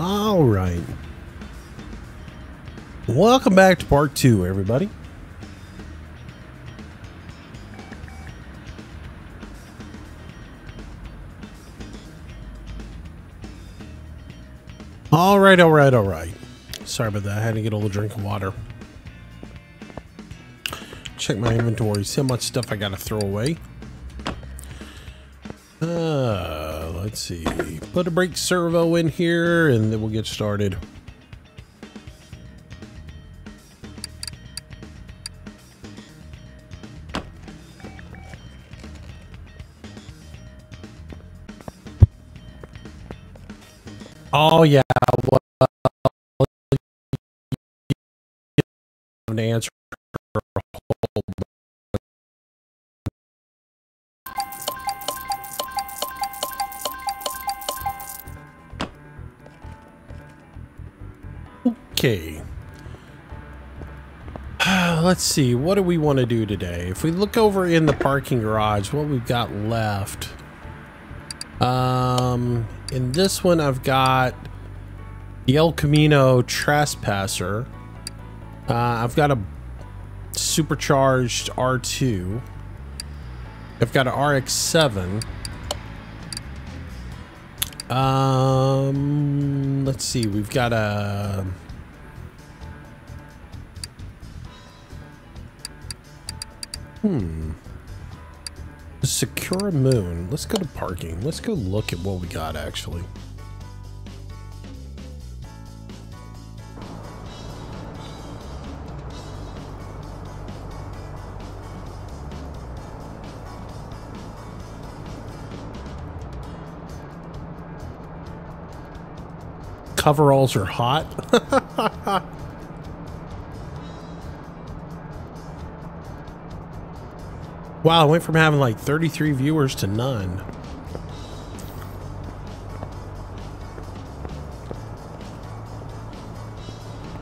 All right. Welcome back to part 2, everybody. All right. Sorry about that. I had to get a little drink of water. Check my inventory, see how much stuff I gotta throw away. Let's see. Put a brake servo in here and then we'll get started. Oh yeah, well, an answer. Okay. Let's see. What do we want to do today? If we look over in the parking garage, what we've got left. In this one, I've got the El Camino Trespasser. I've got a supercharged R2. I've got an RX-7. Let's see. We've got a Secure Moon. Let's go to parking. Let's go look at what we got actually. Coveralls are hot. Wow, I went from having like 33 viewers to none.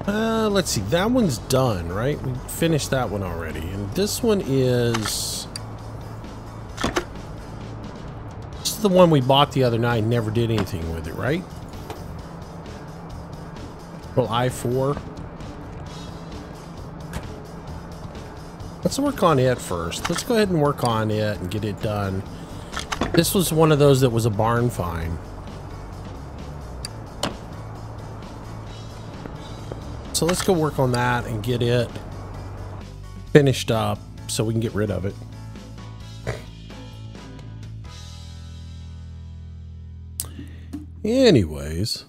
Let's see. That one's done, right? We finished that one already. And this one is... This is the one we bought the other night and never did anything with it, right? Well, I-4. Let's work on it first. Let's go ahead and work on it and get it done. This was one of those that was a barn find. So let's go work on that and get it finished up so we can get rid of it. Anyways.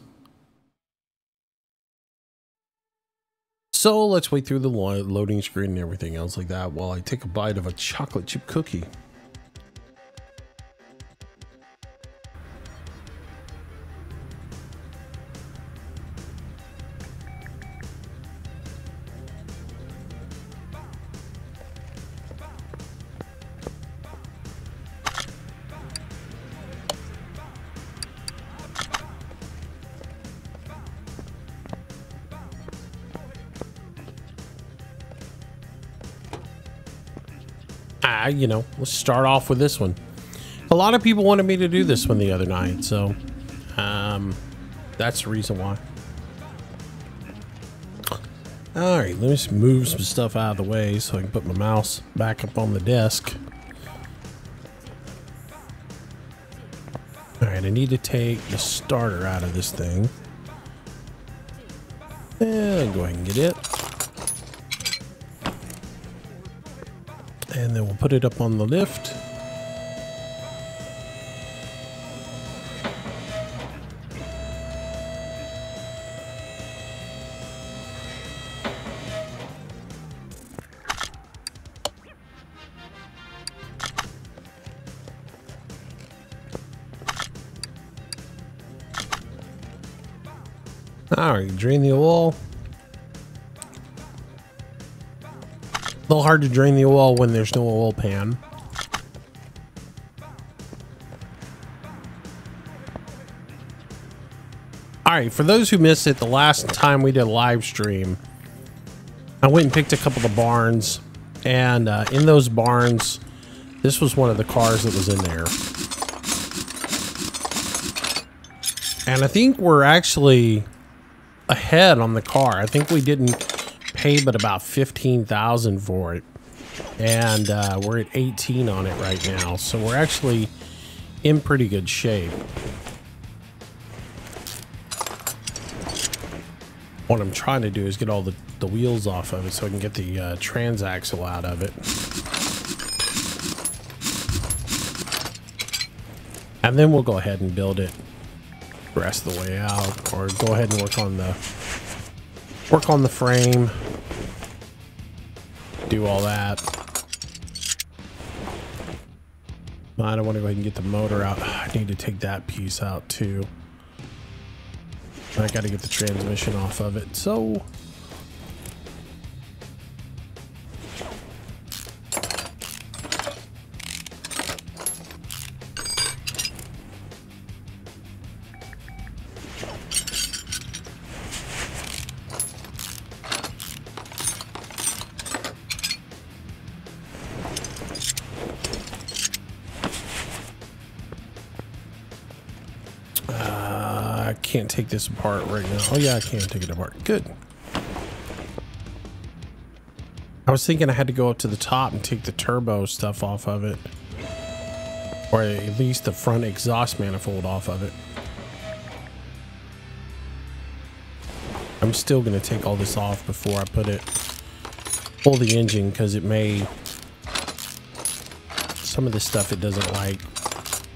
So let's wait through the loading screen and everything else like that while I take a bite of a chocolate chip cookie. You know, let's start off with this one. A lot of people wanted me to do this one the other night, so that's the reason why. All right, let me just move some stuff out of the way so I can put my mouse back up on the desk. All right, I need to take the starter out of this thing. And go ahead and get it. And then we'll put it up on the lift. All right, drain the oil. A little hard to drain the oil when there's no oil pan. Alright, for those who missed it, the last time we did a live stream, I went and picked a couple of barns, and in those barns, this was one of the cars that was in there. And I think we're actually ahead on the car. I think we didn't pay but about $15,000 for it. And we're at 18 on it right now. So we're actually in pretty good shape. What I'm trying to do is get all the wheels off of it so I can get the transaxle out of it. And then we'll go ahead and build it the rest of the way out, or go ahead and work on the frame, do all that. I don't want to go ahead and get the motor out. I need to take that piece out too. I got to get the transmission off of it. So I can't take this apart right now. Oh yeah, I can take it apart. Good. I was thinking I had to go up to the top and take the turbo stuff off of it, or at least the front exhaust manifold off of it. I'm still going to take all this off before I pull the engine, because it may, some of the stuff it doesn't like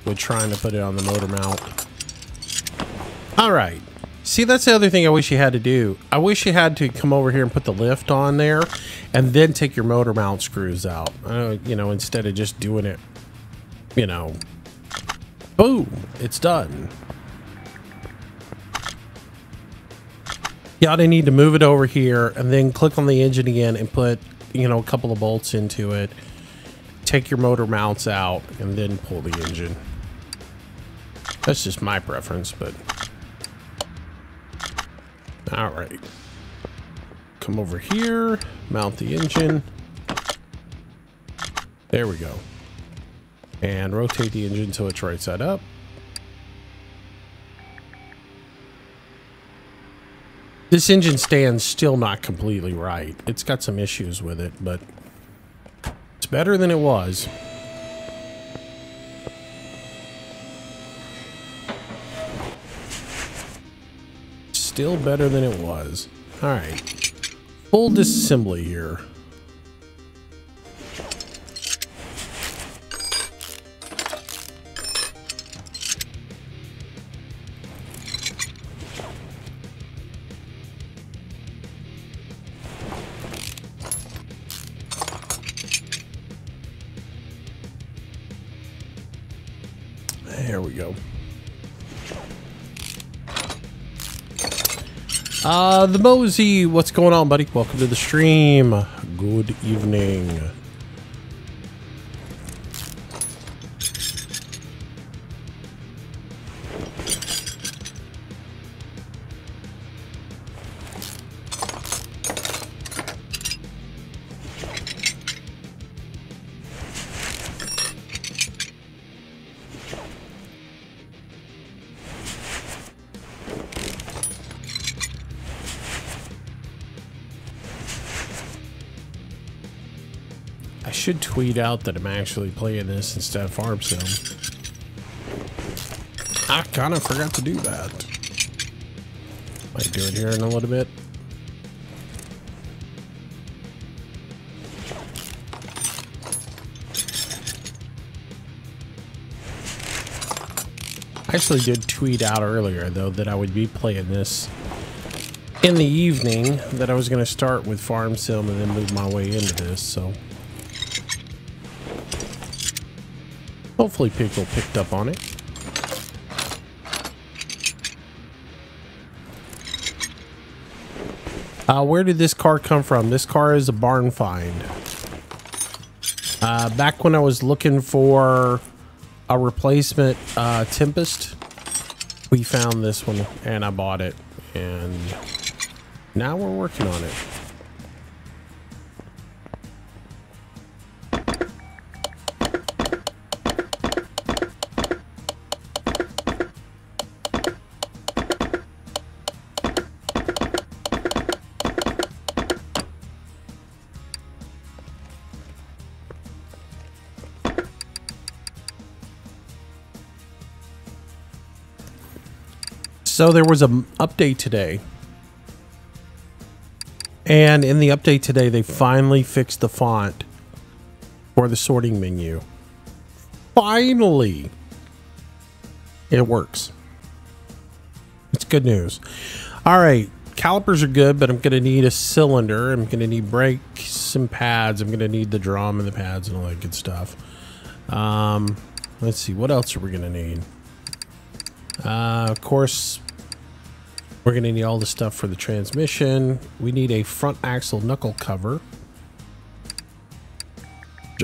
with trying to put it on the motor mount. All right. See, that's the other thing I wish you had to do. I wish you had to come over here and put the lift on there and then take your motor mount screws out. You know, instead of just doing it, you know, boom, it's done. You ought to need to move it over here and then click on the engine again and put, you know, a couple of bolts into it. Take your motor mounts out and then pull the engine. That's just my preference, but... All right, come over here, mount the engine. There we go. And rotate the engine so it's right side up. This engine stand's still not completely right. It's got some issues with it, but it's better than it was. Still better than it was. All right, full disassembly here. There we go. The Mosey, what's going on, buddy? Welcome to the stream. Good evening. I should tweet out that I'm actually playing this instead of Farm Sim. I kind of forgot to do that. Might do it here in a little bit. I actually did tweet out earlier, though, that I would be playing this in the evening, that I was going to start with Farm Sim and then move my way into this, so... Hopefully people picked up on it. Where did this car come from? This car is a barn find. Back when I was looking for a replacement Tempest, we found this one and I bought it. And now we're working on it. So there was an update today. And in the update today, they finally fixed the font for the sorting menu. Finally! It works. It's good news. All right. Calipers are good, but I'm going to need a cylinder. I'm going to need brakes and pads. I'm going to need the drum and the pads and all that good stuff. Let's see. What else are we going to need? Of course, we're going to need all the stuff for the transmission. We need a front axle knuckle cover.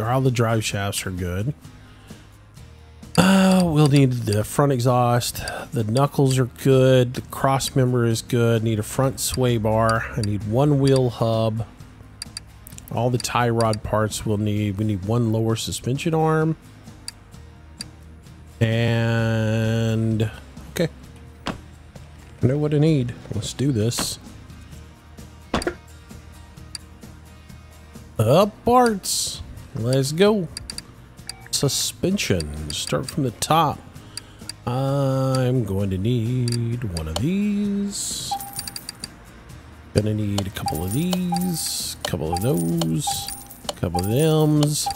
All the drive shafts are good. We'll need the front exhaust. The knuckles are good. The cross member is good. Need a front sway bar. I need one wheel hub. All the tie rod parts we'll need. We need one lower suspension arm. And okay. I know what I need. Let's do this. Parts. Let's go. Suspension. Start from the top. I'm going to need one of these. Gonna need a couple of these, a couple of those, a couple of thems.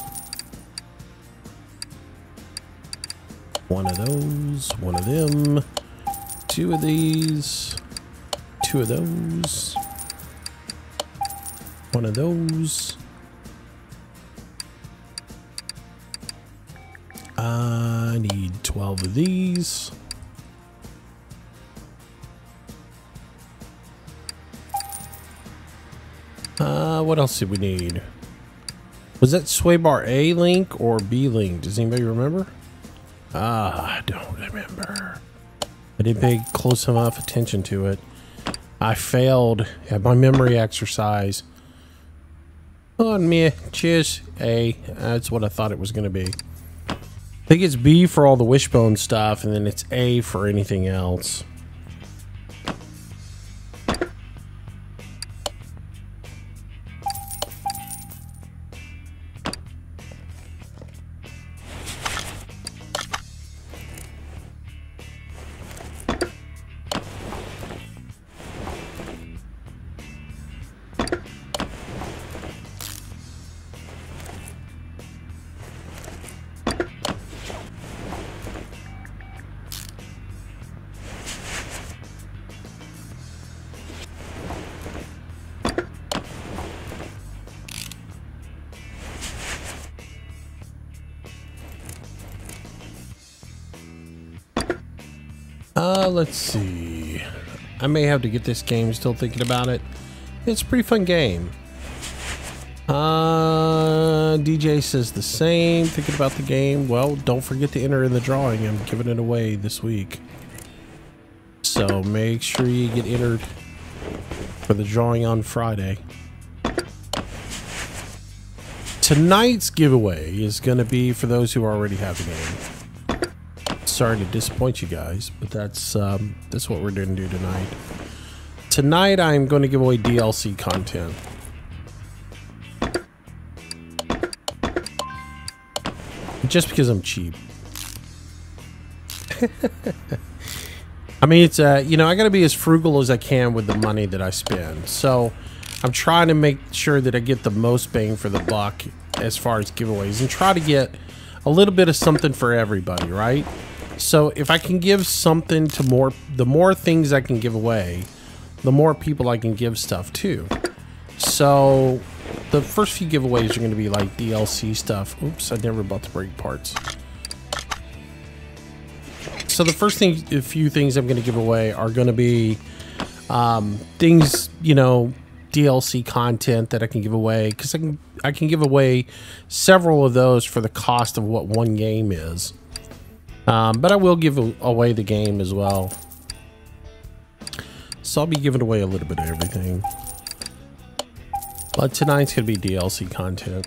One of those, one of them, two of these, two of those, one of those. I need 12 of these. What else did we need? Was that sway bar A link or B link? Does anybody remember? I don't remember. I didn't pay close enough attention to it. I failed at my memory exercise. On me, cheers. A. That's what I thought it was going to be. I think it's B for all the wishbone stuff, and then it's A for anything else. Let's see. I may have to get this game, still thinking about it. It's a pretty fun game. DJ says the same, thinking about the game. Well, don't forget to enter in the drawing. I'm giving it away this week. So make sure you get entered for the drawing on Friday. Tonight's giveaway is going to be for those who already have the game. Sorry to disappoint you guys, but that's what we're going to do tonight. Tonight I'm going to give away DLC content. Just because I'm cheap. I mean, it's you know, I got to be as frugal as I can with the money that I spend. So I'm trying to make sure that I get the most bang for the buck as far as giveaways, and try to get a little bit of something for everybody, right? So if I can give something to the more things I can give away, the more people I can give stuff to. So the first few giveaways are going to be like DLC stuff. Oops, I never bought the brake parts. So the first thing, a few things I'm going to give away are going to be things, you know, DLC content that I can give away, because I can give away several of those for the cost of what one game is. But I will give away the game as well. So I'll be giving away a little bit of everything. But tonight's going to be DLC content.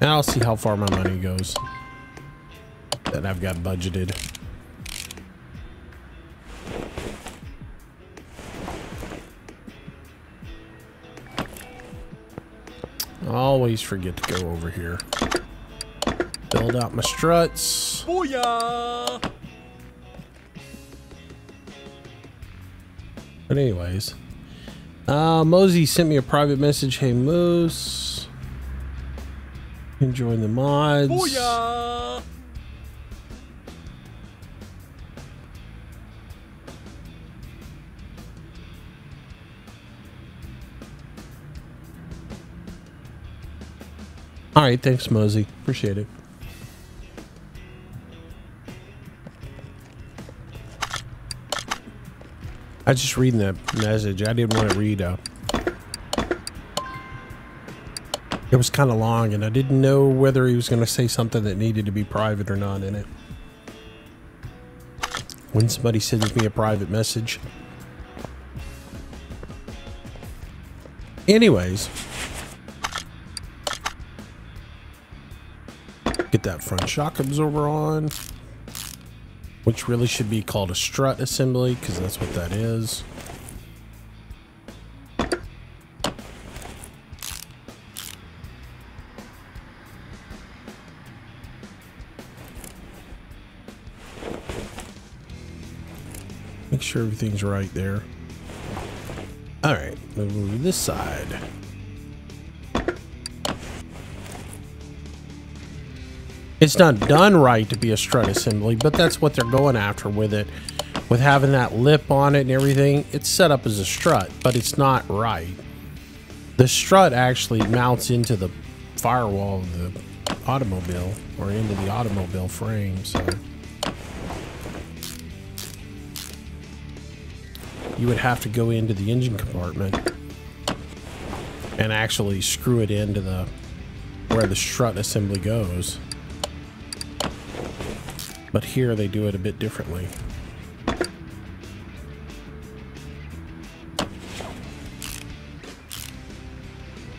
And I'll see how far my money goes that I've got budgeted. Always forget to go over here. Build out my struts. Booyah! But anyways, Mosey sent me a private message. Hey Moose, enjoying the mods. Booyah! All right, thanks Mosey, appreciate it. I was just reading that message. I didn't want to read it was kind of long, and I didn't know whether he was going to say something that needed to be private or not in it. When somebody sends me a private message. Anyways. Get that front shock absorber on. Which really should be called a strut assembly, because that's what that is. Make sure everything's right there. All right, move over to this side. It's not done right to be a strut assembly, but that's what they're going after with it. With having that lip on it and everything, it's set up as a strut, but it's not right. The strut actually mounts into the firewall of the automobile, or into the automobile frame, so you would have to go into the engine compartment and actually screw it into the where the strut assembly goes. But here they do it a bit differently.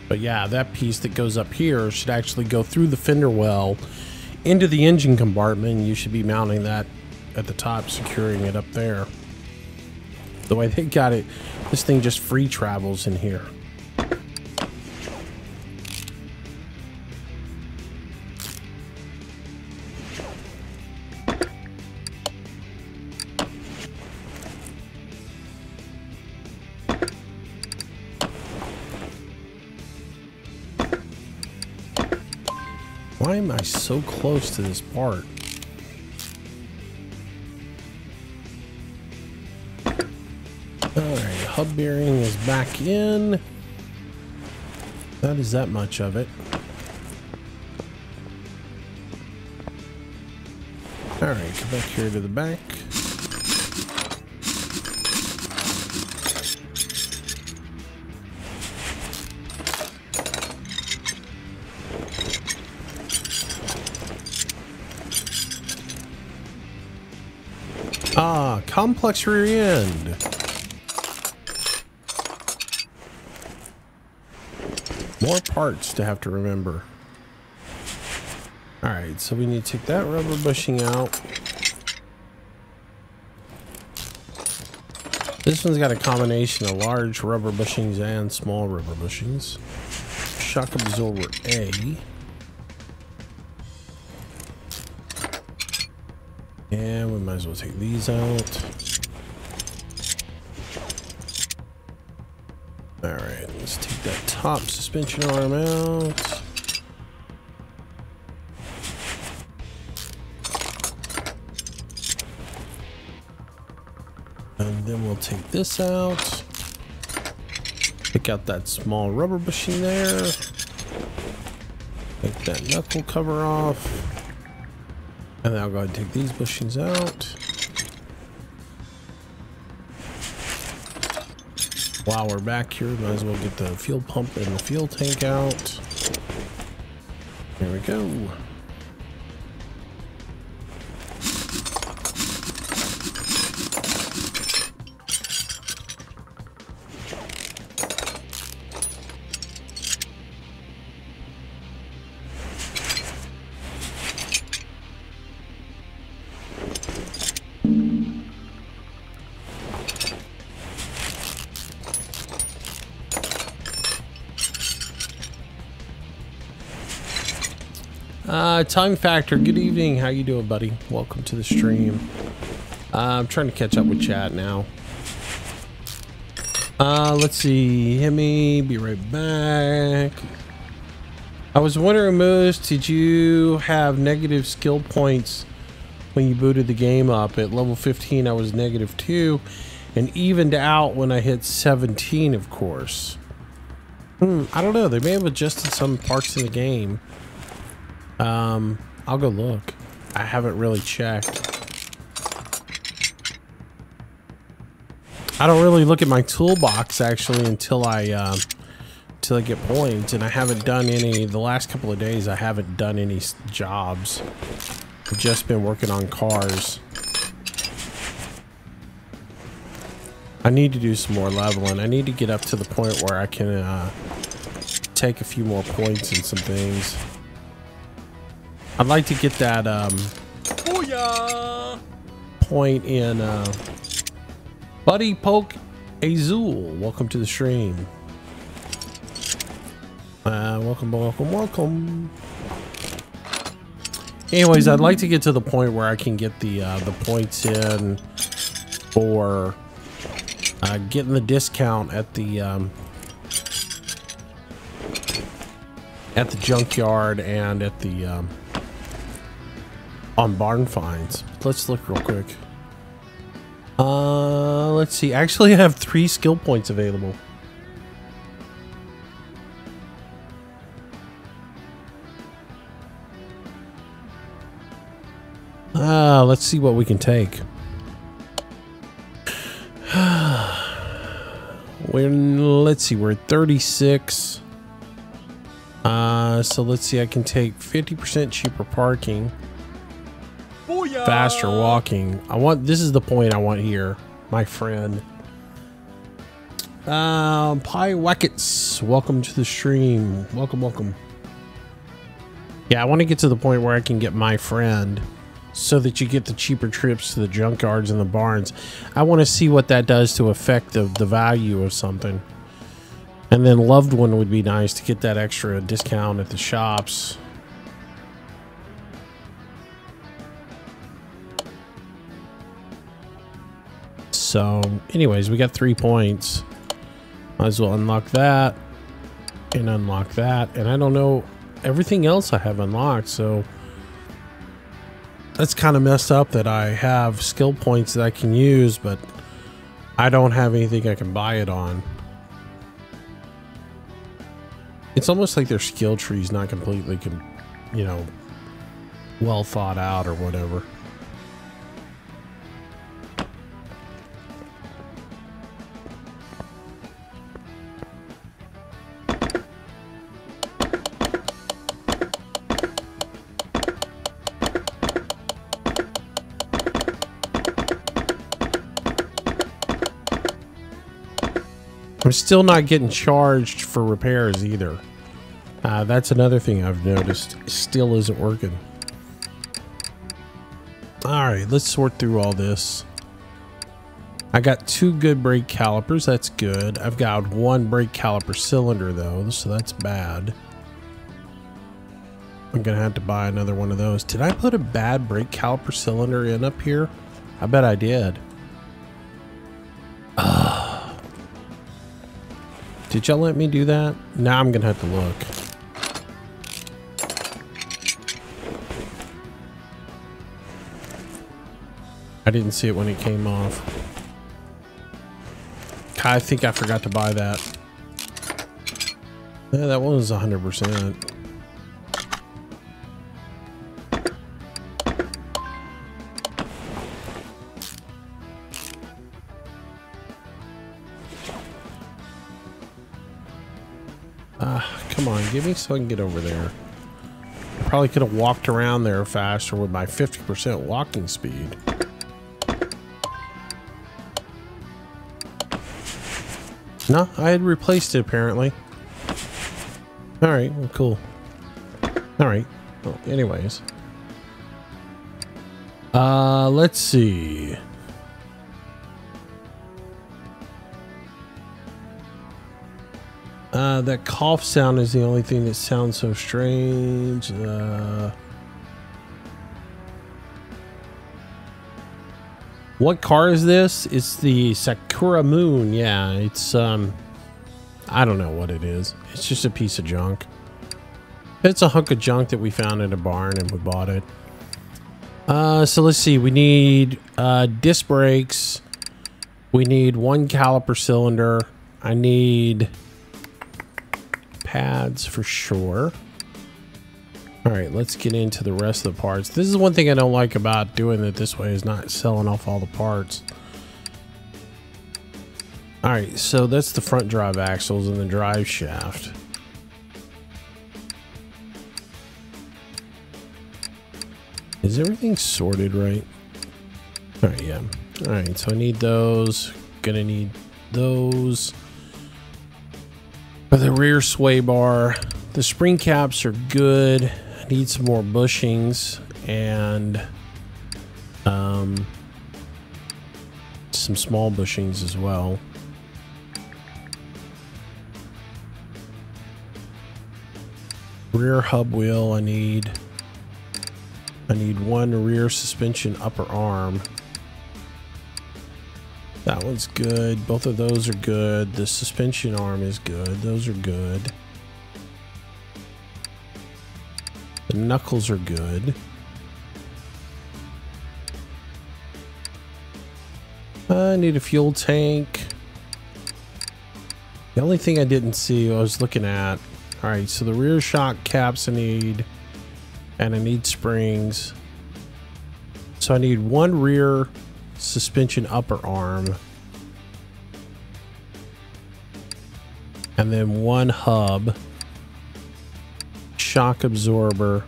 But yeah, that piece that goes up here should actually go through the fender well into the engine compartment. You should be mounting that at the top, securing it up there. The way they got it, this thing just free travels in here. Why am I so close to this part? Alright, hub bearing is back in. That is that much of it. Alright, come back here to the back. Ah, complex rear end. More parts to have to remember. Alright, so we need to take that rubber bushing out. This one's got a combination of large rubber bushings and small rubber bushings. Shock absorber A. And we might as well take these out. Alright, let's take that top suspension arm out. And then we'll take this out. Pick out that small rubber bushing there. Take that knuckle cover off. And then I'll go ahead and take these bushings out. While we're back here, might as well get the fuel pump and the fuel tank out. There we go. Time Factor, good evening. How you doing, buddy? Welcome to the stream. I'm trying to catch up with chat now. Let's see. Hit me. Be right back. I was wondering, Moose, did you have negative skill points when you booted the game up? At level 15, I was -2, and evened out when I hit 17, of course. I don't know. They may have adjusted some parts in the game. I'll go look. I haven't really checked. I don't really look at my toolbox actually until I get points, and I haven't done any. The last couple of days, I haven't done any jobs. I've just been working on cars. I need to do some more leveling. I need to get up to the point where I can take a few more points and some things. I'd like to get that Booyah! point in Buddy Poke Azul. Welcome to the stream. Welcome. Anyways, I'd like to get to the point where I can get the points in for getting the discount at the junkyard and at the on barn finds. Let's look real quick. Let's see. Actually, I have 3 skill points available. Let's see what we can take. Let's see, we're at 36. So let's see, I can take 50% cheaper parking. Booyah! Faster walking. This is the point I want here, my friend. Pie Wackets, welcome to the stream. Welcome. Yeah, I want to get to the point where I can get my friend, so that you get the cheaper trips to the junkyards and the barns. I want to see what that does to affect the value of something. And then loved one would be nice to get that extra discount at the shops. So anyways, we got 3 points. Might as well unlock that and unlock that. And I don't know everything else I have unlocked, so that's kind of messed up that I have skill points that I can use, but I don't have anything I can buy it on. It's almost like their skill tree is not completely, you know, well thought out or whatever. I'm still not getting charged for repairs either. That's another thing I've noticed. Still isn't working. Alright, let's sort through all this. I got 2 good brake calipers. That's good. I've got 1 brake caliper cylinder though, so that's bad. I'm gonna have to buy another one of those. Did I put a bad brake caliper cylinder in up here? I bet I did. Did y'all let me do that? Now I'm gonna have to look. I didn't see it when it came off. I think I forgot to buy that. Yeah, that one was 100%. Come on, give me so I can get over there. I probably could have walked around there faster with my 50% walking speed. No, I had replaced it apparently. Alright, well, cool. Alright, well, anyways. Let's see. That cough sound is the only thing that sounds so strange. What car is this? It's the Sakura Moon. Yeah, it's I don't know what it is. It's just a piece of junk. It's a hunk of junk that we found in a barn and we bought it. So let's see. We need disc brakes. We need 1 caliper cylinder. I need pads for sure. All right, let's get into the rest of the parts. This is one thing I don't like about doing it this way, is not selling off all the parts. All right, so that's the front drive axles and the drive shaft. Is everything sorted right? All right, yeah. All right, so I need those. Gonna need those. For the rear sway bar, the spring caps are good. I need some more bushings and some small bushings as well. Rear hub wheel, I need 1 rear suspension upper arm. That one's good. Both of those are good. The suspension arm is good. Those are good. The knuckles are good. I need a fuel tank. The only thing I didn't see, I was looking at. All right, so the rear shock caps I need, and I need springs. So I need 1 rear suspension upper arm, and then 1 hub, shock absorber,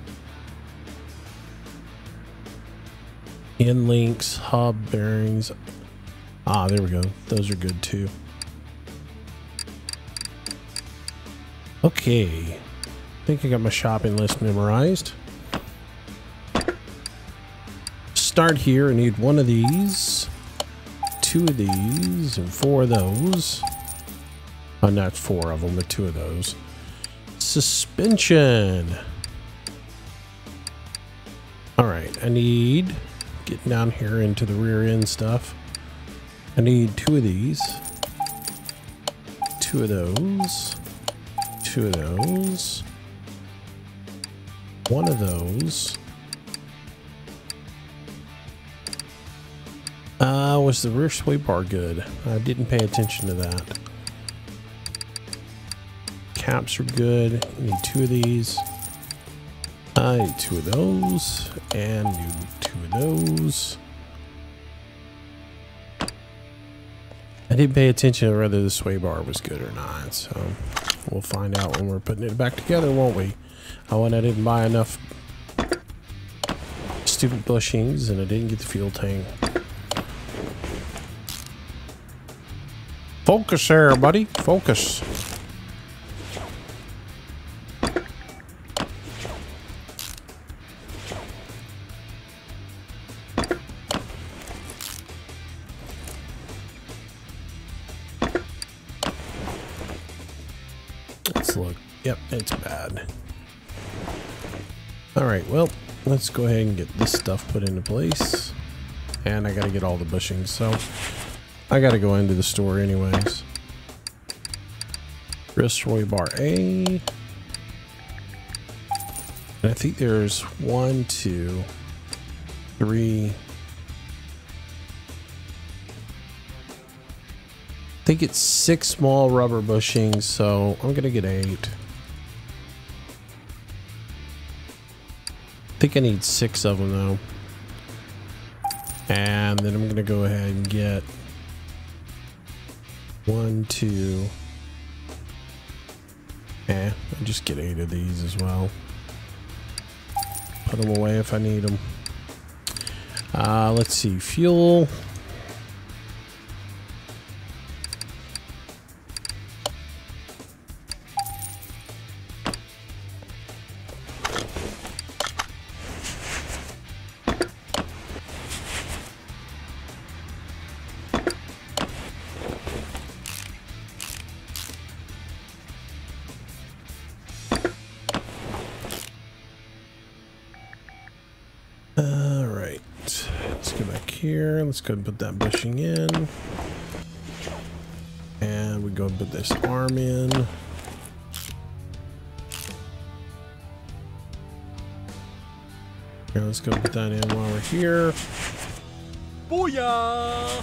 in links, hub bearings. Ah, there we go. Those are good too. Okay, I think I got my shopping list memorized. Start here. I need 1 of these, 2 of these, and 4 of those. Oh, not 4 of them, but 2 of those. Suspension. All right, I need, getting down here into the rear end stuff, I need 2 of these, 2 of those, 2 of those, 1 of those. Was the rear sway bar good? I didn't pay attention to that. Caps are good. I need 2 of these. I need 2 of those, and need 2 of those. I didn't pay attention to whether the sway bar was good or not, so we'll find out when we're putting it back together, won't we? Oh, and I didn't buy enough stupid bushings, and I didn't get the fuel tank. Focus there, buddy. Focus. Let's look. Yep, it's bad. All right, well, let's go ahead and get this stuff put into place. And I gotta get all the bushings, so I gotta go into the store anyways. Rear sway bar A. And I think there's 1, 2, 3. I think it's 6 small rubber bushings, so I'm gonna get 8. I think I need 6 of them though. And then I'm gonna go ahead and get 1, 2. I'll just get 8 of these as well. Put them away if I need them. Let's see, fuel. All right, let's go back here. Let's go and put that bushing in. And we go and put this arm in. Here, let's go put that in while we're here. Booyah!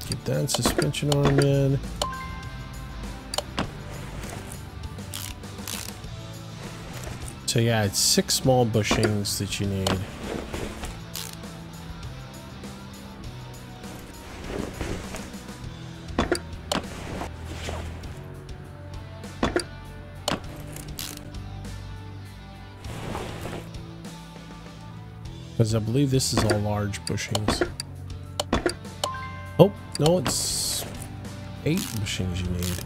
Get that suspension arm in. So yeah, it's 6 small bushings that you need. Because I believe this is all large bushings. Oh, no, it's 8 bushings you need.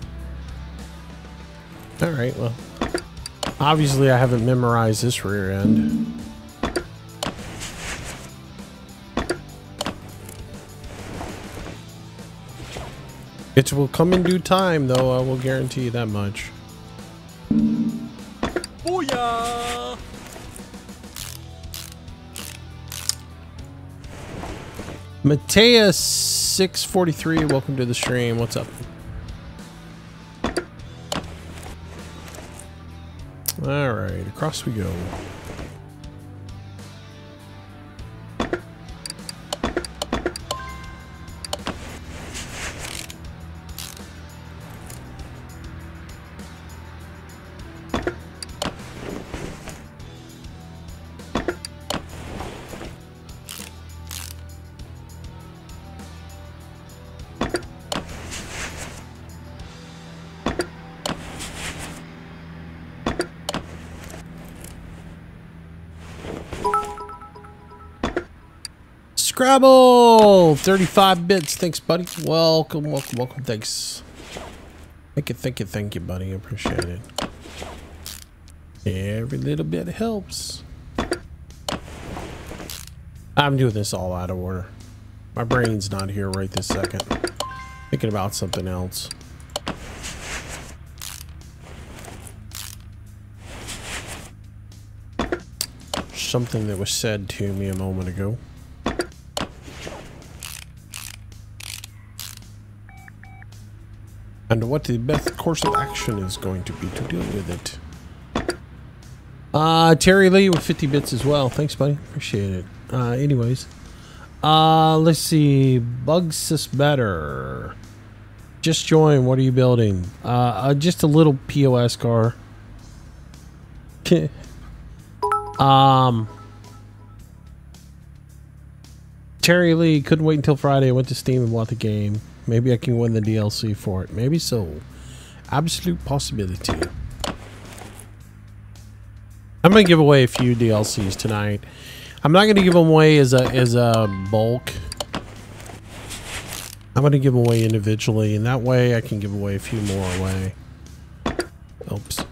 Alright, well. Obviously, I haven't memorized this rear end. It will come in due time, though, I will guarantee you that much. Booyah! Mateus 643, welcome to the stream. What's up? All right, across we go. Scrabble! 35 bits. Thanks, buddy. Welcome, welcome, welcome. Thanks. Thank you, buddy. I appreciate it. Every little bit helps. I'm doing this all out of order. My brain's not here right this second. Thinking about something else. Something that was said to me a moment ago. And what the best course of action is going to be to deal with it. Terry Lee with 50 bits as well. Thanks, buddy. Appreciate it. Anyways. Let's see. Bugs better. Just join. What are you building? Just a little POS car. Terry Lee couldn't wait until Friday. I went to Steam and bought the game. Maybe I can win the DLC for it. Maybe so. Absolute possibility. I'm gonna give away a few DLCs tonight. I'm not gonna give them away as a bulk. I'm gonna give them away individually, and that way I can give away a few more away. Oops.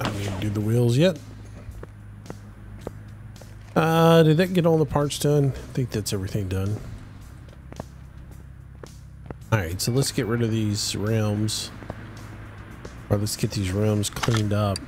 I don't need to do the wheels yet. Did that get all the parts done? I think that's everything done. Alright, so let's get rid of these rims. Or let's get these rims cleaned up.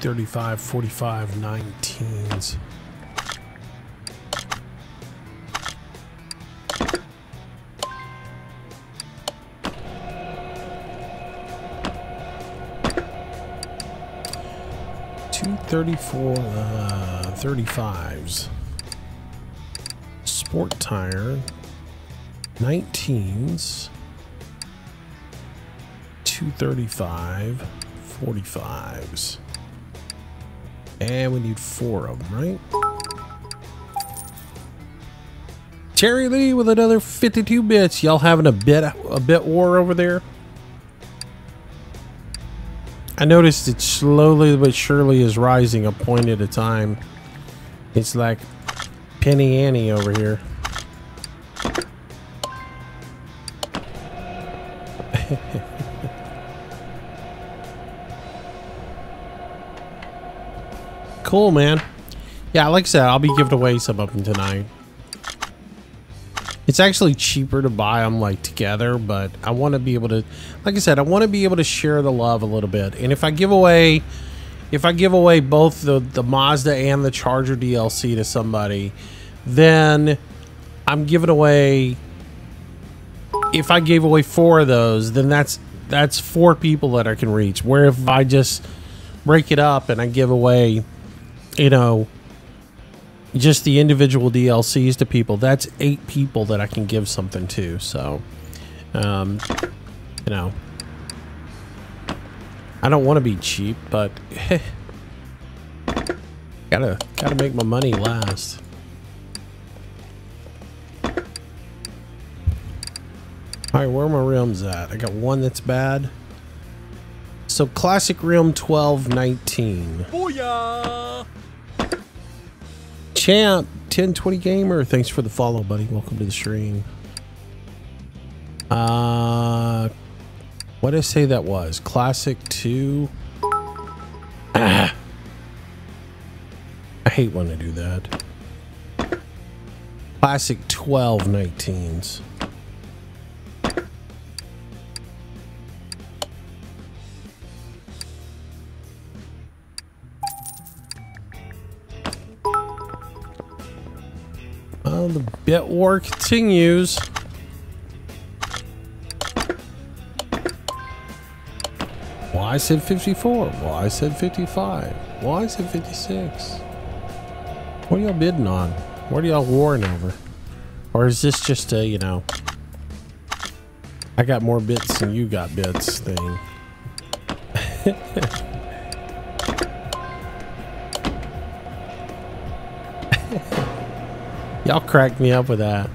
$235, $45, $19s. $234, 35s. Sport tire, 19s. $235, 45s. And we need 4 of them, right? Terry Lee with another 52 bits. Y'all having a bit war over there? I noticed it slowly but surely is rising a point at a time. It's like Penny Annie over here. Cool, man. Yeah, like I said, I'll be giving away some of them tonight. It's actually cheaper to buy them like together, but I want to be able to, like I said, I want to be able to share the love a little bit. And if I give away both the Mazda and the Charger DLC to somebody, then I'm giving away, if I gave away 4 of those, then that's 4 people that I can reach. Where if I just break it up and I give away, you know, just the individual DLCs to people, that's 8 people that I can give something to. So, you know, I don't want to be cheap, but gotta make my money last. All right, where are my rims at? I got one that's bad. So classic rim 1219. Booyah! Champ 1020 gamer, thanks for the follow, buddy. Welcome to the stream. What did I say that was? Classic 2. I hate when I do that. Classic 1219s. Well, the bit war continues. Well, I said 54. Well, I said 55. Well, I said 56. What are y'all bidding on? What are y'all warring over? Or is this just a, you know, I got more bits than you got bits thing? Y'all cracked me up with that.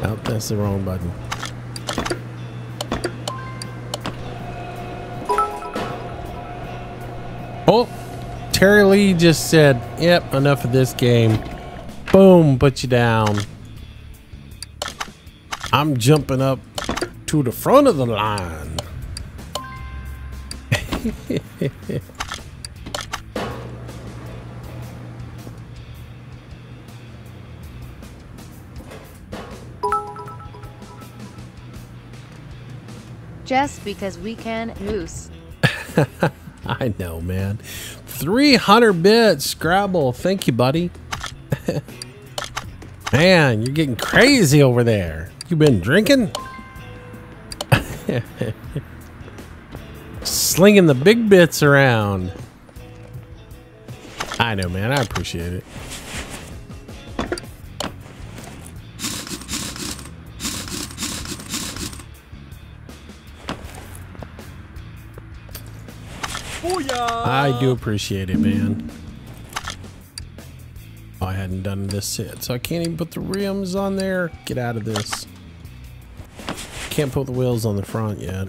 Oh, that's the wrong button. Oh, Terry Lee just said, yep, enough of this game. Boom, put you down. I'm jumping up to the front of the line. Just because we can, Moose. I know, man. 300 bits, Scrabble. Thank you, buddy. Man, you're getting crazy over there. You been drinking? Slinging the big bits around. I know, man. I appreciate it. I do appreciate it, man. Oh, I hadn't done this yet, so I can't even put the rims on there. Get out of this. Can't put the wheels on the front yet.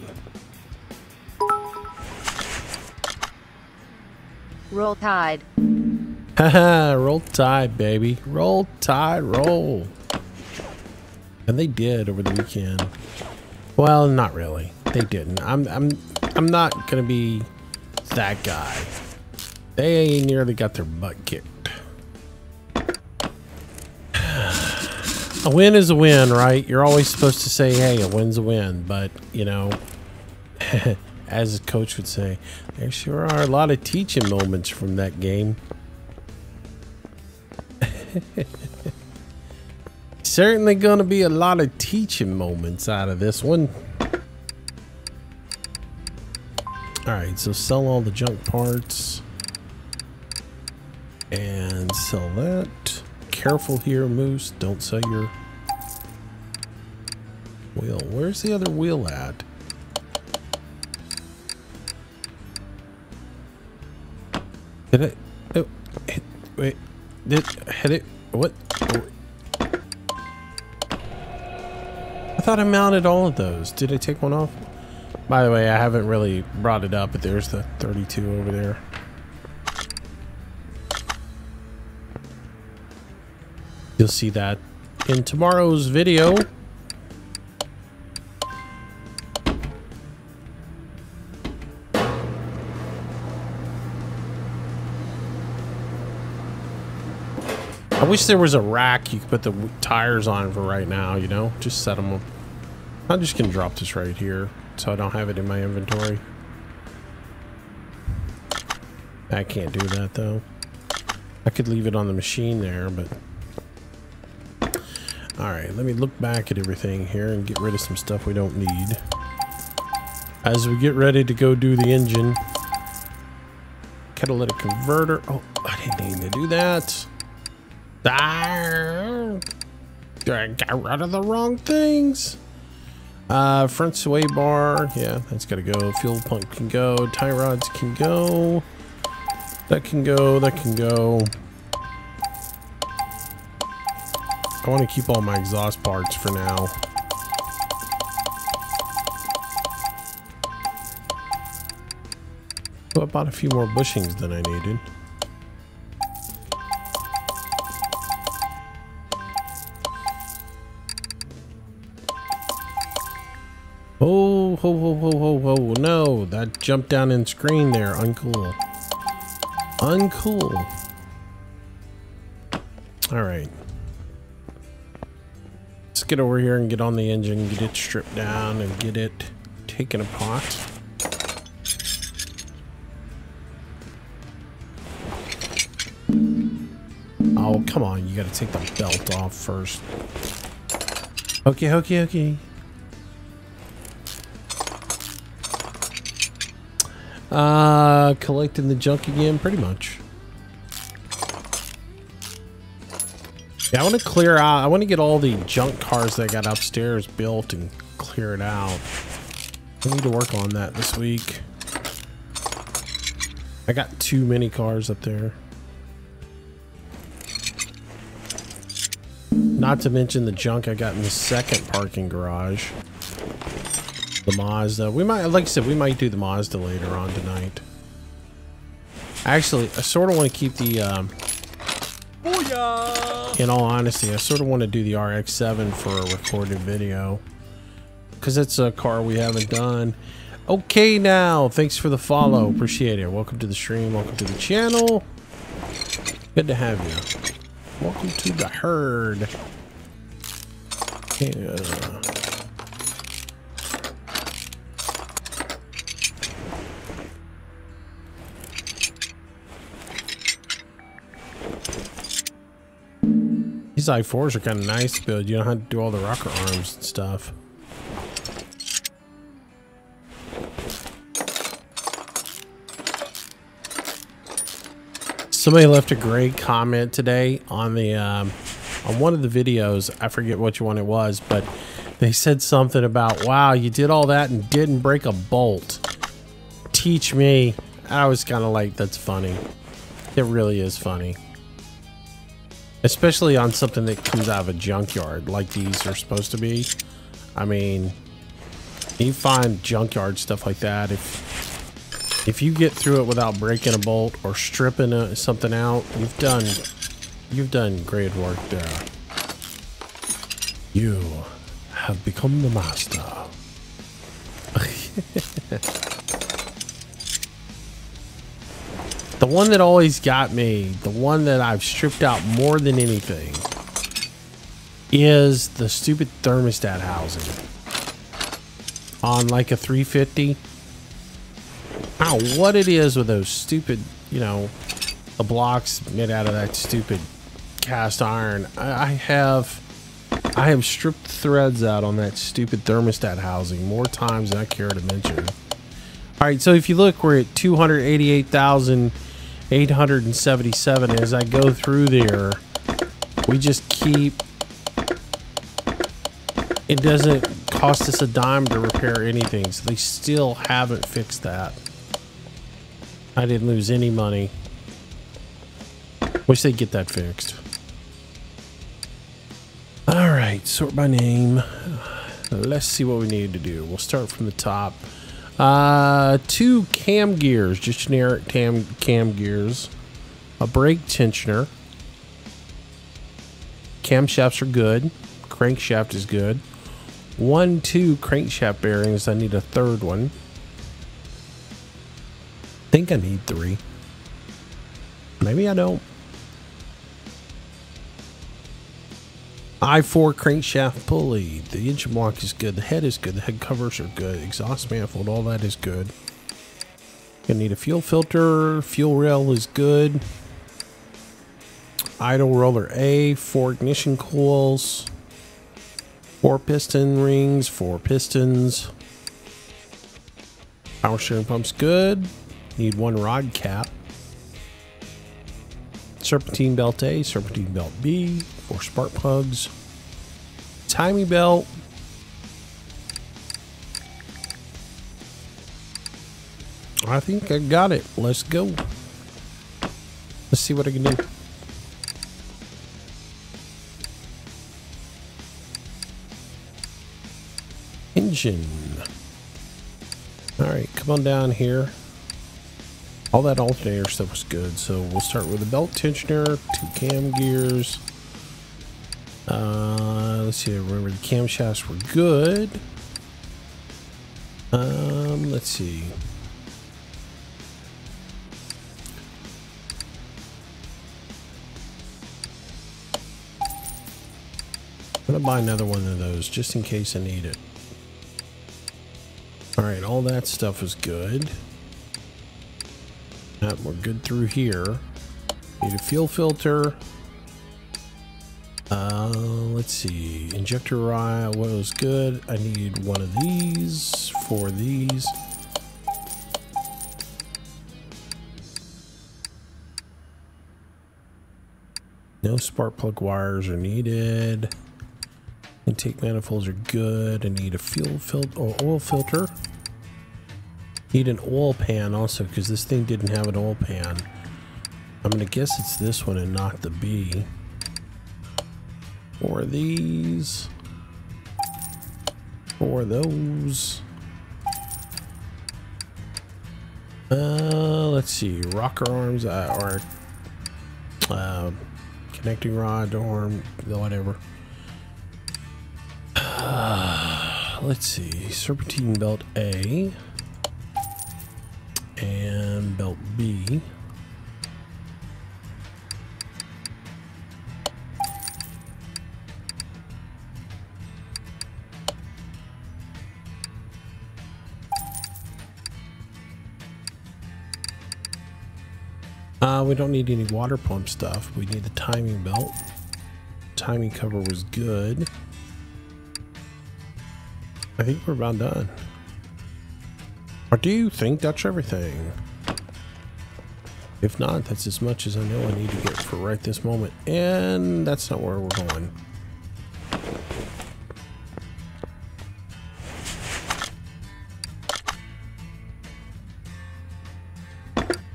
Roll Tide. Haha, roll tide, baby. Roll tide, roll. And they did over the weekend. Well, not really. They didn't. I'm not gonna be that guy. They nearly got their butt kicked. A win is a win, right? You're always supposed to say, hey, a win's a win. But, you know, as a coach would say, there sure are a lot of teaching moments from that game. Certainly gonna be a lot of teaching moments out of this one. Alright, so sell all the junk parts. And sell that. Careful here, Moose. Don't sell your wheel. Where's the other wheel at? Did it? Oh, wait. Did hit it? What? I thought I mounted all of those. Did I take one off? By the way, I haven't really brought it up, but there's the 32 over there. You'll see that in tomorrow's video. I wish there was a rack you could put the tires on for right now, you know? Just set them up. I'm just gonna drop this right here so I don't have it in my inventory. I can't do that though. I could leave it on the machine there, but... Alright, let me look back at everything here and get rid of some stuff we don't need. As we get ready to go do the engine. Catalytic converter. Oh, I didn't need to do that. I got rid of the wrong things. Front sway bar. Yeah, that's got to go. Fuel pump can go. Tie rods can go. That can go. That can go. I want to keep all my exhaust parts for now. Oh, I bought a few more bushings than I needed. Oh, ho, ho, ho, ho, ho, no, that jumped down in screen there. Uncool. Uncool. All right. Let's get over here and get on the engine, get it stripped down and get it taken apart. Oh, come on. You got to take the belt off first. Okay, okay, okay. Collecting the junk again, pretty much. Yeah, I want to clear out. I want to get all the junk cars that I got upstairs built and clear it out. I need to work on that this week. I got too many cars up there. Not to mention the junk I got in the second parking garage. The Mazda. We might, like I said, we might do the Mazda later on tonight. Actually, I sort of want to keep the, in all honesty, I sort of want to do the RX-7 for a recorded video. Because it's a car we haven't done. Okay now, thanks for the follow. Appreciate it. Welcome to the stream. Welcome to the channel. Good to have you. Welcome to the herd. Yeah. These i4s are kind of nice to build. You don't have to do all the rocker arms and stuff. Somebody left a great comment today on the on one of the videos. I forget which one it was, but they said something about, wow, you did all that and didn't break a bolt. Teach me. I was kind of like, that's funny. It really is funny. Especially on something that comes out of a junkyard like these are supposed to be. I mean, you find junkyard stuff like that. If you get through it without breaking a bolt or stripping something out, you've done great work there. You have become the master. The one that always got me, the one that I've stripped out more than anything, is the stupid thermostat housing on like a 350. I don't know what it is with those stupid, you know, the blocks made out of that stupid cast iron. I have stripped threads out on that stupid thermostat housing more times than I care to mention. All right, so if you look, we're at 288,877. As I go through there, we just keep, it doesn't cost us a dime to repair anything, so they still haven't fixed that. I didn't lose any money. Wish they'd get that fixed. All right, sort by name. Let's see what we need to do. We'll start from the top. 2 cam gears, just generic cam gears. A brake tensioner. Camshafts are good. Crankshaft is good. 2 crankshaft bearings. I need a third one. I think I need 3. Maybe I don't. I-4 crankshaft pulley. The engine block is good. The head is good. The head covers are good. Exhaust manifold, all that is good. Gonna need a fuel filter. Fuel rail is good. Idle roller A. 4 ignition coils. 4 piston rings. 4 pistons. Power steering pump's good. Need 1 rod cap. Serpentine belt A. Serpentine belt B. 4 spark plugs. Timing belt. I think I got it. Let's go. Let's see what I can do. Engine. Alright, come on down here. All that alternator stuff was good, so we'll start with a belt tensioner, 2 cam gears. Let's see, remember the camshafts were good. Let's see. I'm gonna buy another one of those just in case I need it. Alright, all that stuff is good. We're good through here. Need a fuel filter. Let's see. Injector rod was good. I need 1 of these. 4 of these. No spark plug wires are needed. Intake manifolds are good. I need a fuel filter or oil filter. Need an oil pan also because this thing didn't have an oil pan. I'm gonna guess it's this one and not the B. 4 of these. 4 of those. Let's see. Rocker arms or connecting rod arm, whatever. Let's see. Serpentine belt A. And belt B. We don't need any water pump stuff. We need the timing belt. Timing cover was good. I think we're about done. Or do you think that's everything? If not, that's as much as I know I need to get for right this moment. And that's not where we're going.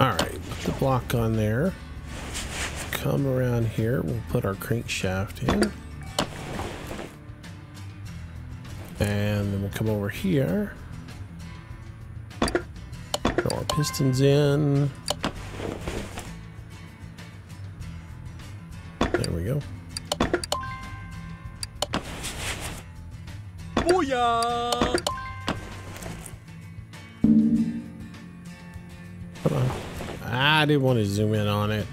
Alright, put the block on there. Come around here. We'll put our crankshaft in. And then we'll come over here. Throw our pistons in. There we go. Booyah! Come on. I didn't want to zoom in on it.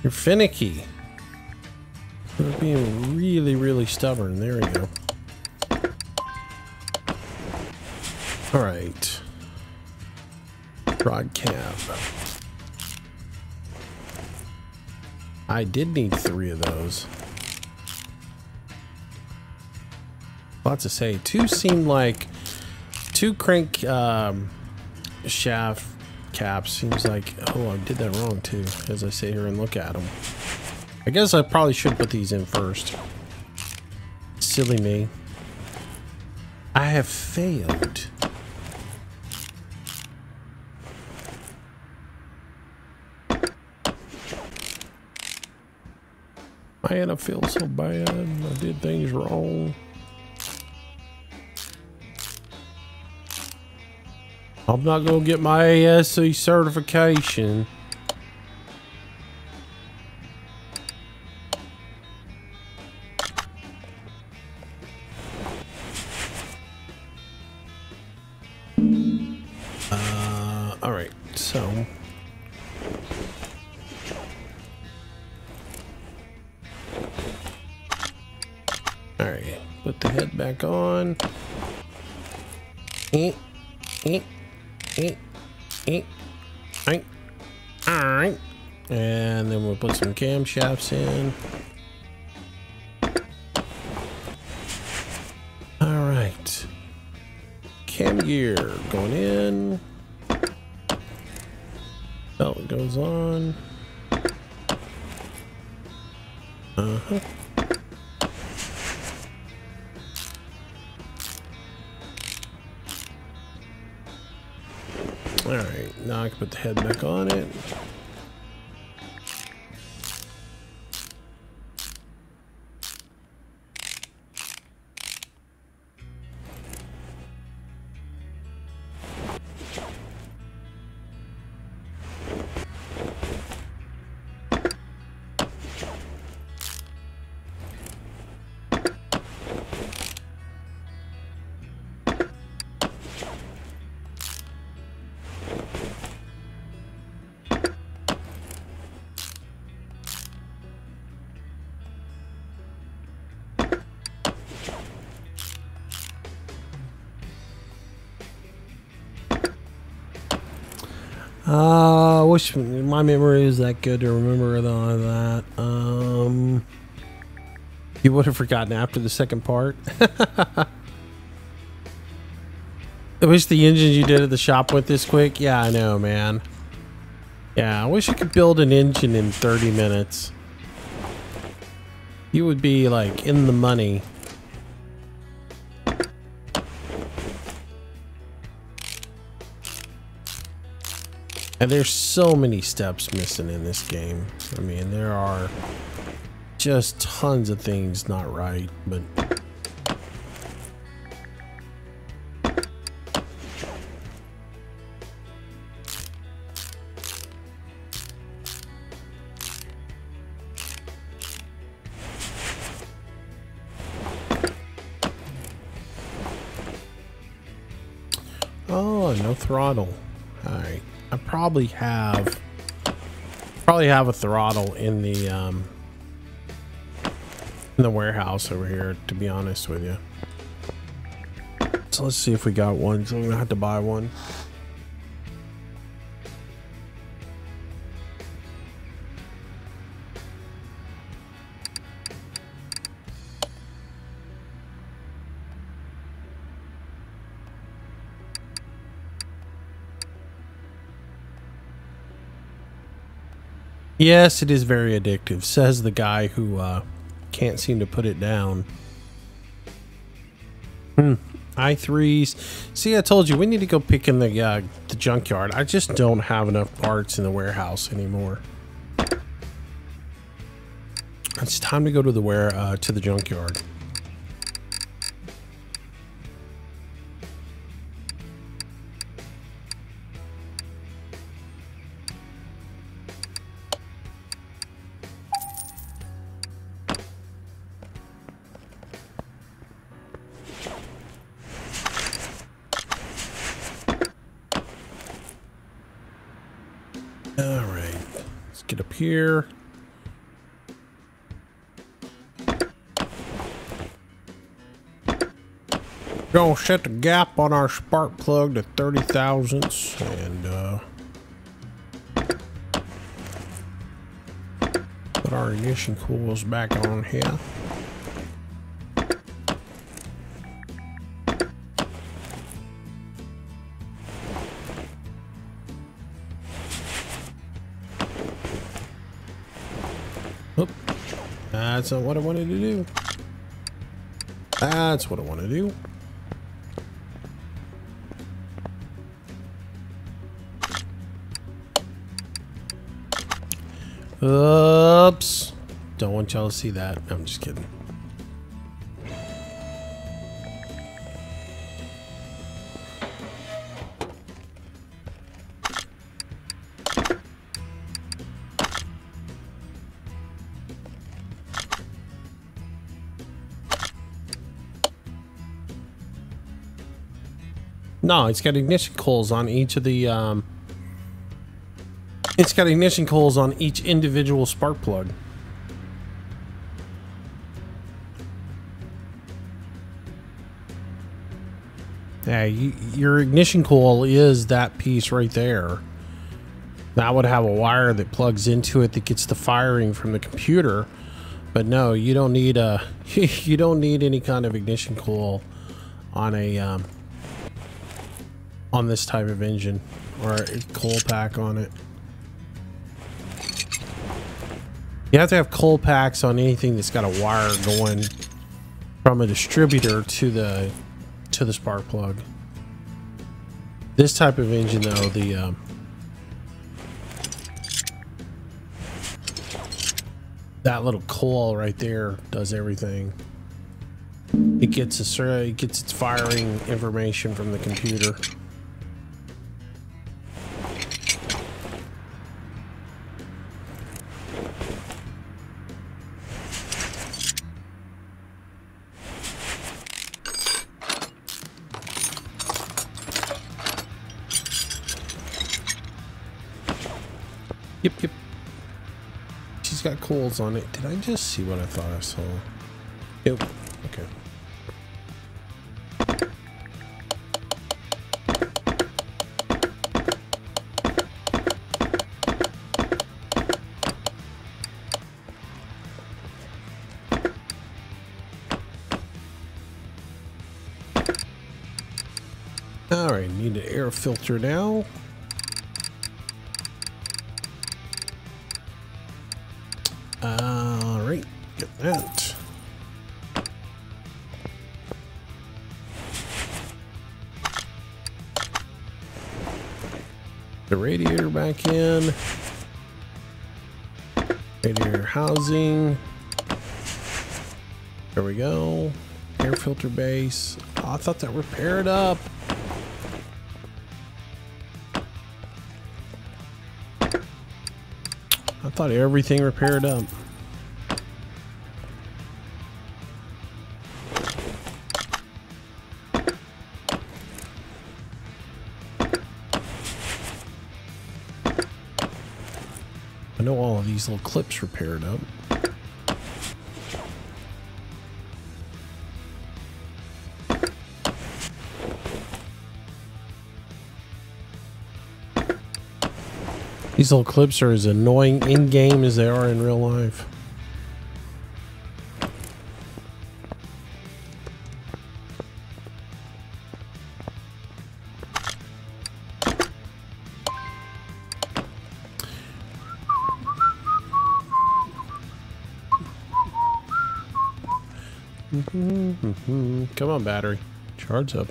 You're finicky. You're being really, really stubborn. There we go. All right. Rod cab. I did need 3 of those. Lots to say. 2 seemed like 2 crank shaft caps. Seems like, oh, I did that wrong too, as I sit here and look at them. I guess I probably should put these in first. Silly me. I have failed. Man, I feel so bad. I did things wrong. I'm not gonna get my ASC certification. All right, so all right, put the head back on. All right, and then we'll put some camshafts in. All right, cam gear going in. Belt goes on. Uh-huh. All right, now I can put the head back on it. I wish my memory was that good to remember all of that. You would have forgotten after the second part. I wish the engines you did at the shop went this quick. Yeah, I know, man. Yeah, I wish I could build an engine in 30 minutes. You would be like in the money. And there's so many steps missing in this game. I mean, there are just tons of things not right, but oh, no throttle. All right. I probably have a throttle in the warehouse over here, to be honest with you. So let's see if we got one. So we're gonna have to buy one. Yes, it is very addictive, says the guy who can't seem to put it down. i3s. See, I told you we need to go pick in the junkyard. I just don't have enough parts in the warehouse anymore. It's time to go to the junkyard. All right, let's get up here. Gonna set the gap on our spark plug to 30 thousandths and put our ignition coils back on here. Oop. That's not what I wanted to do. That's what I want to do. Oops. Don't want y'all to see that. I'm just kidding. No, it's got ignition coils on each of the, it's got ignition coils on each individual spark plug. Yeah, your ignition coil is that piece right there. That would have a wire that plugs into it that gets the firing from the computer. But no, you don't need a you don't need any kind of ignition coil on a on this type of engine or a coil pack on it. You have to have coil packs on anything that's got a wire going from a distributor to the spark plug. This type of engine though, the that little coil right there does everything. It gets its firing information from the computer. Yep. She's got coils on it. Did I just see what I thought I saw? Yep. Okay. All right, need an air filter now. All right, get that. The radiator back in. Radiator housing. There we go. Air filter base. Oh, I thought that repaired up. I thought everything repaired up. I know all of these little clips repaired up. These little clips are as annoying in-game as they are in real life. Come on, battery. Charge up.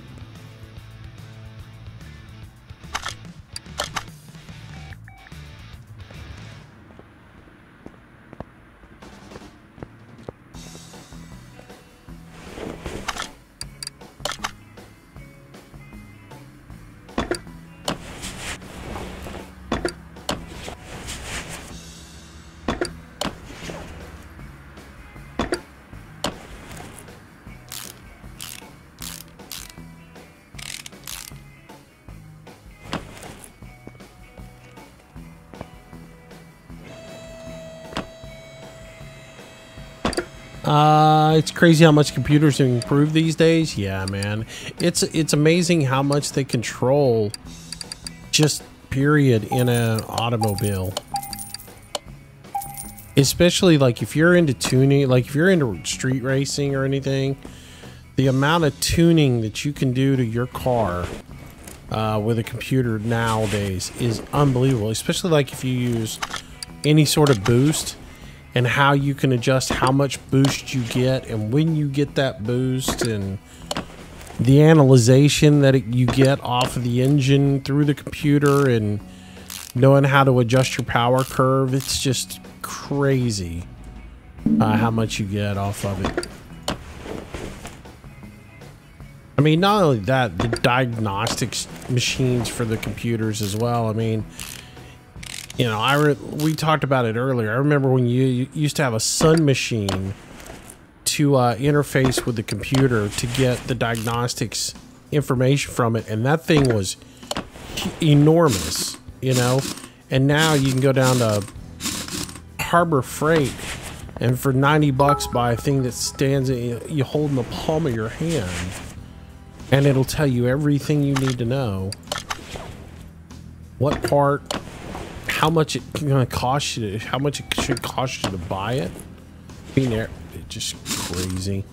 It's crazy how much computers have improved these days. Yeah, man. It's amazing how much they control just period in an automobile. Especially like if you're into tuning, like if you're into street racing or anything, the amount of tuning that you can do to your car with a computer nowadays is unbelievable. Especially like if you use any sort of boost, and how you can adjust how much boost you get and when you get that boost, and the analyzation that you get off of the engine through the computer, and knowing how to adjust your power curve. It's just crazy how much you get off of it. I mean, not only that, the diagnostics machines for the computers as well. I mean, you know, we talked about it earlier. I remember when you used to have a Sun machine to interface with the computer to get the diagnostics information from it, and that thing was enormous, you know. And now you can go down to Harbor Freight and for $90 buy a thing that stands you hold in the palm of your hand, and it'll tell you everything you need to know. What part, how much it's gonna cost you, how much it should cost you to buy it. I mean, it's just crazy.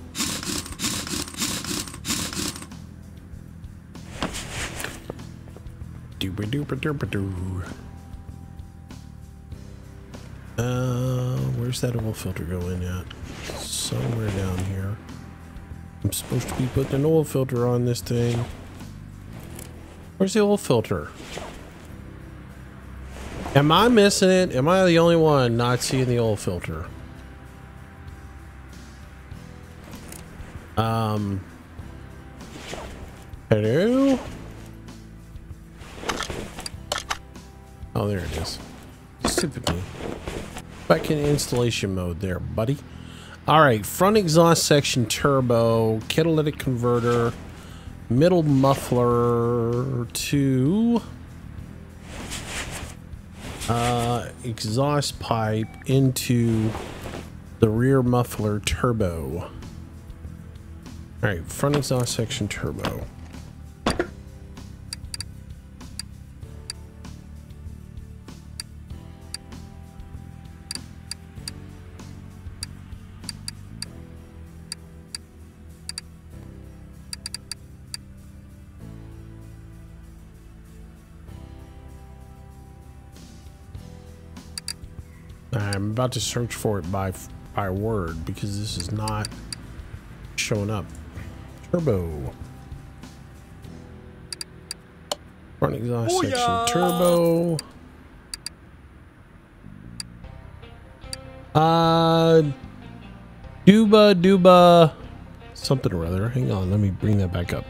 Where's that oil filter going at? Somewhere down here. I'm supposed to be putting an oil filter on this thing. Where's the oil filter? Am I missing it? Am I the only one not seeing the oil filter? Hello? Oh, there it is. Stupid me. Back in installation mode there, buddy. Alright, front exhaust section turbo, catalytic converter, middle muffler to exhaust pipe into the rear muffler turbo. Alright, front exhaust section turbo. I'm about to search for it by word because this is not showing up. Turbo. Front exhaust section turbo. Duba something or other. Hang on, let me bring that back up.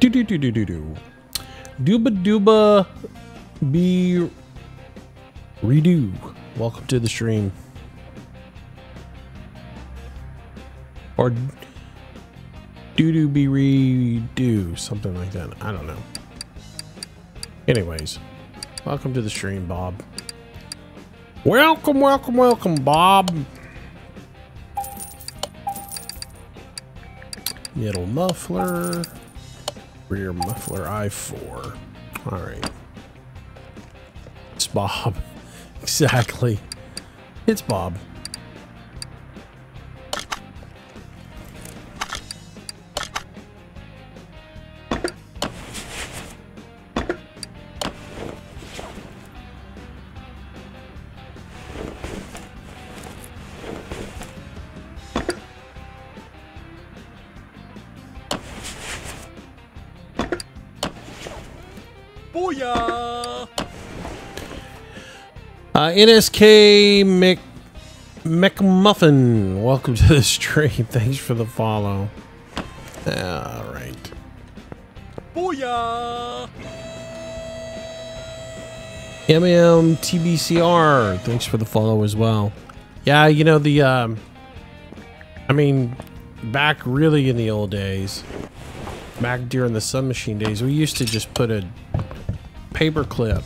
Duba be redo. Welcome to the stream. Or do be redo, something like that. I don't know. Anyways, welcome to the stream, Bob. Welcome, Bob. Middle muffler, rear muffler I4. All right, it's Bob. Exactly, it's Bob. Booyah! NSK McMuffin, welcome to the stream. Thanks for the follow. All right. Booyah! TBCR, thanks for the follow as well. Yeah, you know, the I mean, back really in the old days, back during the Sun Machine days, we used to just put a paper clip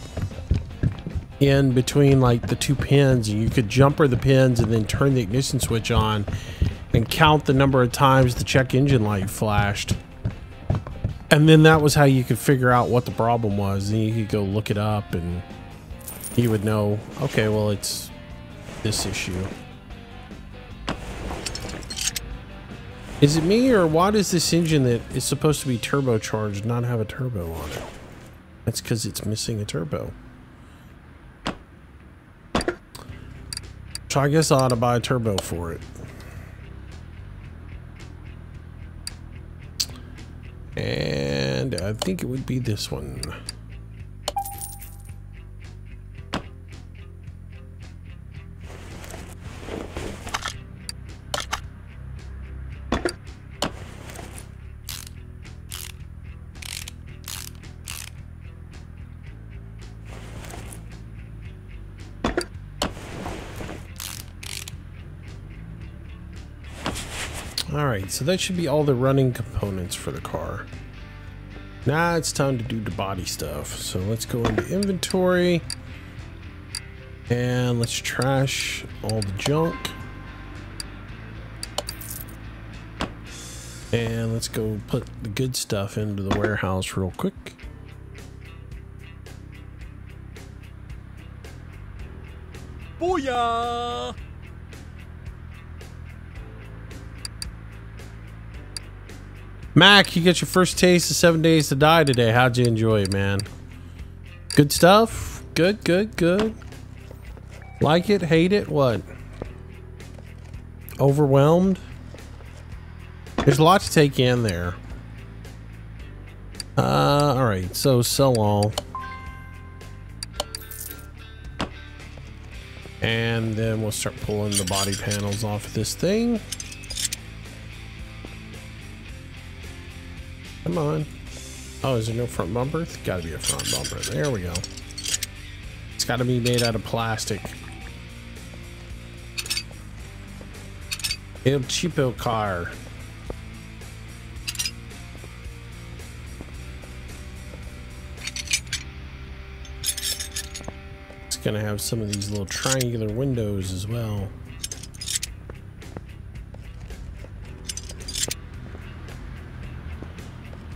in between like the two pins, and you could jumper the pins and then turn the ignition switch on and count the number of times the check engine light flashed, and then that was how you could figure out what the problem was. And you could go look it up and you would know, okay, well, it's this issue. Is it me, or why does this engine that is supposed to be turbocharged not have a turbo on it? That's because it's missing a turbo. So I guess I ought to buy a turbo for it. And I think it would be this one. All right, so that should be all the running components for the car. Now it's time to do the body stuff. So let's go into inventory and let's trash all the junk. And let's go put the good stuff into the warehouse real quick. Booyah! Mac, you get your first taste of 7 Days to Die today. How'd you enjoy it, man? Good stuff? Good, good, good. Like it, hate it, what? Overwhelmed? There's a lot to take in there. Alright, so sell all. And then we'll start pulling the body panels off of this thing. Come on. Oh, is there no front bumper? It's got to be a front bumper. There we go. It's got to be made out of plastic. El cheapo car. It's going to have some of these little triangular windows as well.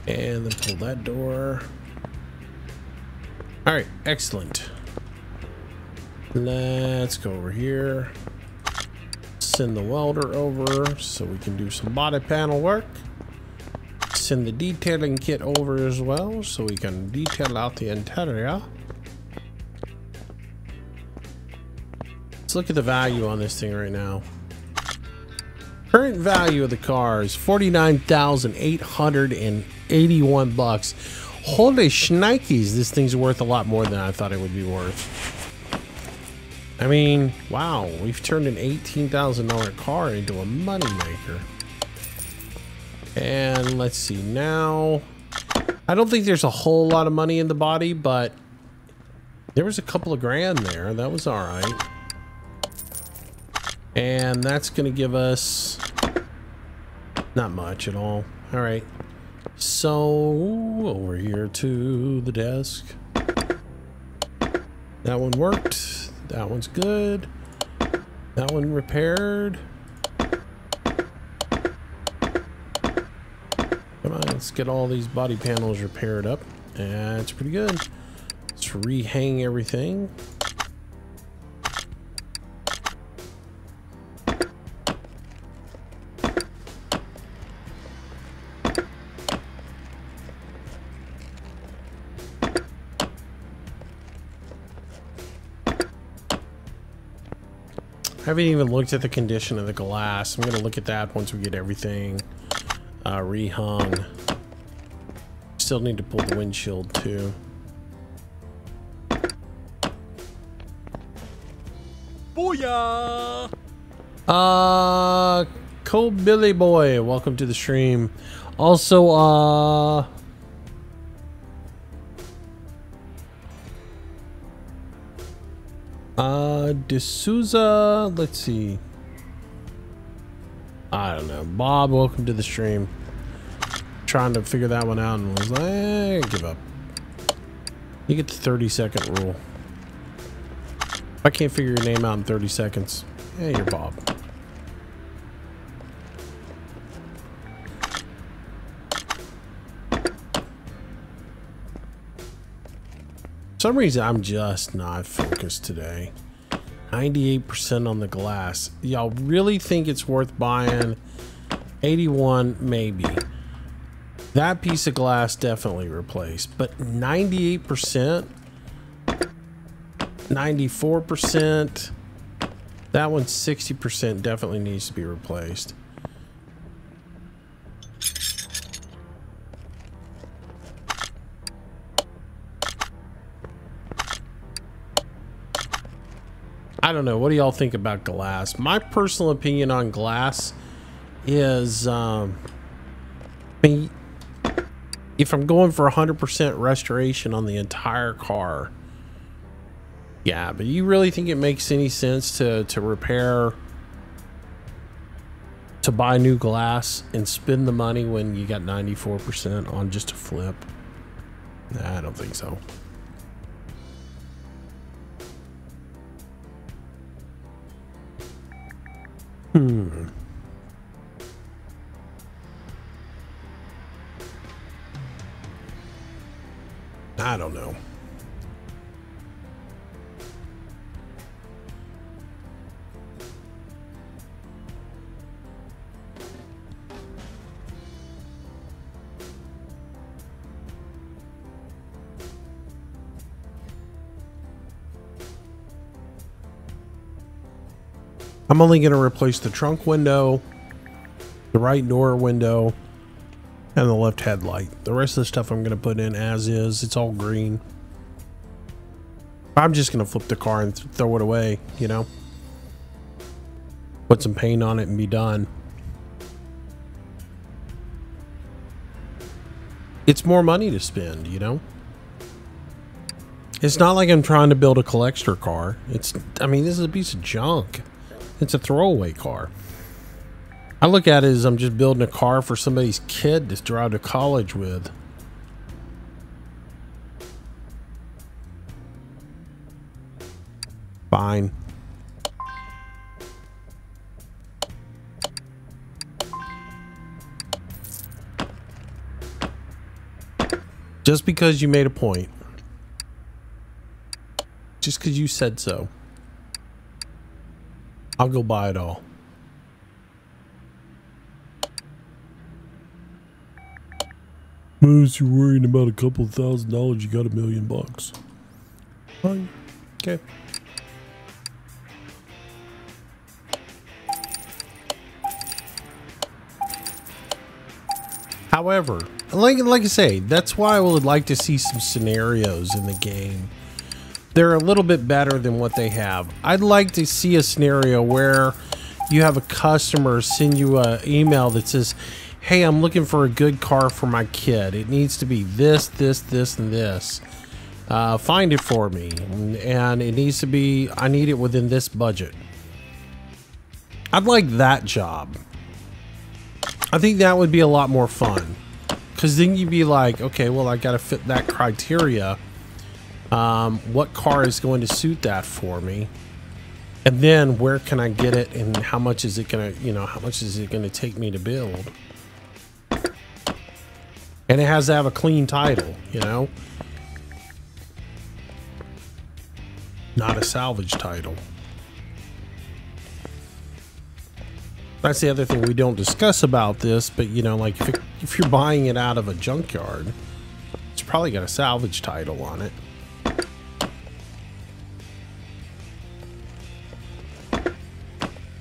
And then pull that door. All right, excellent. Let's go over here. Send the welder over so we can do some body panel work. Send the detailing kit over as well so we can detail out the interior. Let's look at the value on this thing right now. Current value of the car is $49,881. Holy shnikes, this thing's worth a lot more than I thought it would be worth. I mean, wow, we've turned an $18,000 car into a moneymaker. And let's see now. I don't think there's a whole lot of money in the body, but there was a couple of grand there. That was all right. And that's going to give us not much at all. All right. So over here to the desk. That one worked. That one's good. That one repaired. Come on, let's get all these body panels repaired up. That's pretty good. Let's rehang everything. I haven't even looked at the condition of the glass. I'm gonna look at that once we get everything rehung. Still need to pull the windshield too. Booyah! Cold Billy Boy, welcome to the stream. Also, D'Souza, let's see. I don't know. Bob, welcome to the stream. Trying to figure that one out and was like, give up. You get the 30-second rule. If I can't figure your name out in 30 seconds, hey, you're Bob. For some reason, I'm just not focused today. 98% on the glass. Y'all really think it's worth buying? 81, maybe. That piece of glass definitely replaced, but 98%, 94%, that one's 60% definitely needs to be replaced. I don't know. What do y'all think about glass? My personal opinion on glass is, I mean, if I'm going for 100% restoration on the entire car, yeah, but you really think it makes any sense to to buy new glass and spend the money when you got 94% on just a flip? Nah, I don't think so. I don't know. I'm only going to replace the trunk window, the right door window, and the left headlight. The rest of the stuff I'm going to put in as is. It's all green. I'm just going to flip the car and throw it away, you know? Put some paint on it and be done. It's more money to spend, you know? It's not like I'm trying to build a collector car. I mean, this is a piece of junk. It's a throwaway car. I look at it as I'm just building a car for somebody's kid to drive to college with. Fine. Just because you made a point. Just because you said so. I'll go buy it all. Moose, you're worrying about a couple $1,000. You got $1 million. Fine. Okay. However, like I say, that's why I would like to see some scenarios in the game. They're a little bit better than what they have. I'd like to see a scenario where you have a customer send you an email that says, hey, I'm looking for a good car for my kid. It needs to be this, this, this, and this. Find it for me. And it needs to be, I need it within this budget. I'd like that job. I think that would be a lot more fun. Because then you'd be like, okay, well, I got to fit that criteria. What car is going to suit that for me? And then where can I get it, and how much is it gonna, you know, how much is it gonna take me to build? And it has to have a clean title, you know, not a salvage title. That's the other thing we don't discuss about this, but you know, like if you're buying it out of a junkyard, it's probably got a salvage title on it.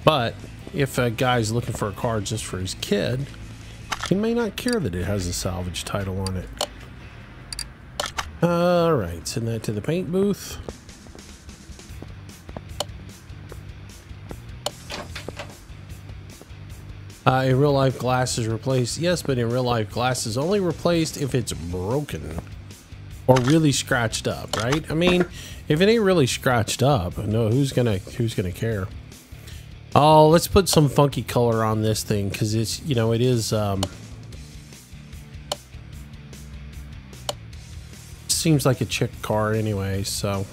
But if a guy's looking for a car just for his kid, he may not care that it has a salvage title on it. All right, send that to the paint booth. In real life, glass is replaced. Yes, but in real life, glass is only replaced if it's broken or really scratched up, right? I mean, if it ain't really scratched up, no, who's gonna care? Oh, let's put some funky color on this thing because it's, you know, it is. Seems like a chick car anyway, so.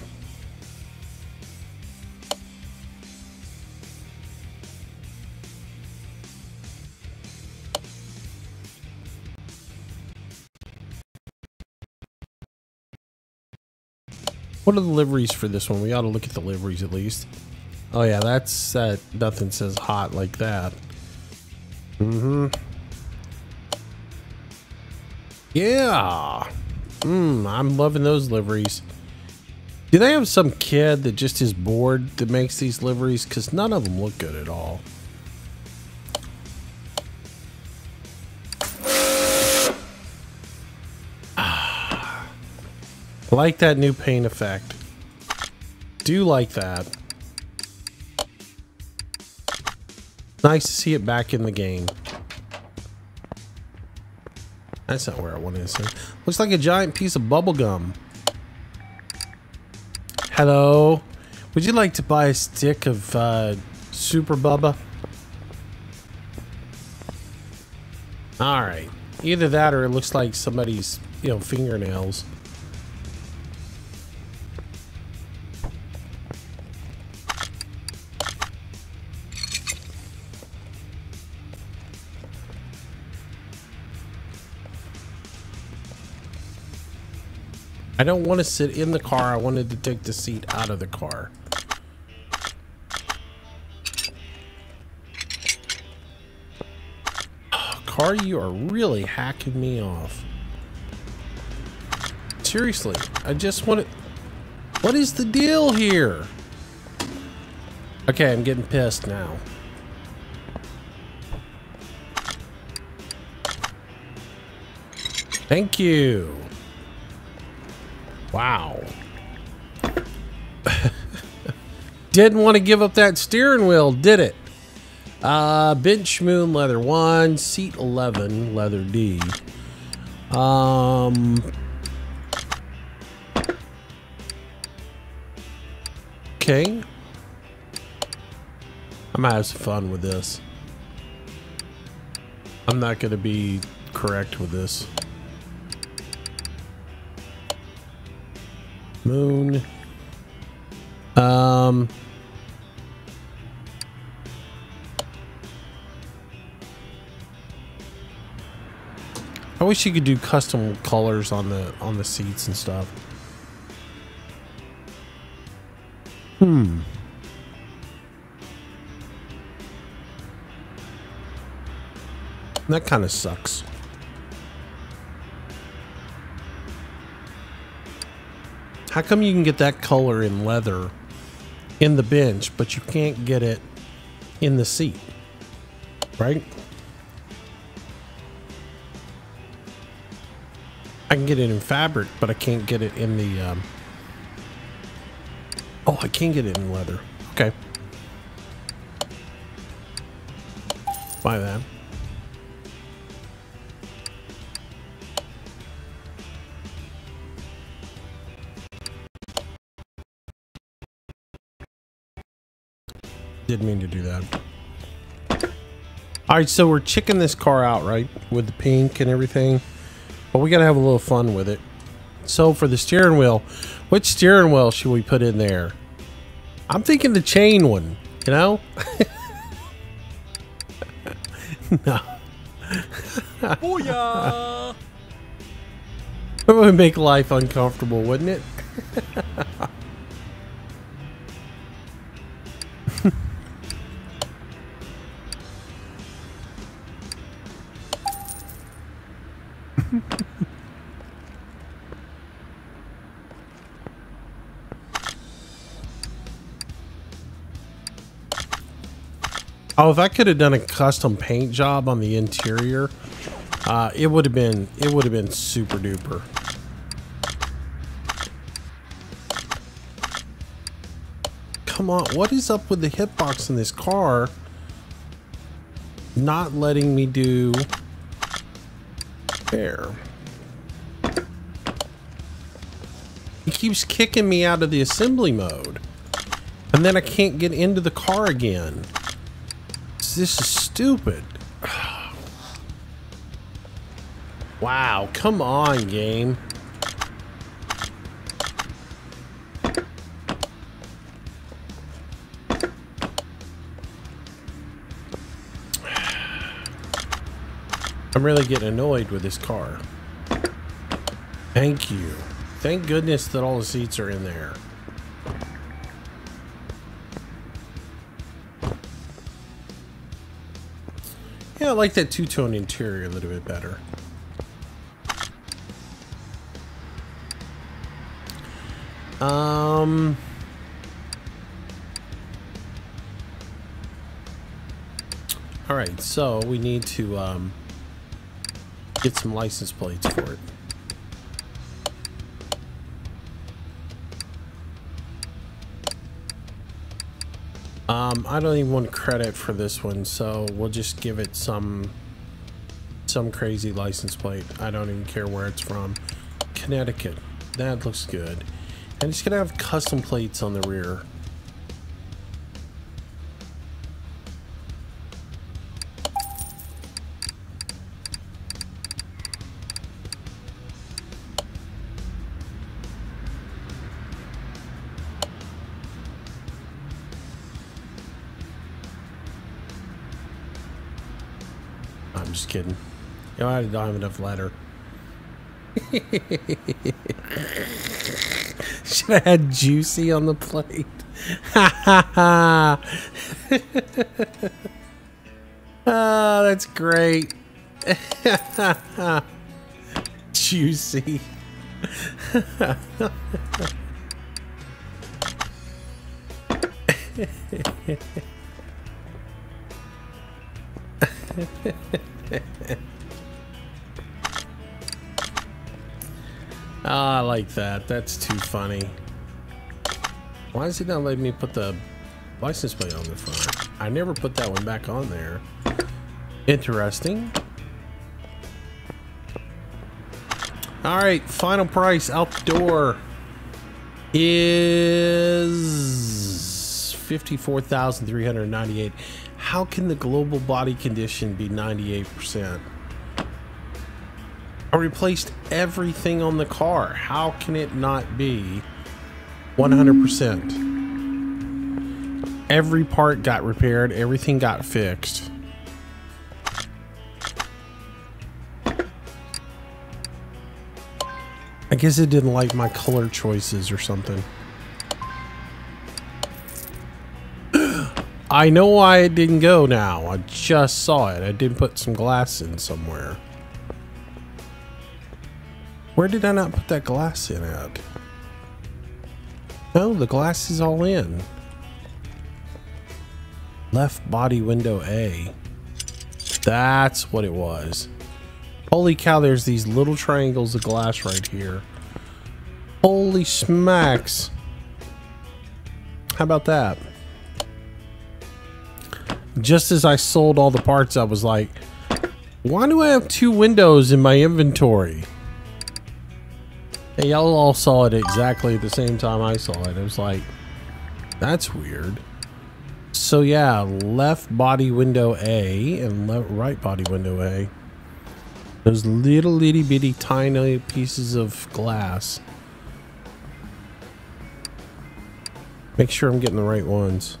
What are the liveries for this one? We ought to look at the liveries at least. Oh yeah, that's nothing says hot like that. Yeah. I'm loving those liveries. Do they have some kid that just is bored that makes these liveries? Because none of them look good at all. I like that new paint effect. Do like that. Nice to see it back in the game. That's not where I wanted to say. Looks like a giant piece of bubble gum. Hello. Would you like to buy a stick of Super Bubba? All right. Either that or it looks like somebody's, you know, fingernails. I don't want to sit in the car. I wanted to take the seat out of the car. Oh, car, you are really hacking me off. Seriously, I just want to... What is the deal here? Okay, I'm getting pissed now. Thank you. Wow. Didn't want to give up that steering wheel, did it? Bench moon leather 1, seat 11, leather D. Okay. I'm gonna have some fun with this. I'm not gonna be correct with this. Moon. I wish you could do custom colors on the seats and stuff. That kind of sucks. How come you can get that color in leather in the bench, but you can't get it in the seat? Right? I can get it in fabric, but I can't get it in the... Oh, I can get it in leather. Okay. Buy that. Didn't mean to do that. All right, so we're checking this car out, right? With the pink and everything. But we got to have a little fun with it. So for the steering wheel, which steering wheel should we put in there? I'm thinking the chain one, you know? No. Booyah! It would make life uncomfortable, wouldn't it? Oh, if I could have done a custom paint job on the interior, it would have been super duper. Come on, what is up with the hitbox in this car? Not letting me do there. He keeps kicking me out of the assembly mode, and then I can't get into the car again. This is stupid. Wow, come on, game. I'm really getting annoyed with this car. Thank you. Thank goodness that all the seats are in there. Yeah, I like that two-tone interior a little bit better. All right, so we need to get some license plates for it. I don't even want credit for this one, so we'll just give it some crazy license plate. I don't even care where it's from. Connecticut. That looks good. And it's gonna have custom plates on the rear. just kidding. You know, I don't have enough letter. Should have had Juicy on the plate. Ah, that's great. Juicy. Oh, I like that. That's too funny. Why is it not letting me put the license plate on the front? I never put that one back on there. Interesting. All right, final price out the door is $54,398. How can the global body condition be 98%? I replaced everything on the car. How can it not be 100%? Every part got repaired. Everything got fixed. I guess it didn't like my color choices or something. I know why it didn't go now. I just saw it. I did put some glass in somewhere. Where did I not put that glass in at? No, the glass is all in. Left body window A. That's what it was. Holy cow, there's these little triangles of glass right here. Holy smacks. How about that? Just as I sold all the parts, I was like, why do I have two windows in my inventory? Hey, y'all all saw it exactly at the same time I saw it. It was like, that's weird. So yeah, left body window A and right body window A. Those little itty bitty tiny pieces of glass. Make sure I'm getting the right ones.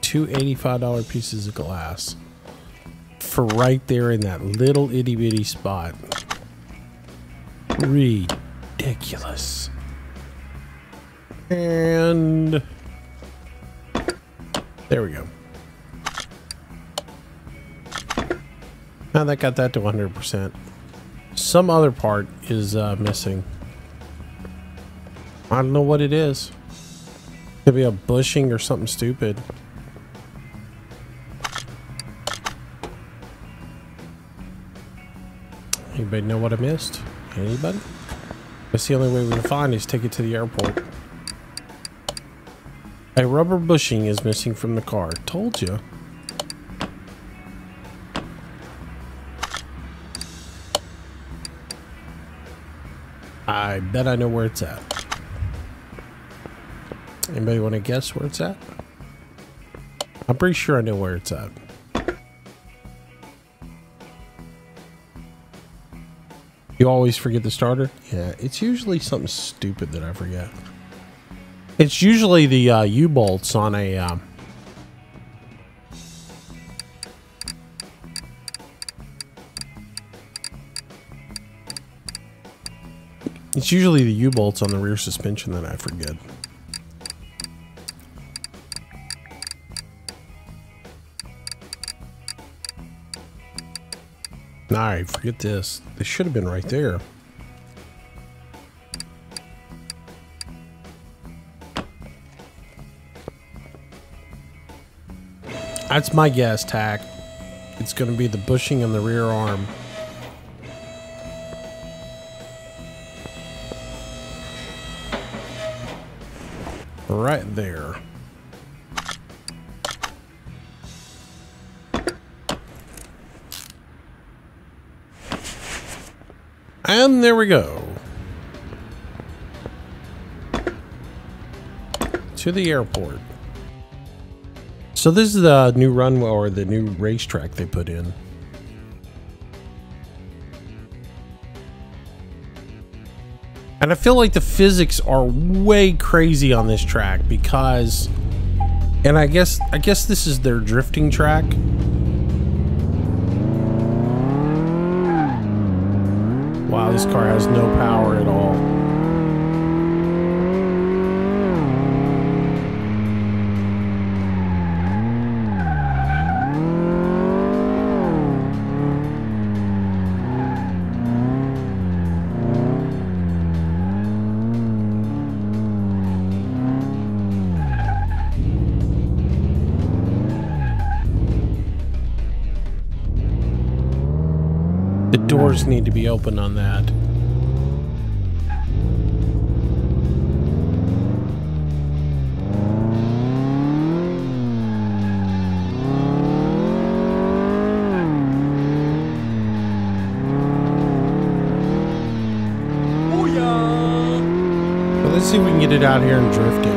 Two $85 pieces of glass for right there in that little itty bitty spot. Ridiculous. And there we go. Now that got that to 100%. Some other part is missing. I don't know what it is. Could be a bushing or something stupid. Anybody know what I missed? Anybody? That's the only way we can find is take it to the airport. A rubber bushing is missing from the car. Told you. I bet I know where it's at. Anybody want to guess where it's at? I'm pretty sure I know where it's at. You always forget the starter? Yeah, it's usually something stupid that I forget. It's usually the U-bolts on a... It's usually the U-bolts on the rear suspension that I forget. Alright, forget this. They should have been right there. That's my guess, Tack. It's going to be the bushing on the rear arm. Right there. And there we go. To the airport. So this is the new runway or the new racetrack they put in. And I feel like the physics are way crazy on this track because, and I guess this is their drifting track. this car has no power at all. The doors need to be open on that. Booyah! But let's see if we can get it out here and drift it.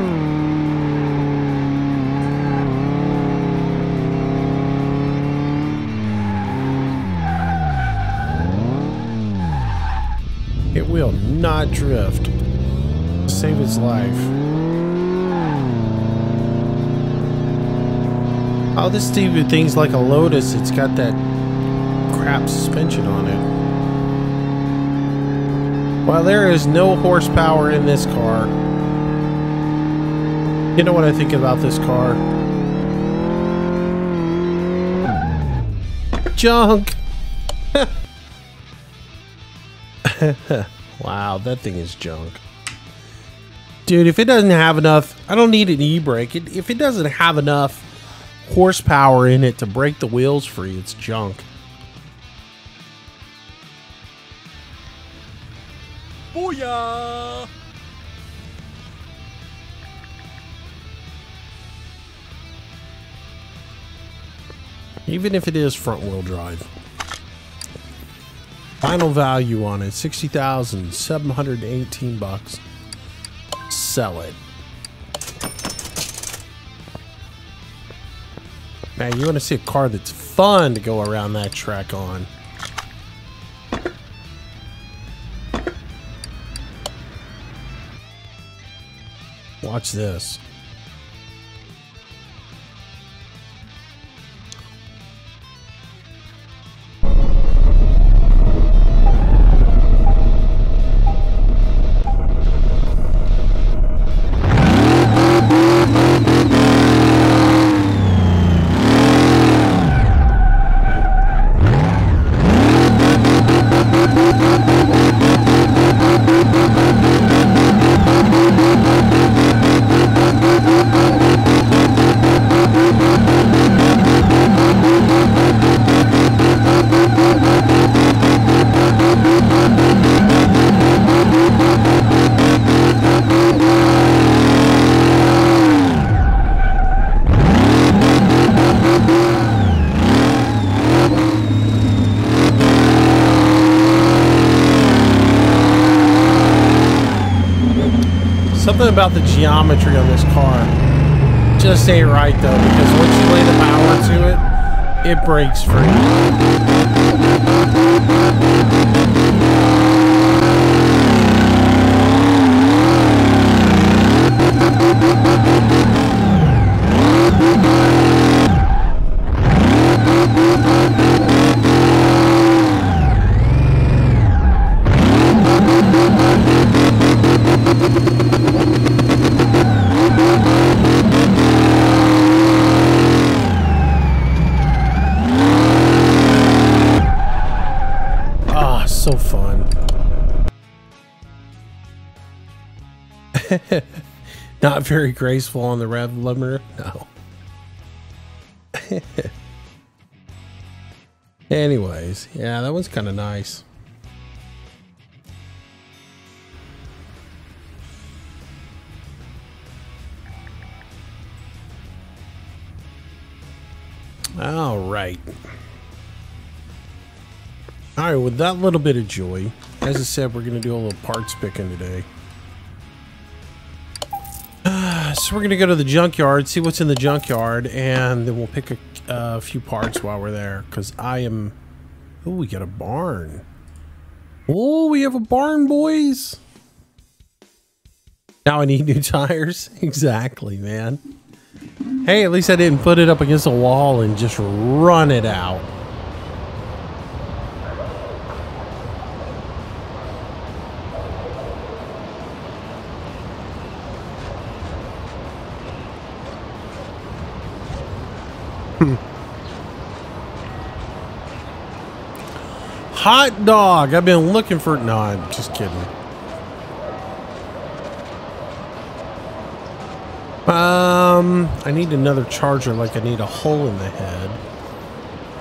It will not drift. Save its life. Oh, this stupid thing's like a Lotus. It's got that crap suspension on it. Well, there is no horsepower in this car. You know what I think about this car? Junk! Wow, that thing is junk. Dude, if it doesn't have enough, I don't need an e-brake. If it doesn't have enough horsepower in it to break the wheels free, it's junk. Booyah! Even if it is front wheel drive. Final value on it, $60,718. Sell it. Man, you want to see a car that's fun to go around that track on. Watch this. Something about the geometry on this car just ain't right though, because once you lay the power to it, it breaks free. So fun. Not very graceful on the rev limiter. No. Anyways, yeah, that one's kind of nice. All right. All right, with that little bit of joy, as I said, we're going to do a little parts picking today. So we're going to go to the junkyard, see what's in the junkyard, and then we'll pick a few parts while we're there, because I am... Oh, we got a barn. Oh, we have a barn, boys. Now I need new tires. Exactly, man. Hey, at least I didn't put it up against a wall and just run it out. hot dog. I've been looking for... No, I'm just kidding. I need another charger like I need a hole in the head.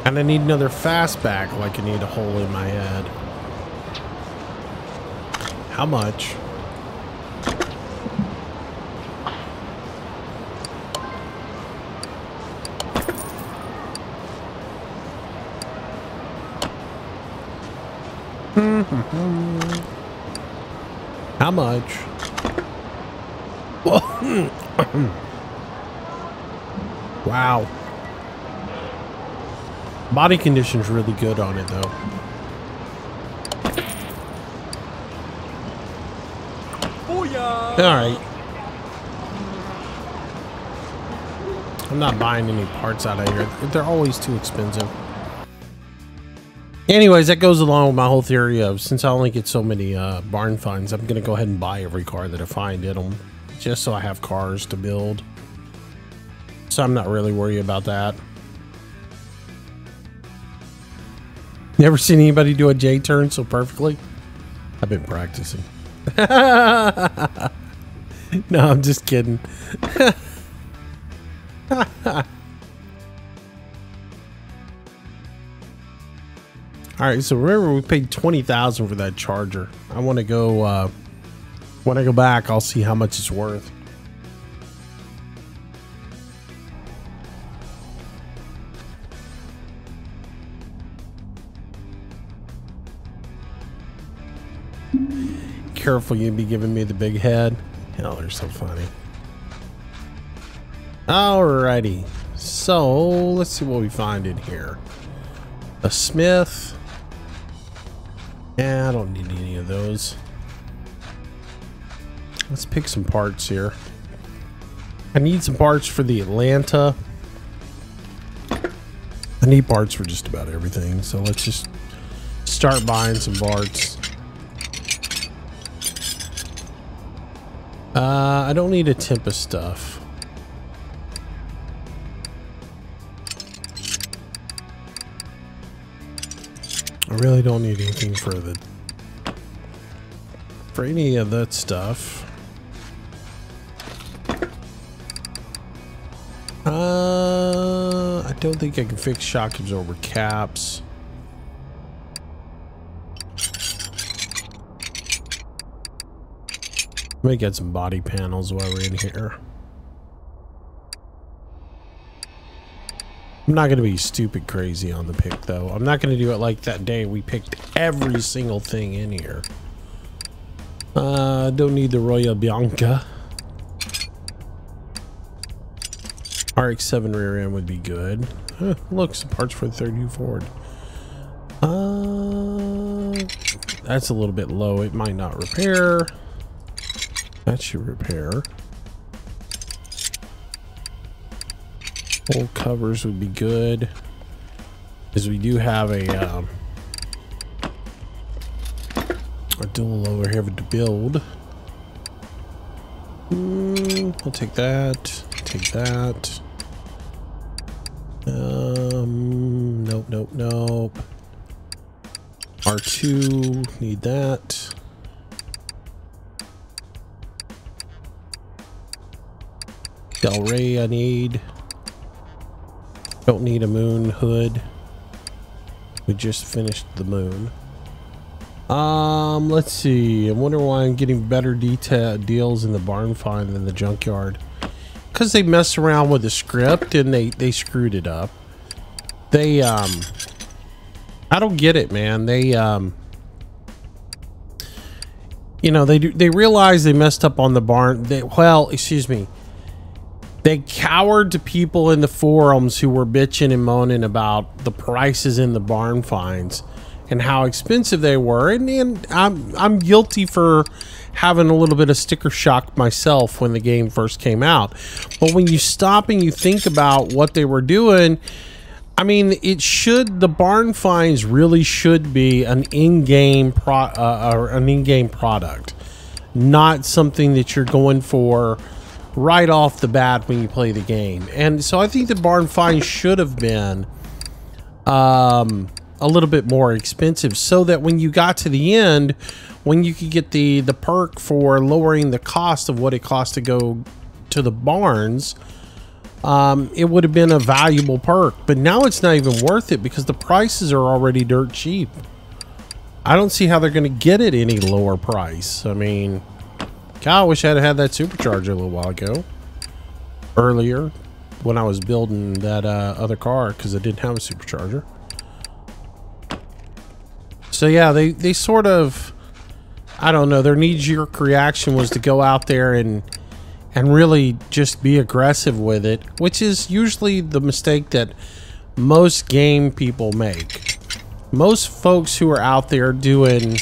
And I need another fastback like I need a hole in my head. How much? How much? Wow. Body condition's really good on it though. Booyah! Alright. I'm not buying any parts out of here. They're always too expensive. Anyways, that goes along with my whole theory of, since I only get so many barn finds, I'm going to go ahead and buy every car that I find in them, just so I have cars to build. So I'm not really worried about that. Never seen anybody do a J-turn so perfectly? I've been practicing. No, I'm just kidding. All right, so remember we paid $20,000 for that charger. I want to go. When I go back, I'll see how much it's worth. Careful, you'd be giving me the big head. Hell, they're so funny. Alrighty, so let's see what we find in here. A smith. Yeah, I don't need any of those. Let's pick some parts here. I need some parts for the Atlanta. I need parts for just about everything, so let's just start buying some parts. I don't need a temp of stuff. I really don't need anything for any of that stuff. I don't think I can fix shock absorber caps. Let me get some body panels while we're in here. I'm not going to be stupid crazy on the pick, though. I'm not going to do it like that day we picked every single thing in here. Don't need the Royal Bianca. RX-7 rear end would be good. Look, some parts for the 32 Ford. That's a little bit low. It might not repair. That should repair. Full covers would be good, because we do have a dual over here to build. I'll take that. Take that. Nope, nope, nope. R2, need that. Del Rey I need. Don't need a moon hood. We just finished the moon. Let's see. I wonder why I'm getting better deals in the barn find than the junkyard. Because they messed around with the script and they screwed it up. They I don't get it, man. They you know, they realized they messed up on the barn. They cowered to people in the forums who were bitching and moaning about the prices in the barn finds and how expensive they were. And I'm guilty for having a little bit of sticker shock myself when the game first came out. But when you stop and you think about what they were doing, I mean, the barn finds really should be an in-game product, not something that you're going for right off the bat when you play the game. And so I think the barn find should have been a little bit more expensive, so that when you got to the end, when you could get the perk for lowering the cost of what it costs to go to the barns, it would have been a valuable perk. But now it's not even worth it because the prices are already dirt cheap. I don't see how they're going to get it any lower price. I mean, God, I wish I'd had that supercharger a little while ago. Earlier, when I was building that other car, because I didn't have a supercharger. So yeah, they sort of, I don't know, their knee-jerk reaction was to go out there and really just be aggressive with it, which is usually the mistake that most game people make. Most folks who are out there doing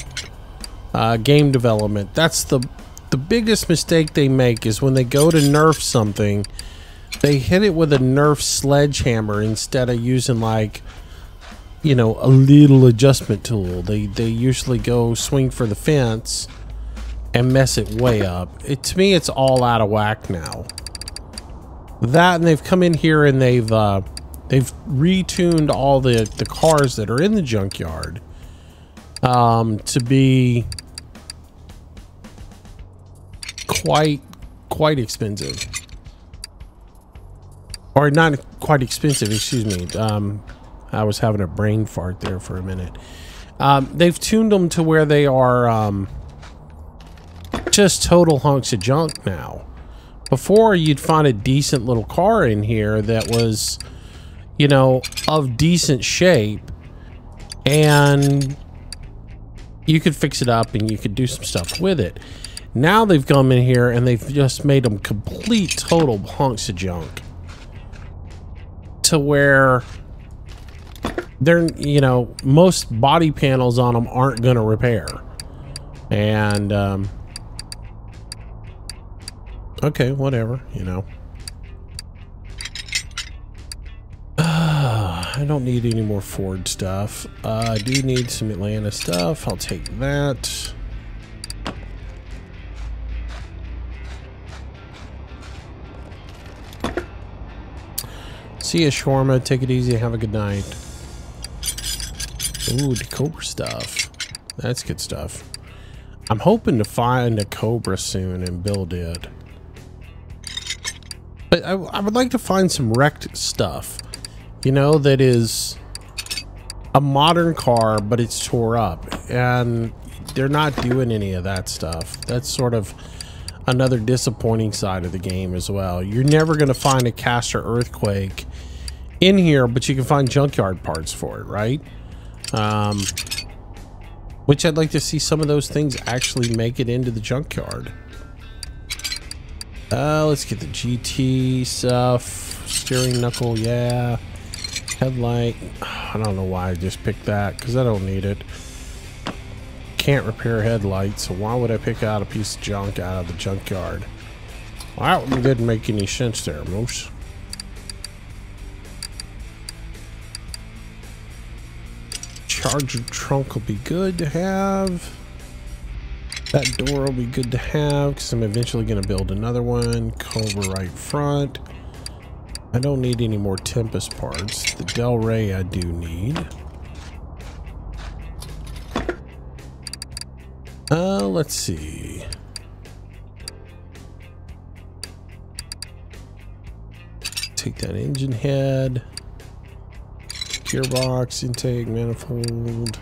game development, that's the biggest mistake they make, is when they go to nerf something, they hit it with a nerf sledgehammer instead of using, like, you know, a little adjustment tool. They usually go swing for the fence and mess it way up. To me, it's all out of whack now. That, and they've come in here and they've retuned all the cars that are in the junkyard to be quite expensive, or not quite expensive, excuse me. I was having a brain fart there for a minute. They've tuned them to where they are just total hunks of junk now. Before, you'd find a decent little car in here that was, you know, of decent shape, and you could fix it up and you could do some stuff with it. Now they've come in here and they've just made them complete total hunks of junk, to where they're, you know, most body panels on them aren't going to repair. And okay, whatever, you know. I don't need any more Ford stuff. I do need some Atlanta stuff. I'll take that. See ya, shawarma. Take it easy. Have a good night. Ooh, the Cobra stuff. That's good stuff. I'm hoping to find a Cobra soon and build it. But I would like to find some wrecked stuff. You know, that is a modern car, but it's tore up. And they're not doing any of that stuff. That's sort of another disappointing side of the game as well. You're never going to find a Caster Earthquake in here, but you can find junkyard parts for it, right? Which I'd like to see some of those things actually make it into the junkyard. Let's get the GT stuff. Steering knuckle, yeah. Headlight. I don't know why I just picked that, because I don't need it. Can't repair headlights, so why would I pick out a piece of junk out of the junkyard? Well, that didn't make any sense there, Moose. Charger trunk will be good to have. That door will be good to have, because I'm eventually going to build another one. Cobra right front. I don't need any more Tempest parts. The Del Rey I do need. Let's see. Take that engine head. Gearbox, intake, manifold.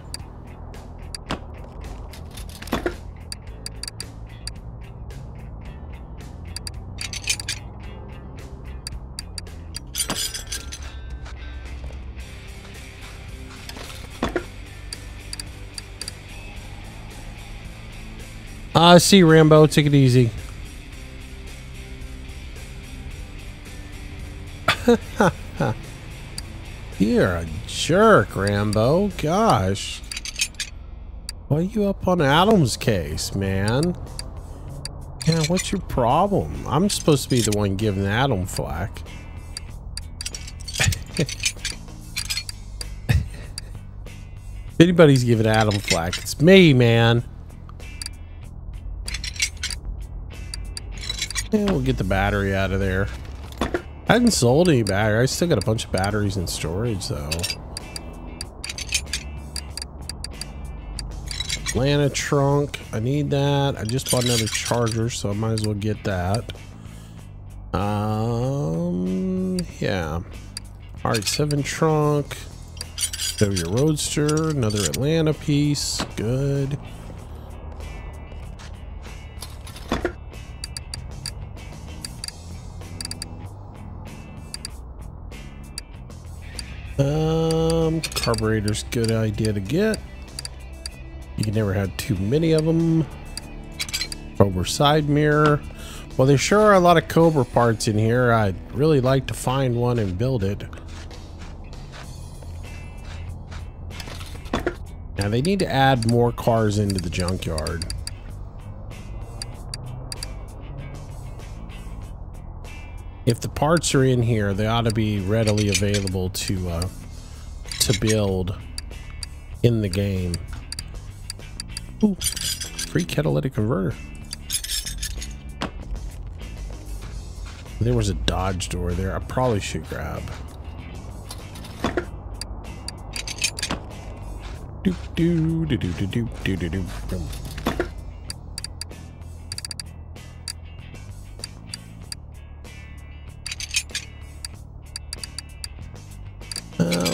See, Rambo, take it easy. You're a jerk, Rambo. Gosh. Why are you up on Adam's case, man? Yeah, what's your problem? I'm supposed to be the one giving Adam flack. If anybody's giving Adam flack, it's me, man. Yeah, we'll get the battery out of there. I hadn't sold any battery. I still got a bunch of batteries in storage, though. Atlanta trunk. I need that. I just bought another charger, so I might as well get that. Yeah. All right, 7 trunk. Chevy Roadster. Another Atlanta piece. Good. Carburetor's good idea to get. You can never have too many of them. Cobra side mirror. Well, there sure are a lot of Cobra parts in here. I'd really like to find one and build it. Now they need to add more cars into the junkyard. If the parts are in here, they ought to be readily available to build in the game. Ooh, free catalytic converter. There was a Dodge door there. I probably should grab. Doop doo doo doo doo doo doo doo doo.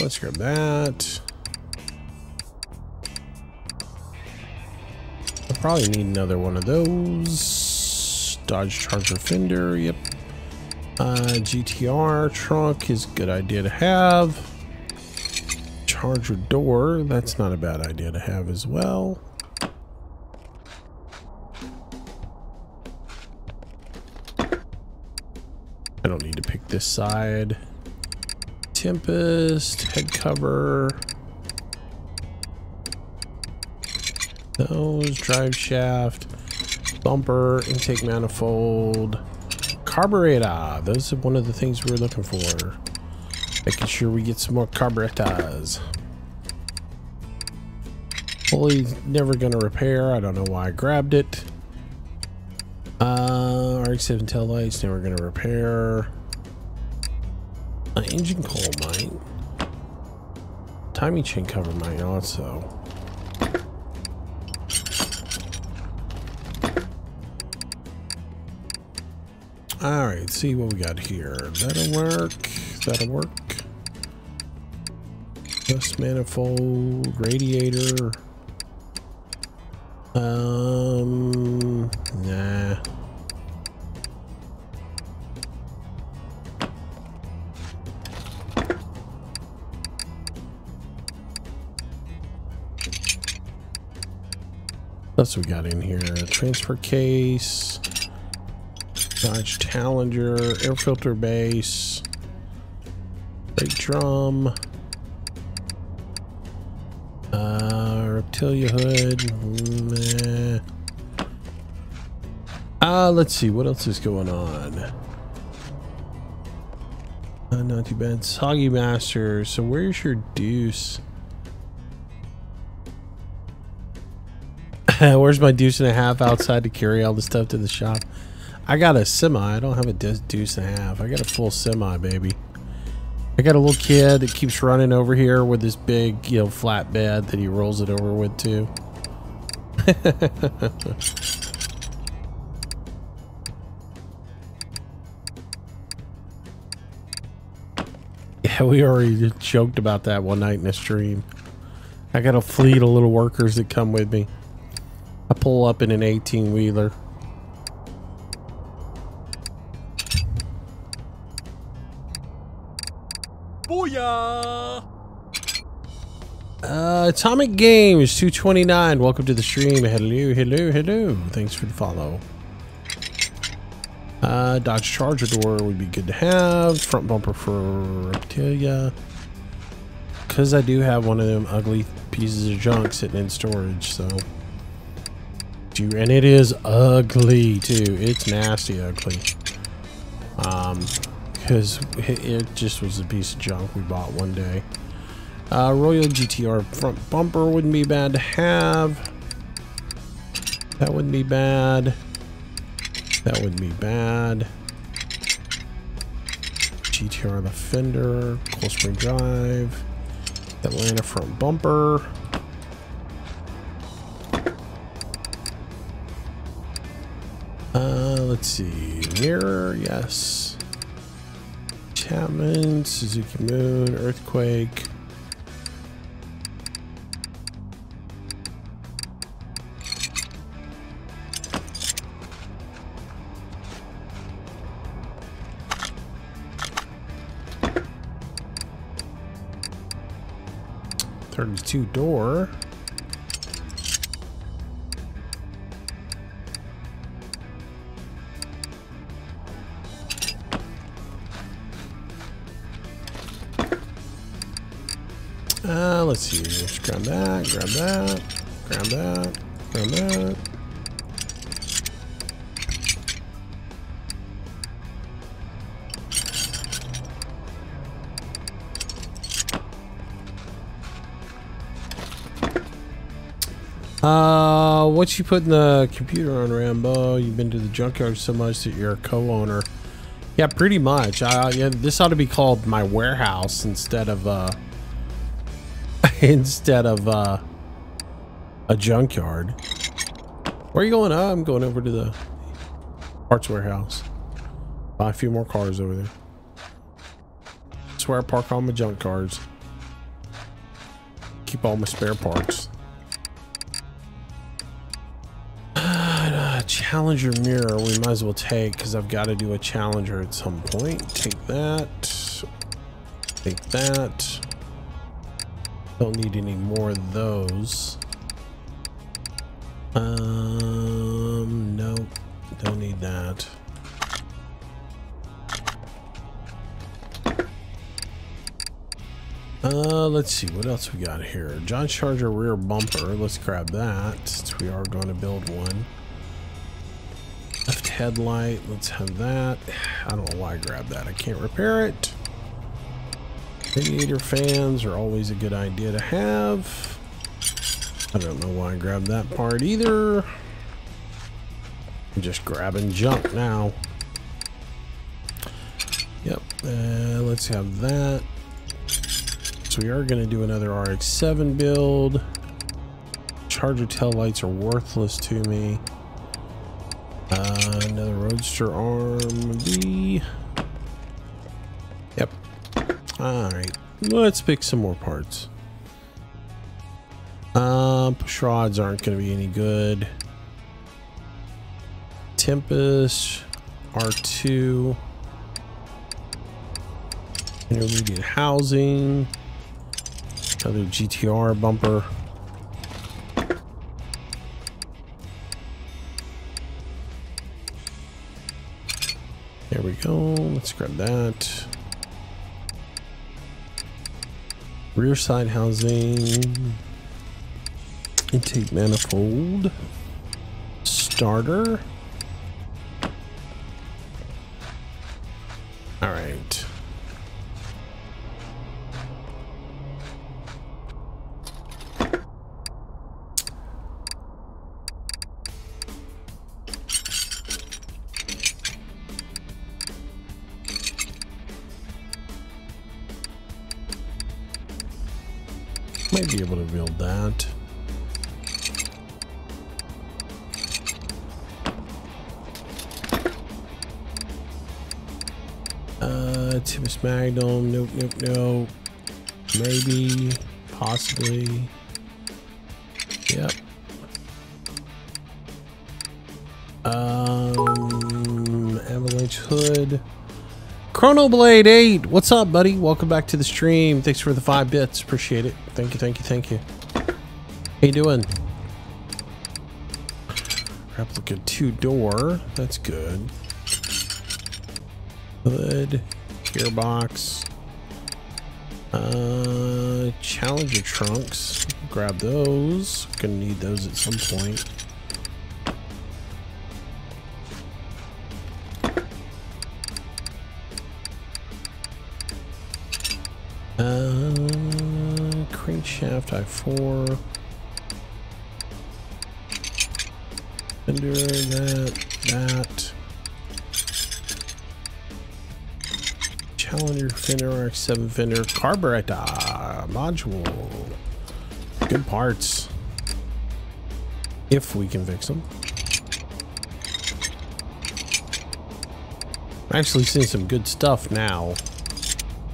Let's grab that. I probably need another one of those. Dodge Charger fender, yep. GTR trunk is a good idea to have. Charger door, that's not a bad idea to have as well. I don't need to pick this side. Tempest, head cover. Those, drive shaft, bumper, intake manifold, carburetor. Those are one of the things we're looking for. Making sure we get some more carburetors. Fully never gonna repair. I don't know why I grabbed it. RX-7 tail lights, never gonna repair. Engine coil might. Timing chain cover might also. Alright, see what we got here. That'll work. That'll work. Dust manifold, radiator. Nah. That's what we got in here. Transfer case, Dodge Challenger, air filter base, brake drum, Reptilia hood. Nah. Let's see what else is going on. Not too bad. Soggy Master. So where's your deuce? Where's my deuce and a half outside to carry all the stuff to the shop? I got a semi. I don't have a deuce and a half. I got a full semi, baby. I got a little kid that keeps running over here with this big, flatbed that he rolls it over with too. Yeah, we already joked about that one night in the stream. I got a fleet of little workers that come with me. I pull up in an 18-wheeler. Booyah! Atomic Games 229. Welcome to the stream. Hello, hello, hello. Thanks for the follow. Dodge Charger door would be good to have. Front bumper for Reptilia. Because I do have one of them ugly pieces of junk sitting in storage, so. And it is ugly too. It's nasty ugly. Because it just was a piece of junk we bought one day. Royal GTR front bumper wouldn't be bad to have. That wouldn't be bad. That wouldn't be bad. GTR the fender, coil spring drive, Atlanta front bumper. Let's see. Mirror, yes. Chapman, Suzuki Moon, Earthquake. Two door. Let's see. Let's grab that, grab that, grab that, grab that. What you put in the computer on, Rambo? You've been to the junkyard so much that you're a co-owner. Yeah, pretty much. Yeah, this ought to be called my warehouse instead of a junkyard. Where are you going? I'm going over to the parts warehouse. Buy a few more cars over there. That's where I park all my junk cars. Keep all my spare parts. Challenger mirror we might as well take because I've got to do a challenger at some point. Take that. Take that. Don't need any more of those. Nope. Don't need that. Let's see what else we got here. John Charger rear bumper. Let's grab that since we are going to build one. Left headlight. Let's have that. I don't know why I grabbed that. I can't repair it. Radiator fans are always a good idea to have. I don't know why I grabbed that part either. I'm just grabbing junk now. Yep. Let's have that. So we are going to do another RX-7 build. Charger tail lights are worthless to me. Another Roadster arm B. Yep. Alright. Let's pick some more parts. Push rods aren't going to be any good. Tempest. R2. Intermediate housing. Another GTR bumper. There we go. Let's grab that. Rear side housing. Intake manifold. Starter. All right. Might be able to build that. Timus Magnum, nope, nope, nope. Maybe, possibly. Yep. Avalanche Hood. Chronoblade 8, what's up, buddy? Welcome back to the stream. Thanks for the 5 bits. Appreciate it. Thank you, thank you, thank you. How you doing? Replica 2-door. That's good. Hood. Gearbox. Challenger trunks. Grab those. Gonna need those at some point. Crankshaft I4. Fender, that. Challenger fender, RX-7 fender, carburetor module. Good parts. If we can fix them. I'm actually seeing some good stuff now.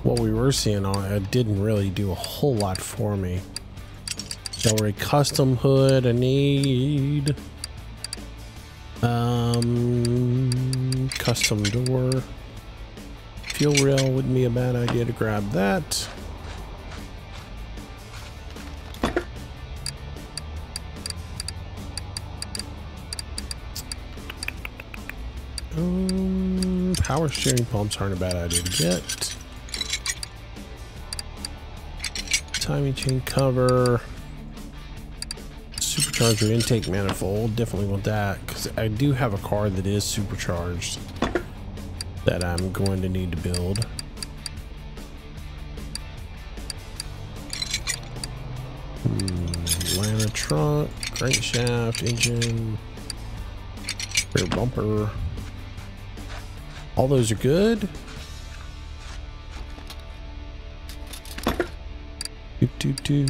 What we were seeing on it didn't really do a whole lot for me. Delray custom hood I need. Custom door. Fuel rail wouldn't be a bad idea to grab that. Power steering pumps aren't a bad idea to get. Timing chain cover. Supercharger intake manifold. Definitely want that because I do have a car that is supercharged that I'm going to need to build. Lana trunk, crankshaft, engine, rear bumper. All those are good. Doo.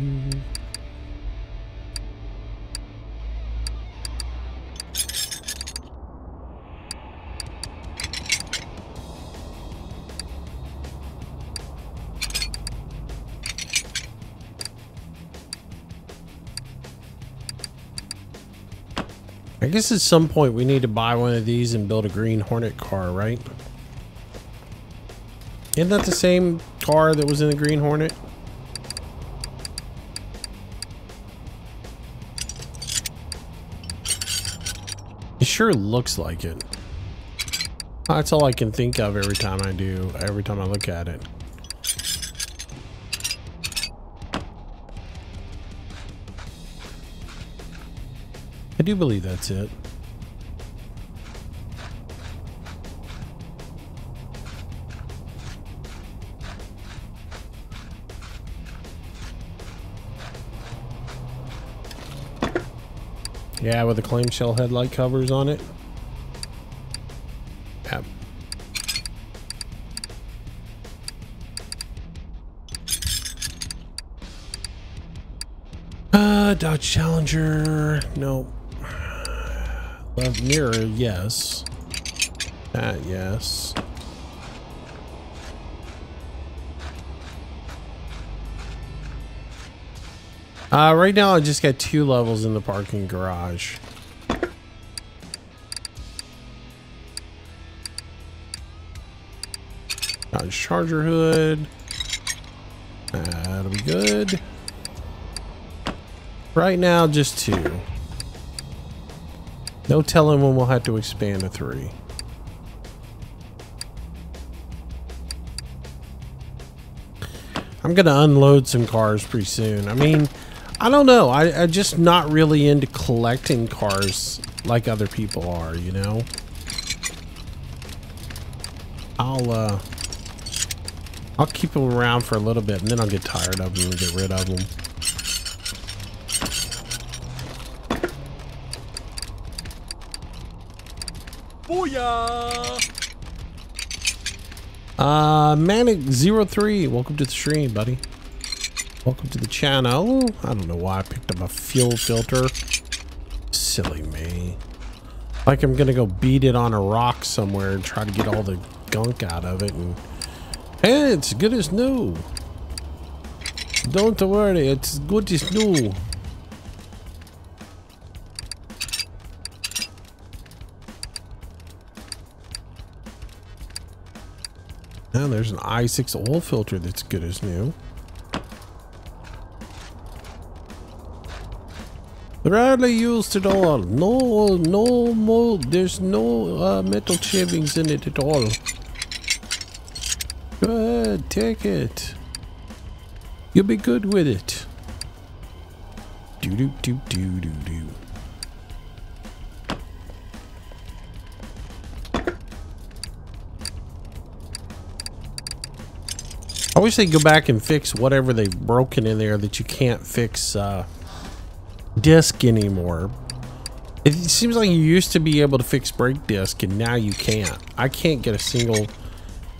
I guess at some point we need to buy one of these and build a Green Hornet car, right? Isn't that the same car that was in the Green Hornet? It sure looks like it. That's all I can think of every time I look at it. I do believe that's it. Yeah, with the clamshell headlight covers on it. Yep. Dodge Challenger. Nope. Left mirror, yes. That, yes. Right now I just got 2 levels in the parking garage. Dodge Charger hood. That'll be good. Right now, just 2. No telling when we'll have to expand to 3. I'm gonna unload some cars pretty soon. I mean, I don't know. I'm just not really into collecting cars like other people are, you know? I'll keep them around for a little bit and then I'll get tired of them and get rid of them. Booyah! Manic03, welcome to the stream, buddy. Welcome to the channel. I don't know why I picked up a fuel filter. Silly me. Like I'm gonna go beat it on a rock somewhere and try to get all the gunk out of it, and hey, it's good as new. Don't worry, it's good as new. Now there's an i6 oil filter that's good as new. Rarely used at all. No more. There's no metal shavings in it at all. Go ahead, take it. You'll be good with it. Do do do do do do. I wish they'd go back and fix whatever they've broken in there that you can't fix disc anymore. It seems like you used to be able to fix brake disc and now you can't. I can't get a single.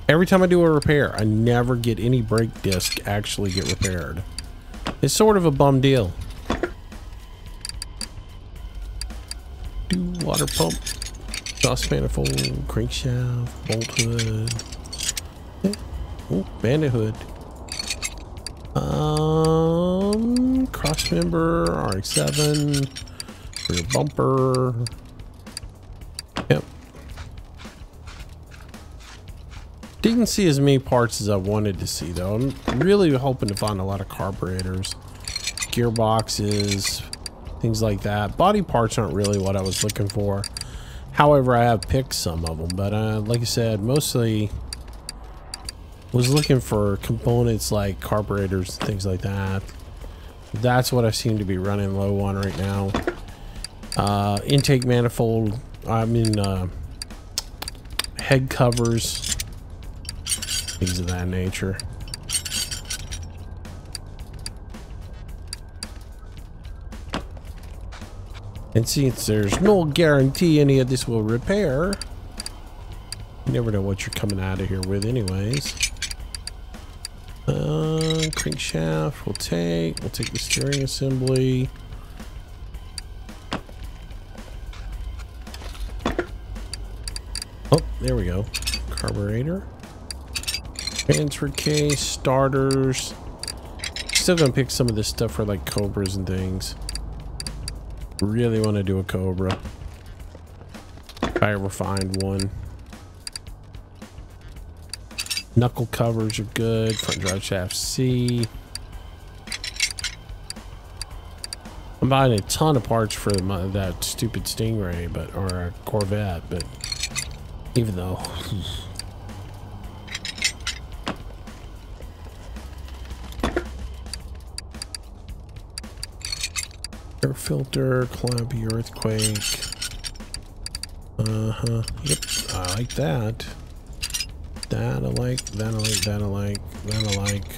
Every time I do a repair, I never get any brake disc actually get repaired. It's sort of a bum deal. Do water pump. Exhaust manifold, crankshaft, bolt hood. Oh, bandit hood. Cross member, RX-7, rear bumper. Yep. Didn't see as many parts as I wanted to see though. I'm really hoping to find a lot of carburetors, gearboxes, things like that. Body parts aren't really what I was looking for. However, I have picked some of them, but like I said, mostly was looking for components like carburetors and things like that. That's what I seem to be running low on right now. Intake manifold, head covers, things of that nature. And since there's no guarantee any of this will repair, you never know what you're coming out of here with anyways. Crankshaft we'll take the steering assembly. Oh, there we go. Carburetor. Transfer case, starters. Still gonna pick some of this stuff for like Cobras and things. Really want to do a Cobra. If I ever find one. Knuckle covers are good. Front drive shaft C. I'm buying a ton of parts for that stupid Stingray, or a Corvette, but even though. Air filter, Columbia earthquake. Yep, I like that. That I like, that I like, that I like, that I like.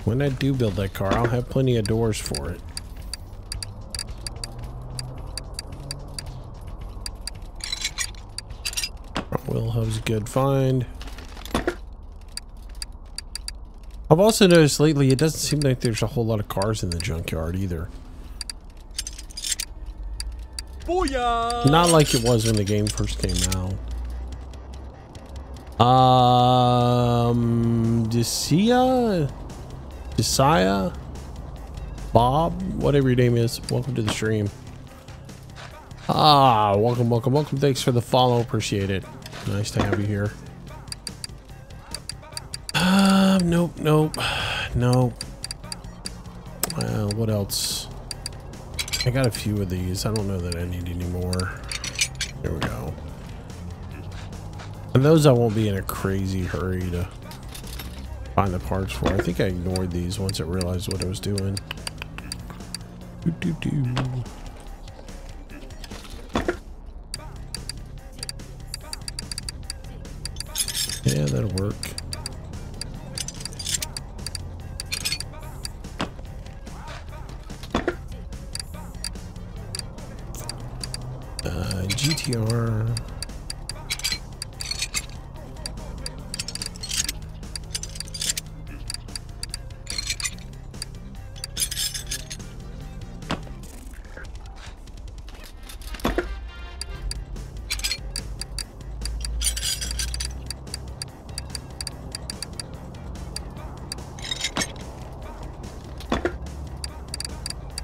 When I do build that car, I'll have plenty of doors for it. Front wheel hub's a good find. I've also noticed lately it doesn't seem like there's a whole lot of cars in the junkyard either. Booyah! Not like it was when the game first came out. Josiah, Bob, whatever your name is. Welcome to the stream. Welcome, welcome, welcome. Thanks for the follow. Appreciate it. Nice to have you here. Nope. Well, what else? I got a few of these. I don't know that I need any more. There we go. And those I won't be in a crazy hurry to find the parts for. I think I ignored these once I realized what I was doing. Yeah, that'll work. GTR.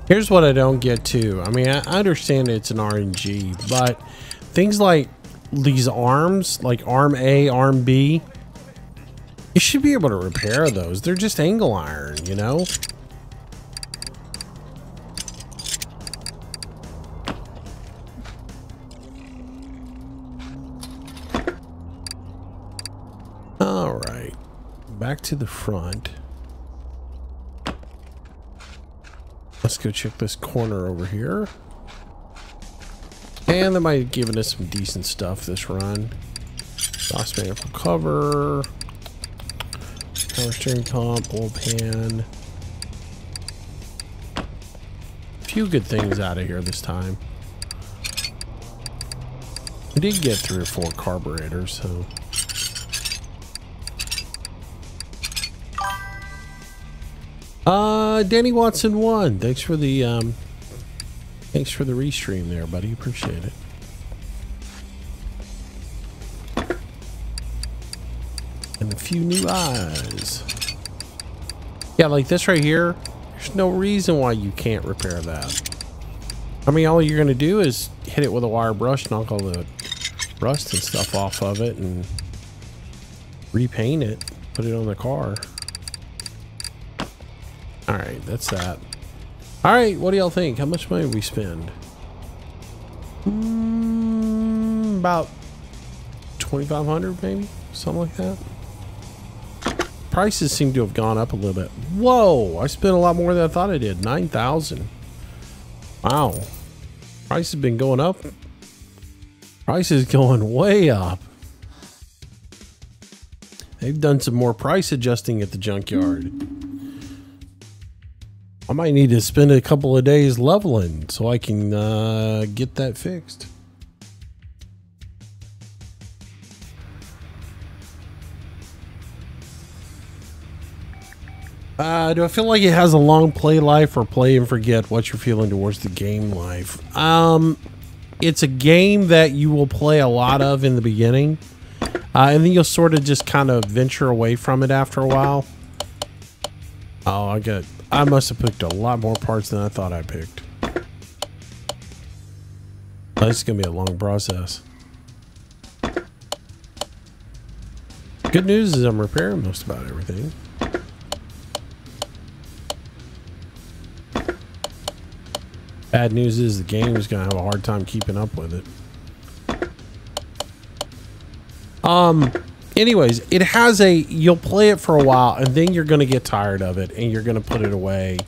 Here's what I don't get too. I mean, I understand it's an RNG, but things like these arms, like arm A, arm B, you should be able to repair those. They're just angle iron, you know? All right, back to the front. Let's go check this corner over here. And they might have given us some decent stuff this run. Exhaust manifold cover. Power steering pump, oil pan. A few good things out of here this time. I did get 3 or 4 carburetors, so. Danny Watson 1. Thanks for the Thanks for the restream there, buddy. Appreciate it. And a few new eyes. Yeah, like this right here. There's no reason why you can't repair that. I mean, all you're going to do is hit it with a wire brush, knock all the rust and stuff off of it, and repaint it, put it on the car. Alright, that's that. Alright, what do y'all think? How much money did we spend? About 2,500 maybe? Something like that. Prices seem to have gone up a little bit. Whoa! I spent a lot more than I thought I did. 9,000. Wow. Price has been going up. Price is going way up. They've done some more price adjusting at the junkyard. I might need to spend a couple of days leveling so I can get that fixed. Do I feel like it has a long play life or play and forget? What's your feeling towards the game life? It's a game that you will play a lot of in the beginning. And then you'll sort of just kind of venture away from it after a while. Oh, I must have picked a lot more parts than I thought I picked. This is going to be a long process. Good news is I'm repairing most about everything. Bad news is the game is going to have a hard time keeping up with it. Anyways, it has you'll play it for a while and then you're going to get tired of it and you're going to put it away.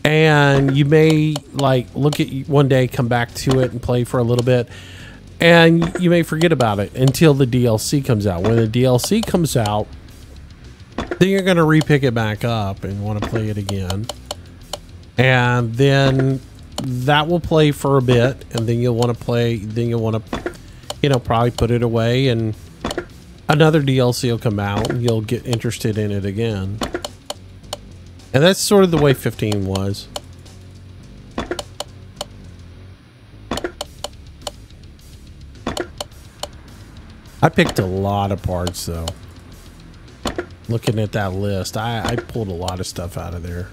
And you may like look at one day, come back to it and play for a little bit. And you may forget about it until the DLC comes out. When the DLC comes out, then you're going to repick it back up and want to play it again. And then that will play for a bit, and then you'll want to play, then you'll want to, you know, probably put it away, and another DLC will come out, and you'll get interested in it again. And that's sort of the way 15 was. I picked a lot of parts, though. Looking at that list, I pulled a lot of stuff out of there.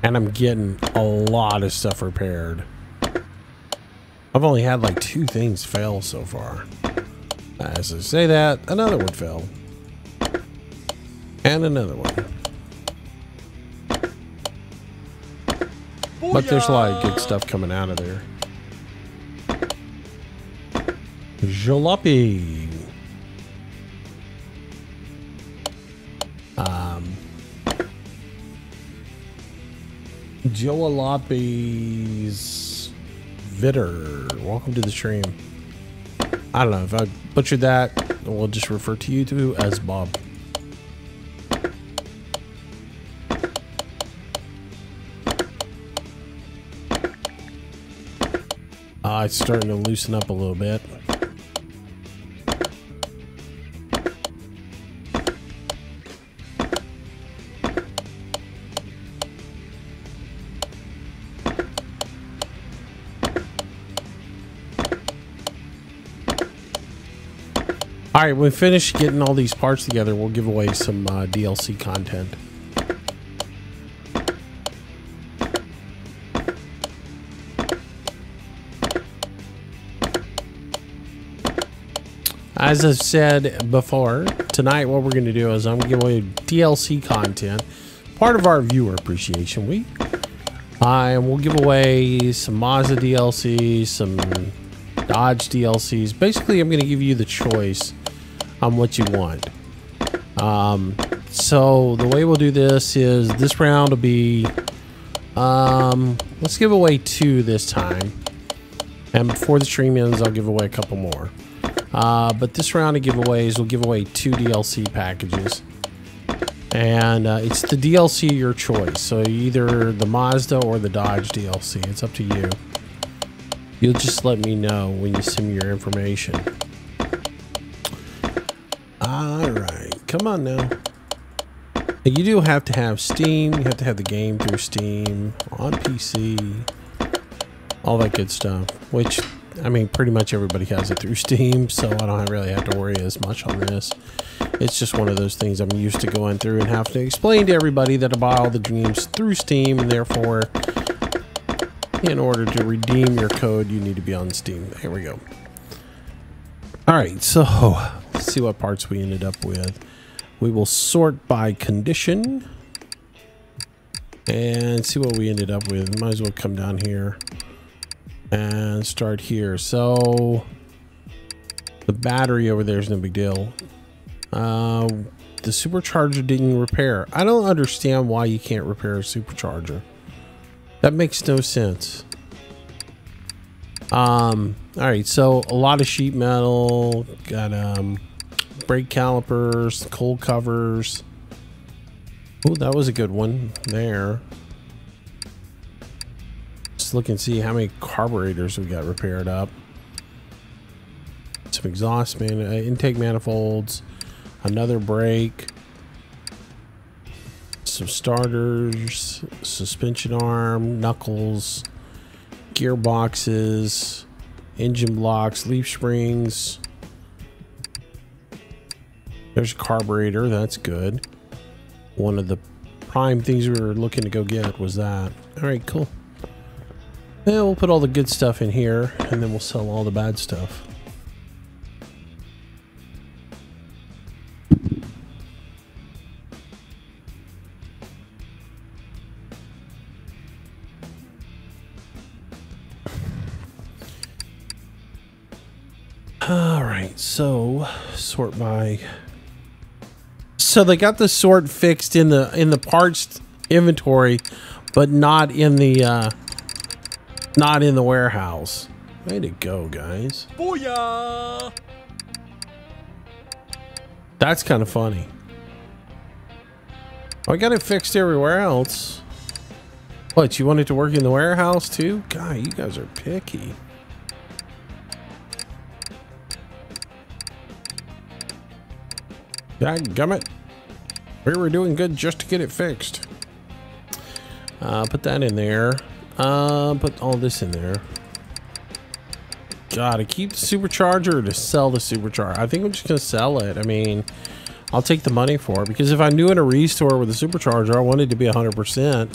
And I'm getting a lot of stuff repaired. I've only had like 2 things fail so far. As I say that, another one fell. And another one. But there's a lot of good stuff coming out of there. Jalopy. Joalapi's Vitter. Welcome to the stream. I don't know if I butchered that. We'll just refer to you two as Bob. It's starting to loosen up a little bit. All right, when we finish getting all these parts together, we'll give away some DLC content. As I've said before, tonight what we're going to do is I'm going to give away DLC content, part of our viewer appreciation week. And we'll give away some Mazda DLCs, some Dodge DLCs. Basically, I'm going to give you the choice on what you want. So the way we'll do this is this round will be, let's give away 2 this time. And before the stream ends, I'll give away a couple more. But this round of giveaways, we'll give away 2 DLC packages. And it's the DLC of your choice. So either the Mazda or the Dodge DLC. It's up to you. You'll just let me know when you send me your information. All right, come on now. You do have to have Steam. You have to have the game through Steam on PC. All that good stuff. Which, I mean, pretty much everybody has it through Steam, so I don't really have to worry as much on this. It's just one of those things I'm used to going through and have to explain to everybody that I buy all the games through Steam, and therefore, in order to redeem your code, you need to be on Steam. There we go. All right, so let's see what parts we ended up with. We will sort by condition and see what we ended up with. Might as well come down here and start here. So the battery over there is no big deal. The supercharger didn't repair. I don't understand why you can't repair a supercharger. That makes no sense. All right, so a lot of sheet metal, got brake calipers, cold covers. Oh, that was a good one there. Let's look and see how many carburetors we got repaired up. Some exhaust intake manifolds, another brake, some starters, suspension arm, knuckles, gearboxes, engine blocks, leaf springs. There's a carburetor, that's good. One of the prime things we were looking to go get was that. All right, cool. Yeah, we'll put all the good stuff in here, and then we'll sell all the bad stuff. All right, so sort by. So they got the sort fixed in the parts inventory, but not in the warehouse. Way to go, guys! Booyah! That's kind of funny. I got it fixed everywhere else. What, you want it to work in the warehouse too? God, you guys are picky. Dadgummit. We were doing good just to get it fixed. Put that in there. Put all this in there. Gotta keep the supercharger or to sell the supercharger. I think I'm just gonna sell it. I mean, I'll take the money for it because if I knew in a restore with a supercharger, I wanted to be 100%.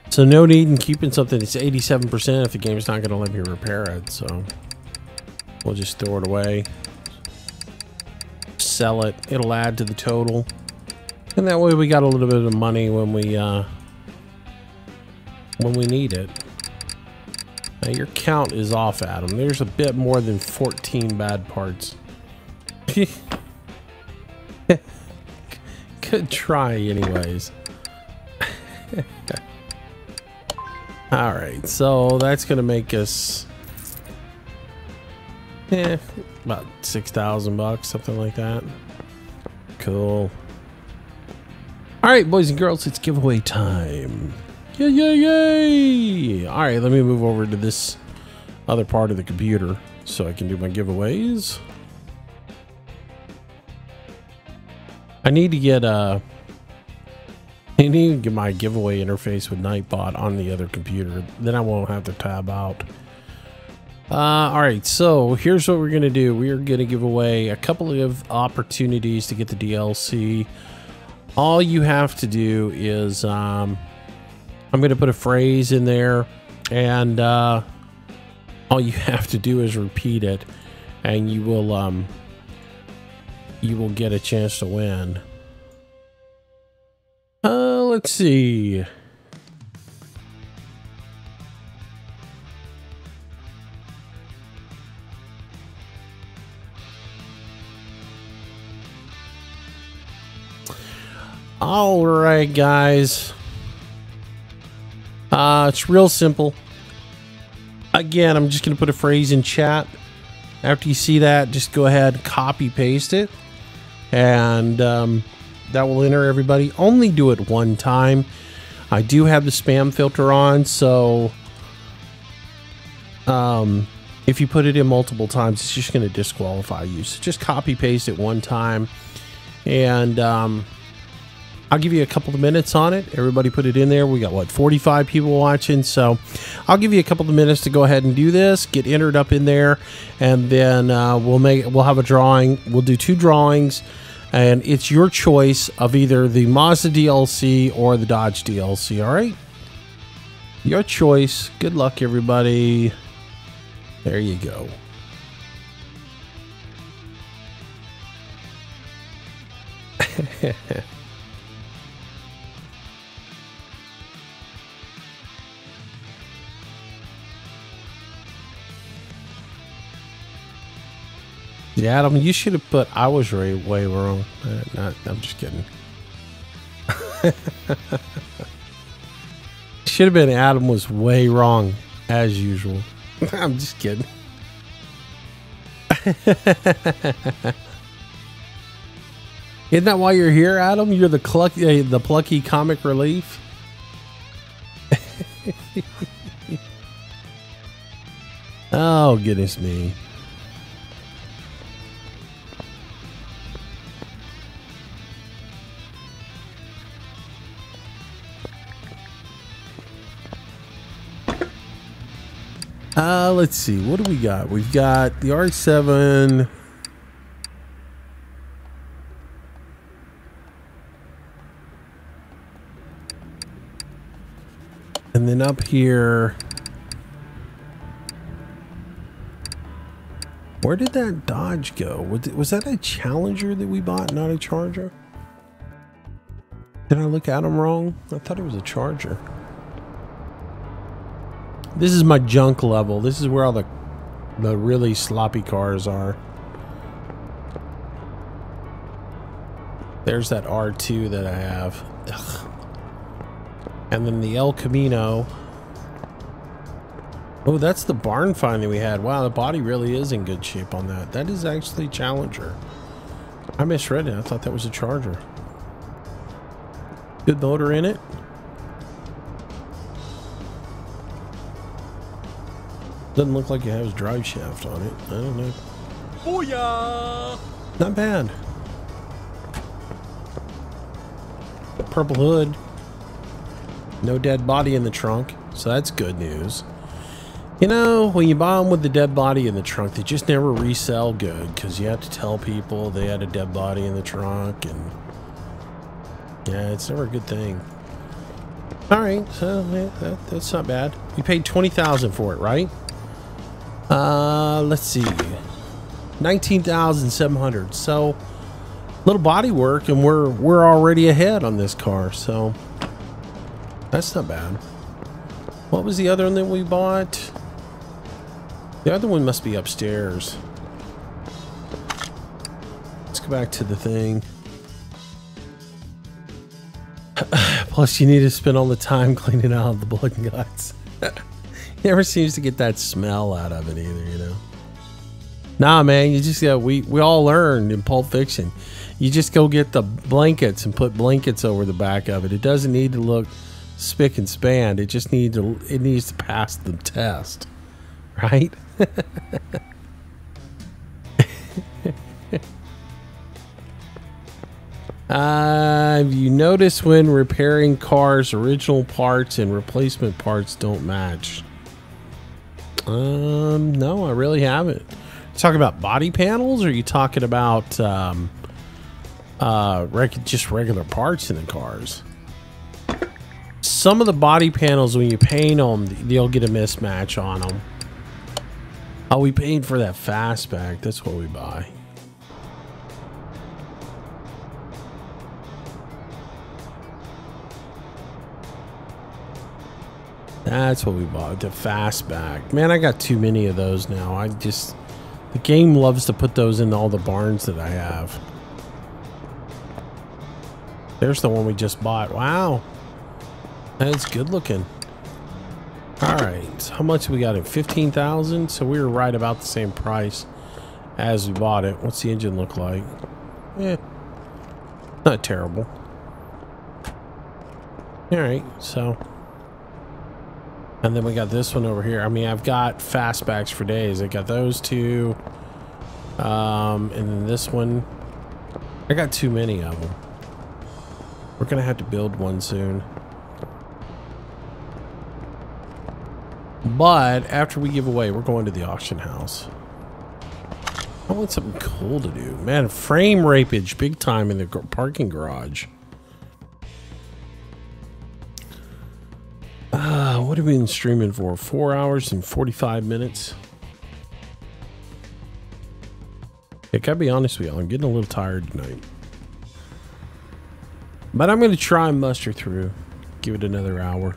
So no need in keeping something that's 87% if the game's not gonna let me repair it. So we'll just throw it away. Sell it. It'll add to the total. And that way we got a little bit of money when we need it. Now your count is off, Adam. There's a bit more than 14 bad parts. Good try anyways. All right, so that's gonna make us about 6,000 bucks, something like that. Cool. All right, boys and girls, it's giveaway time. Yay, yay, yay! All right, let me move over to this other part of the computer so I can do my giveaways. I need to get my giveaway interface with Nightbot on the other computer. Then I won't have to tab out. All right, so here's what we're gonna do. We are gonna give away a couple of opportunities to get the DLC. All you have to do is I'm gonna put a phrase in there, and all you have to do is repeat it, and you will get a chance to win. Let's see. All right, guys. It's real simple. Again, I'm just going to put a phrase in chat. After you see that, just go ahead, copy paste it, and that will enter everybody. Only do it one time. I do have the spam filter on, so If you put it in multiple times, it's just going to disqualify you. So just copy paste it one time, and I'll give you a couple of minutes on it. Everybody put it in there. We got what, 45 people watching, so I'll give you a couple of minutes to go ahead and do this, get entered up in there, and then we'll have a drawing. We'll do 2 drawings, and it's your choice of either the Mazda DLC or the Dodge DLC. All right, your choice. Good luck, everybody. There you go. Yeah, Adam, you should have put I was way wrong. I'm just kidding. Should have been Adam was way wrong, as usual. I'm just kidding. Isn't that why you're here, Adam? You're the plucky comic relief? Oh, goodness me. Let's see. What do we got? We've got the R7. And then up here. Where did that Dodge go? Was that a Challenger that we bought, not a Charger? Did I look at them wrong? I thought it was a Charger. This is my junk level. This is where all the really sloppy cars are. There's that R2 that I have. Ugh. And then the El Camino. Oh, that's the barn find that we had. Wow, the body really is in good shape on that. That is actually Challenger. I misread it. I thought that was a Charger. Good motor in it. Doesn't look like it has drive shaft on it. I don't know. Booyah! Not bad. Purple hood. No dead body in the trunk, so that's good news. You know, when you buy them with the dead body in the trunk, they just never resell good because you have to tell people they had a dead body in the trunk, and yeah, it's never a good thing. All right, so yeah, that's not bad. You paid $20,000 for it, right? Let's see, $19,700. So little body work, and we're already ahead on this car, so that's not bad. What was the other one that we bought? The other one must be upstairs. Let's go back to the thing. Plus, you need to spend all the time cleaning out the blood and guts. Never seems to get that smell out of it either, you know. Nah, man, you just we all learned in Pulp Fiction. You just go get the blankets and put blankets over the back of it. It doesn't need to look spick and span. It just needs to pass the test, right? You notice when repairing cars, original parts and replacement parts don't match. No, I really haven't. You talking about body panels, or are you talking about just regular parts in the cars? Some of the body panels, when you paint them, you'll get a mismatch on them. Oh, we paid for that fastback. That's what we buy. That's what we bought, the fastback. Man, I got too many of those now. The game loves to put those in all the barns that I have. There's the one we just bought. Wow. That's good looking. All right, so how much we got it? 15,000. So we were right about the same price as we bought it. What's the engine look like? Yeah, not terrible. All right, so And then we got this one over here. I mean, I've got fastbacks for days. I got those two. And then this one. I got too many of them. We're going to have to build one soon. But after we give away, we're going to the auction house. I want something cool to do. Man, frame rapage big time in the parking garage. What have we been streaming for? 4 hours and 45 minutes. I gotta be honest with you, I'm getting a little tired tonight. But I'm gonna try and muster through. Give it another hour.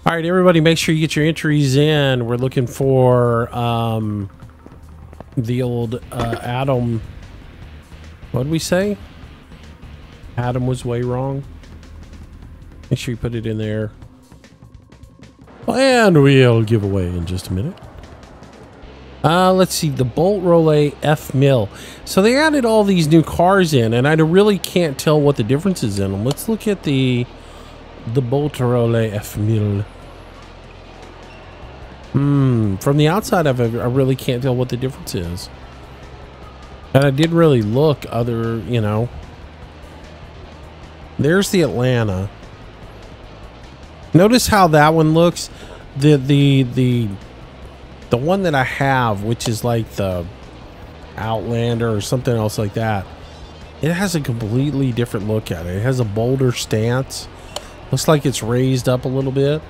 Alright, everybody, make sure you get your entries in. We're looking for the old Adam. What did we say? Adam was way wrong. Make sure you put it in there. And we'll give away in just a minute. Let's see, the Bolt Rollet F Mill. So they added all these new cars in, and I really can't tell what the difference is in them. Let's look at the Bolt Rollet F Mill. From the outside of it, I really can't tell what the difference is. And I did really look other, you know. There's the Atlanta. Notice how that one looks. The one that I have, which is like the Outlander or something else like that, it has a completely different look at it. It has a bolder stance. Looks like it's raised up a little bit.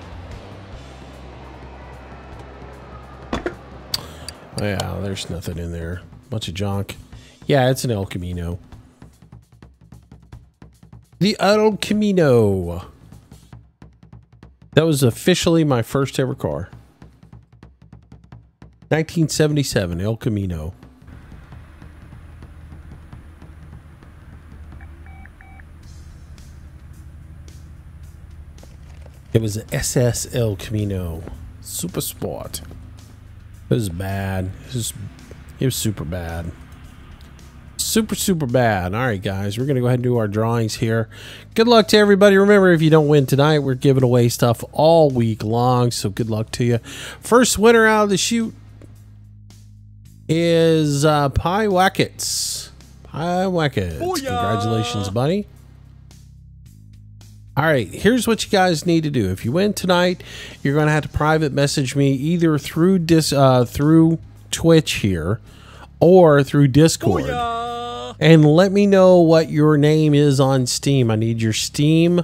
Oh, yeah, there's nothing in there. Bunch of junk. Yeah, it's an El Camino. The El Camino. That was officially my first ever car. 1977 El Camino. It was an SS El Camino Super Sport. It was bad. It was super bad. Super bad. All right, guys, we're gonna go ahead and do our drawings here. Good luck to everybody. Remember, if you don't win tonight, we're giving away stuff all week long, so good luck to you. First winner out of the chute is Pie Wackets. Pie Wackets. Congratulations, buddy. All right, here's what you guys need to do. If you win tonight, you're going to have to private message me either through through Twitch here or through Discord. And let me know what your name is on Steam. I need your Steam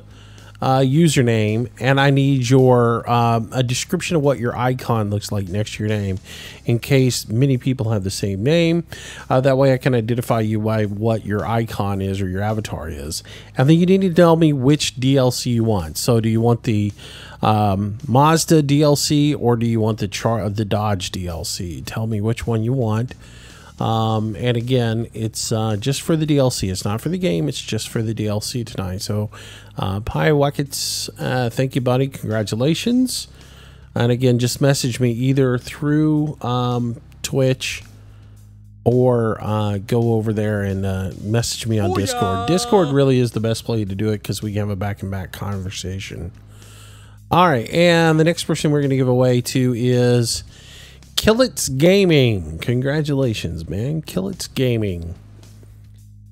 username, and I need your a description of what your icon looks like next to your name, in case many people have the same name. That way I can identify you by what your icon is or your avatar is. And then you need to tell me which DLC you want. So do you want the Mazda DLC, or do you want the Dodge DLC? Tell me which one you want. And again, it's just for the DLC. It's not for the game. It's just for the DLC tonight. So Pie Wackets, thank you, buddy. Congratulations. And again, just message me either through Twitch or go over there and message me on Discord. Discord really is the best place to do it because we can have a back-and-back conversation. All right, and the next person we're going to give away to is Killits Gaming. Congratulations, man. Killits Gaming.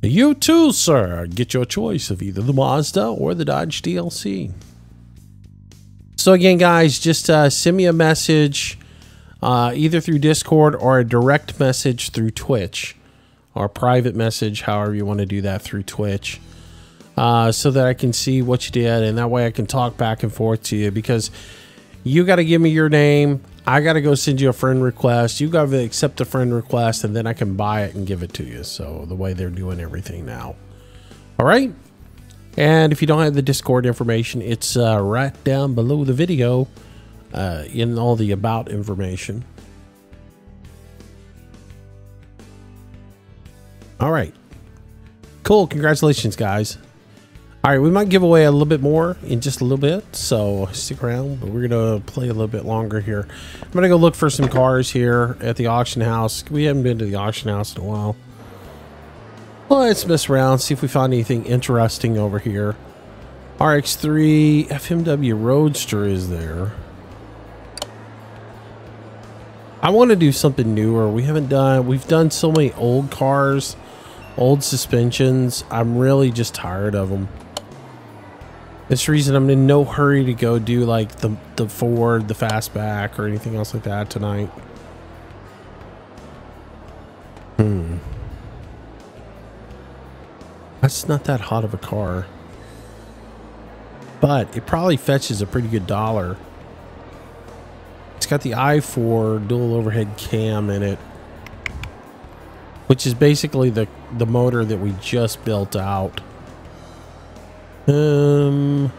You too, sir. Get your choice of either the Mazda or the Dodge DLC. So again, guys, just send me a message either through Discord or a direct message through Twitch, or a private message, however you want to do that, through Twitch, so that I can see what you did, and that way I can talk back and forth to you, because you got to give me your name. I got to go send you a friend request. You got to accept a friend request, and then I can buy it and give it to you. So the way they're doing everything now. All right. And if you don't have the Discord information, it's right down below the video in all the about information. All right. Cool. Congratulations, guys. All right, we might give away a little bit more in just a little bit, so stick around, but we're going to play a little bit longer here. I'm going to go look for some cars here at the auction house. We haven't been to the auction house in a while. Well, let's mess around, see if we find anything interesting over here. RX-3 FMW Roadster is there. I want to do something newer. We've done so many old cars, old suspensions. I'm really just tired of them. This reason I'm in no hurry to go do like the Ford, the Fastback, or anything else like that tonight. That's not that hot of a car. But it probably fetches a pretty good dollar. It's got the i4 dual overhead cam in it, which is basically the motor that we just built out. Yuck.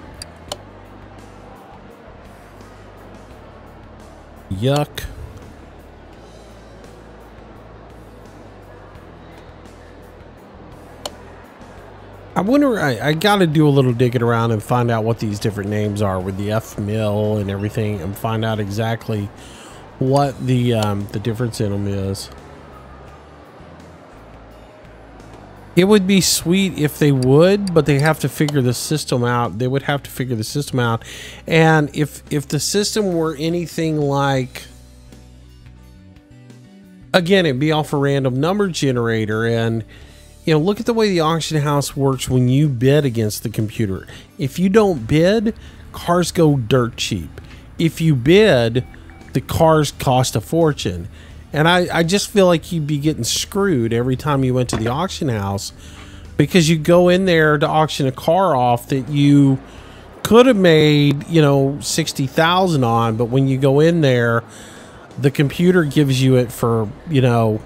I wonder, I got to do a little digging around and find out what these different names are with the F mill and everything, and find out exactly what the difference in them is. It would be sweet if they would, but they have to figure the system out. They would have to figure the system out. And if the system were anything like, again, it'd be off a random number generator, and you know, look at the way the auction house works when you bid against the computer. If you don't bid, cars go dirt cheap. If you bid, the cars cost a fortune. And I just feel like you'd be getting screwed every time you went to the auction house, because you go in there to auction a car off that you could have made, you know, 60,000 on, but when you go in there, the computer gives you it for, you know,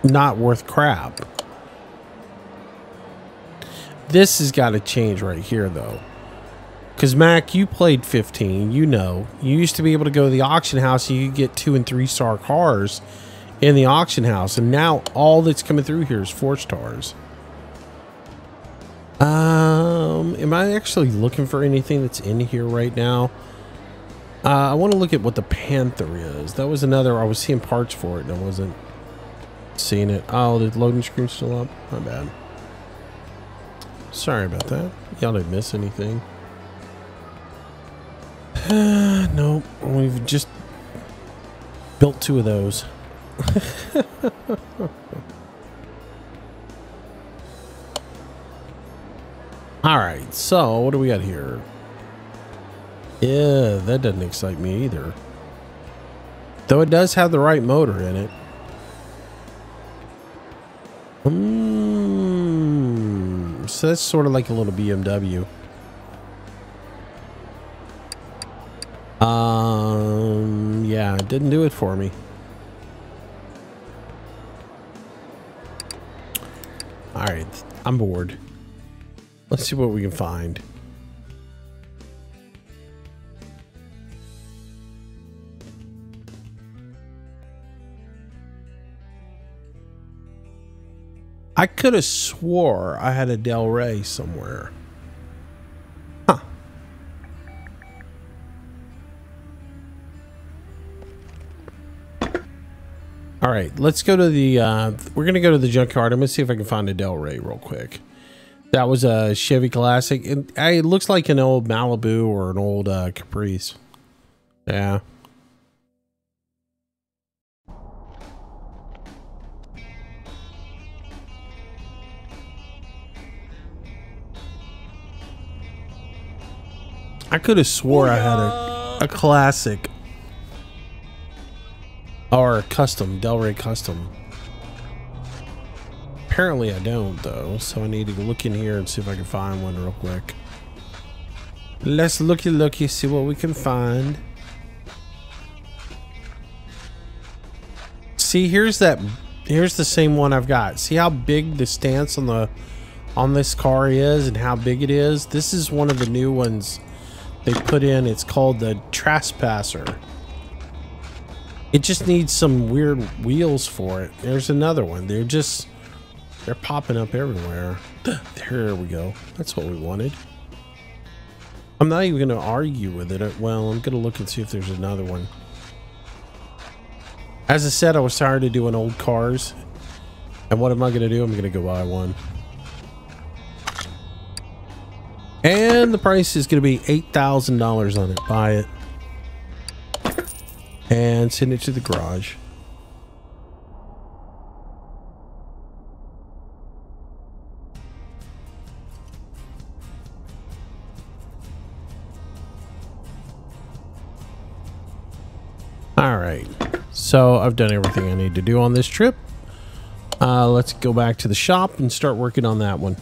not worth crap. This has got to change right here, though. Because, Mac, you played 15. You know. You used to be able to go to the auction house and you could get 2- and 3-star cars in the auction house. And now all that's coming through here is 4 stars. Am I actually looking for anything that's in here right now? I want to look at what the Panther is. That was another. I was seeing parts for it and I wasn't seeing it. Oh, the loading screen's still up. My bad. Sorry about that. Y'all didn't miss anything. Nope. We've just built 2 of those. Alright, so what do we got here? Yeah, that doesn't excite me either. Though it does have the right motor in it. So that's sort of like a little BMW. Yeah, it didn't do it for me. All right, I'm bored. Let's see what we can find. I could have swore I had a Del Rey somewhere. Huh. All right, let's go to the, we're going to go to the junkyard. I'm going to see if I can find a Del Rey real quick. That was a Chevy Classic. It looks like an old Malibu or an old Caprice. Yeah. I could have swore I had a classic or a custom, Del Rey custom. Apparently I don't though, so I need to look in here and see if I can find one real quick. Let's looky, see what we can find. See, here's the same one I've got. See how big the stance on this car is and how big it is? This is one of the new ones they put in. It's called the Trespasser. It just needs some weird wheels for it. There's another one. They're popping up everywhere. There we go. That's what we wanted. I'm not even going to argue with it. Well, I'm going to look and see if there's another one. As I said, I was tired of doing old cars. And what am I going to do? I'm going to go buy one. And the price is going to be $8,000 on it. Buy it. And send it to the garage. All right. So I've done everything I need to do on this trip. Let's go back to the shop and start working on that one.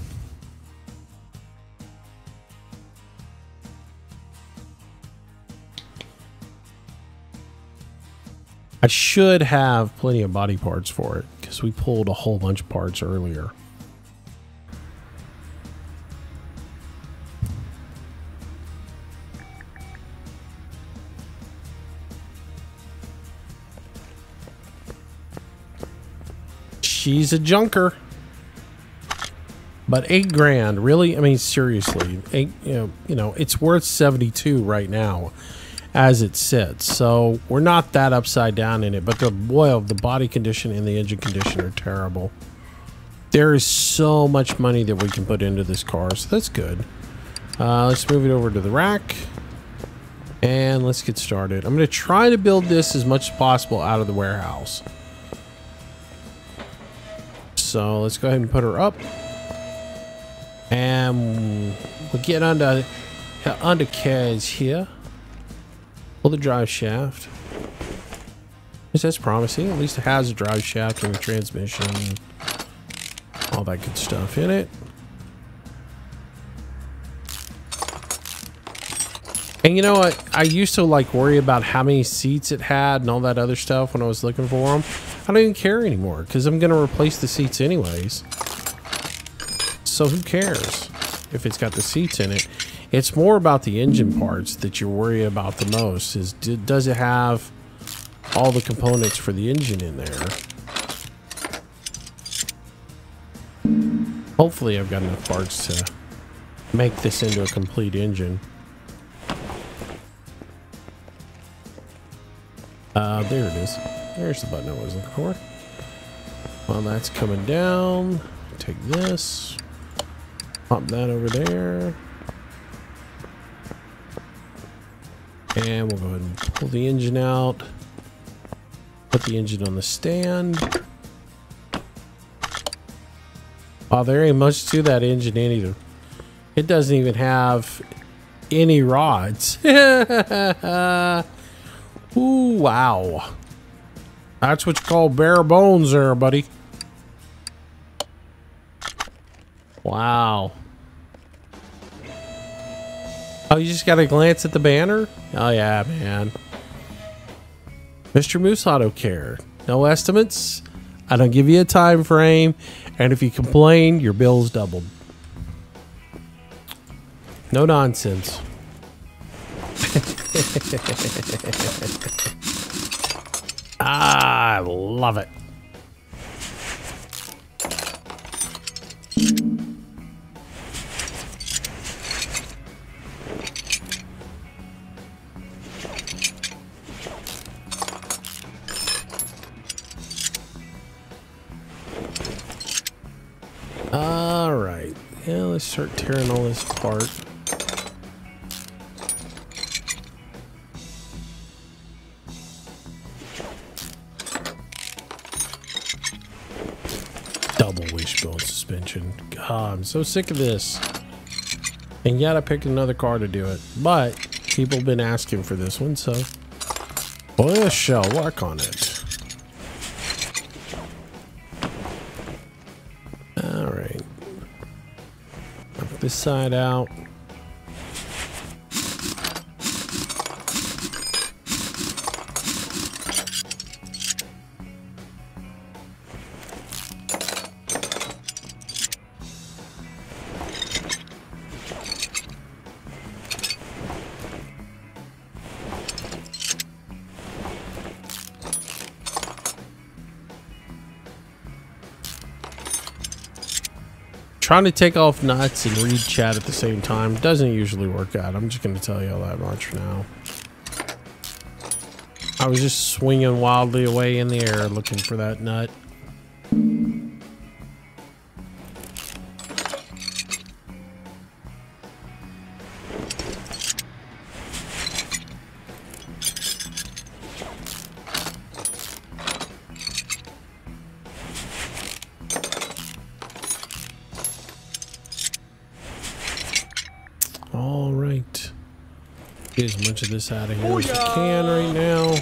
I should have plenty of body parts for it because we pulled a whole bunch of parts earlier. She's a junker. But $8,000, really? I mean, seriously, you know, it's worth 72 right now as it sits. So we're not that upside down in it, but the body condition and the engine condition are terrible. There is so much money that we can put into this car, so that's good. Let's move it over to the rack and let's get started. I'm going to try to build this as much as possible out of the warehouse. So let's go ahead and put her up. And we'll get under cars here. Pull the drive shaft. That's promising. At least it has a drive shaft and a transmission. All that good stuff in it. And you know what? I used to like worry about how many seats it had and all that other stuff when I was looking for them. I don't even care anymore because I'm going to replace the seats anyways. So who cares if it's got the seats in it? It's more about the engine parts that you're worried about the most. Does it have all the components for the engine in there? Hopefully I've got enough parts to make this into a complete engine. There it is. There's the button I was looking for. While that's coming down, take this, pop that over there, and we'll go ahead and pull the engine out, put the engine on the stand. Oh, there ain't much to that engine either. It doesn't even have any rods. Ooh, wow. That's what you call bare bones there, buddy. Wow. Oh, you just got to glance at the banner? Oh, yeah, man. Mistermoose Auto Care. No estimates. I don't give you a time frame. And if you complain, your bill's doubled. No nonsense. I love it. All right. Yeah, let's start tearing all this apart. Double wishbone suspension. God, I'm so sick of this. And yet I picked another car to do it. But people have been asking for this one, so we shall work on it. Alright. Knock this side out. Trying to take off nuts and read chat at the same time doesn't usually work out. I'm just going to tell you all that much for now. I was just swinging wildly away in the air looking for that nut. Get as much of this out of here as I can right now.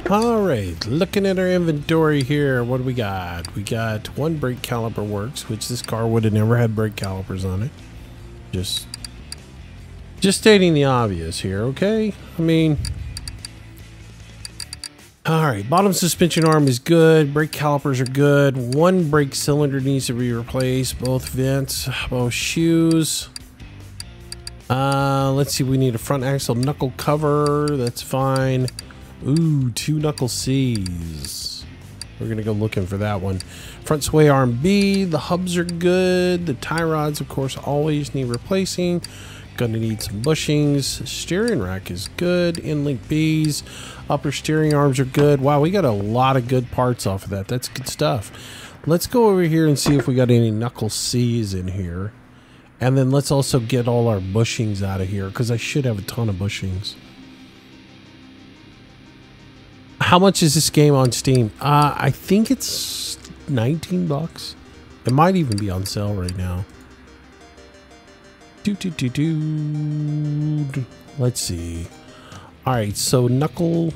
All right, looking at our inventory here, what do we got? We got one brake caliper works, which this car would have never had brake calipers on it. Just stating the obvious here, okay? I mean, all right, bottom suspension arm is good. Brake calipers are good. One brake cylinder needs to be replaced. Both vents, both shoes. Let's see, we need a front axle knuckle cover. That's fine. Ooh, 2 knuckle C's. We're gonna go looking for that one. Front sway arm B, the hubs are good. The tie rods, of course, always need replacing. Gonna need some bushings. Steering rack is good. Inlink B's. Upper steering arms are good. Wow, we got a lot of good parts off of that. That's good stuff. Let's go over here and see if we got any knuckle C's in here. And then let's also get all our bushings out of here, because I should have a ton of bushings. How much is this game on Steam? I think it's 19 bucks. It might even be on sale right now. Let's see. All right, so knuckle.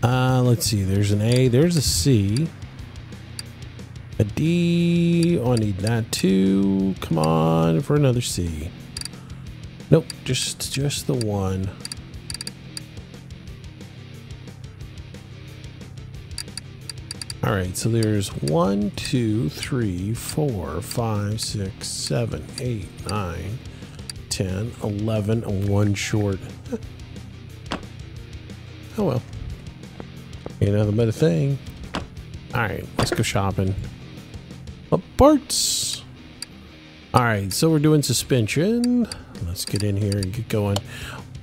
Let's see. There's an A. There's a C. A D. Oh, I need that too. Come on for another C. Nope, just the one. All right, so there's 1, 2, 3, 4, 5, 6, 7, 8, 9, 10, 11, and one short. Oh well. Ain't nothing but a thing. All right, let's go shopping. Parts. All right, so we're doing suspension. Let's get in here and get going.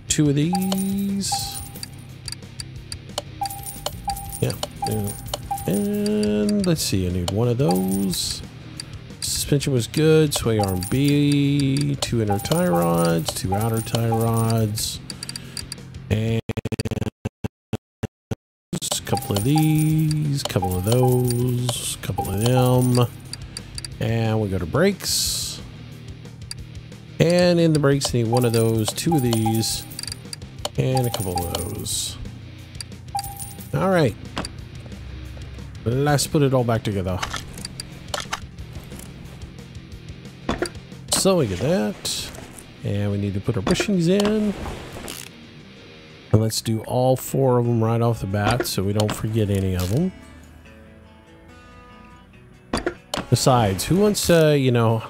2 of these. Yeah. And let's see, I need 1 of those. Suspension was good. Sway arm B. 2 inner tie rods, 2 outer tie rods. And a couple of these, couple of those, couple of them. And we go to brakes. And in the brakes, I need 1 of those, 2 of these, and a couple of those. All right. Let's put it all back together. So we get that. And we need to put our bushings in. And let's do all 4 of them right off the bat so we don't forget any of them. Besides, who wants to, you know...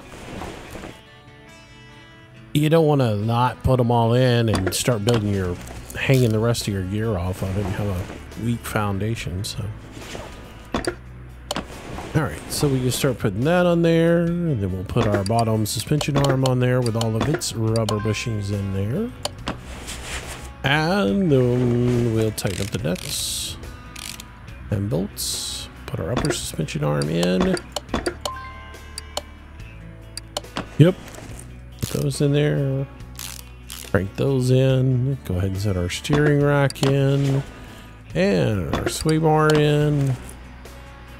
You don't want to not put them all in and start building your, hanging the rest of your gear off of it and have a weak foundation. So, all right, so we can start putting that on there, and then we'll put our bottom suspension arm on there with all of its rubber bushings in there, and then we'll tighten up the nuts and bolts. Put our upper suspension arm in. Yep. Those in there, crank those in, go ahead and set our steering rack in, and our sway bar in.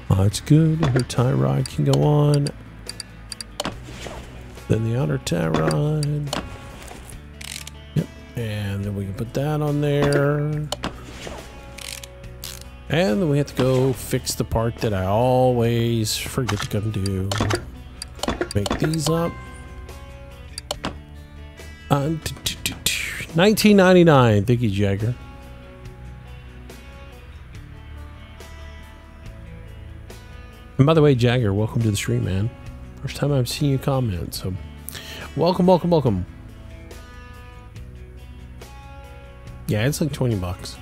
Oh, that's good. Our tie rod can go on. Then the outer tie rod. Yep, and then we can put that on there. And then we have to go fix the part that I always forget to come do. Make these up. 19.99. Thank you, Jagger. And by the way, Jagger, welcome to the stream, man. First time I've seen you comment, so welcome, welcome, welcome. Yeah, it's like 20 bucks.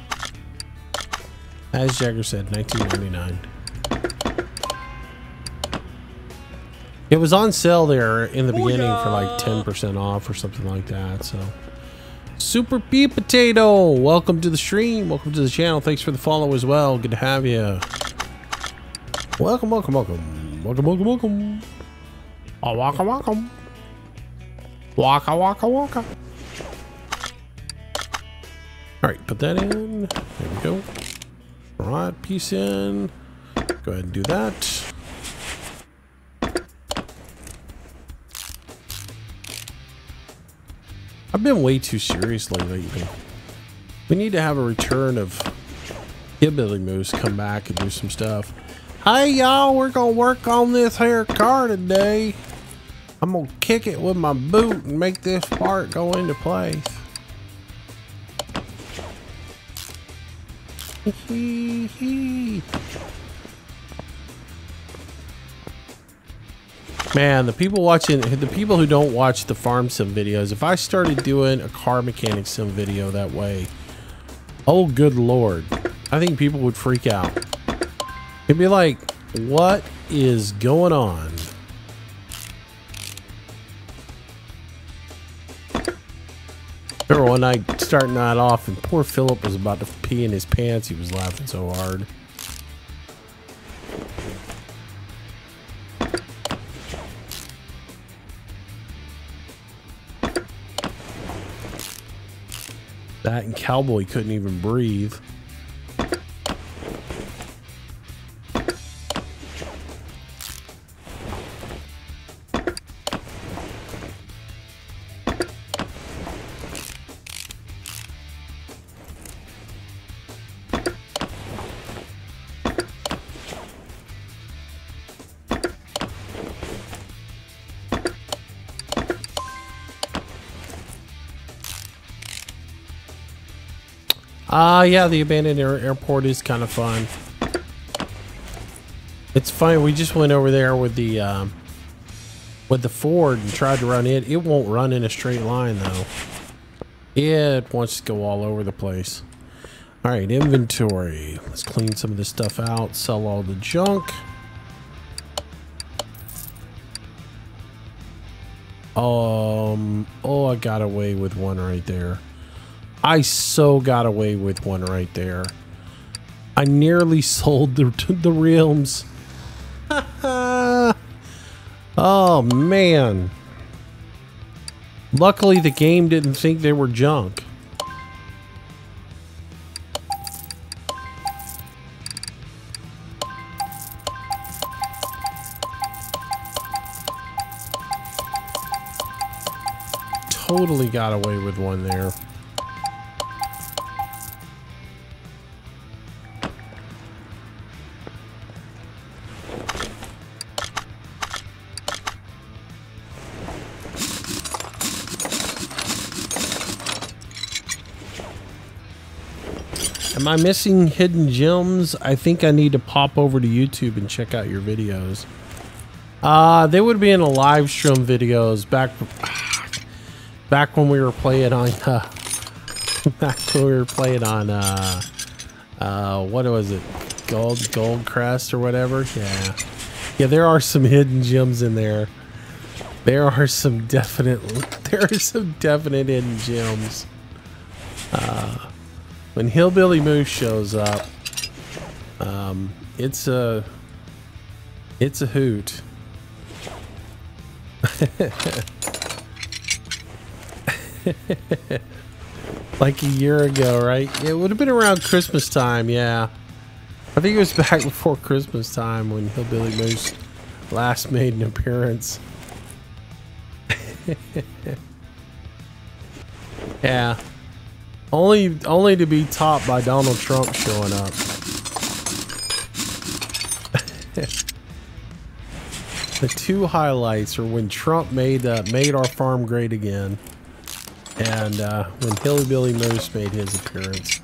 As Jagger said, 1999. It was on sale there in the beginning for like 10% off or something like that. So, Super Pea Potato, welcome to the stream. Welcome to the channel. Thanks for the follow as well. Good to have you. Welcome, welcome, welcome. Welcome, welcome, welcome. Oh, welcome, welcome. Waka, waka, waka. All right, put that in. There we go. All right, piece in. Go ahead and do that. I've been way too serious lately. We need to have a return of Hillbilly Moose come back and do some stuff. Hey y'all, we're gonna work on this here car today. I'm gonna kick it with my boot and make this part go into place. Hee hee. Man, the people who don't watch the farm sim videos, if I started doing a car mechanic sim video that way, oh good lord, I think people would freak out. It'd be like, what is going on? Remember one night starting that off and poor Philip was about to pee in his pants. He was laughing so hard. That and Cowboy couldn't even breathe. Yeah, the abandoned airport is kind of fun. It's funny, we just went over there with the Ford and tried to run it. It won't run in a straight line though. It wants to go all over the place. All right, inventory. Let's clean some of this stuff out, sell all the junk. Oh, I got away with one right there. I so got away with one right there. I nearly sold the rims. Oh, man. Luckily, the game didn't think they were junk. Totally got away with one there. Am I missing hidden gems? I think I need to pop over to YouTube and check out your videos. They would be in a live stream videos back when we were playing on what was it? Gold Crest or whatever? Yeah. Yeah, there are some hidden gems in there. There are some definite hidden gems. When Hillbilly Moose shows up, it's a hoot. Like a year ago, right? It would have been around Christmas time, yeah. I think it was back before Christmas time when Hillbilly Moose last made an appearance. Yeah. Only to be topped by Donald Trump showing up. The two highlights are when Trump made our farm great again, and when Hillbilly Moose made his appearance.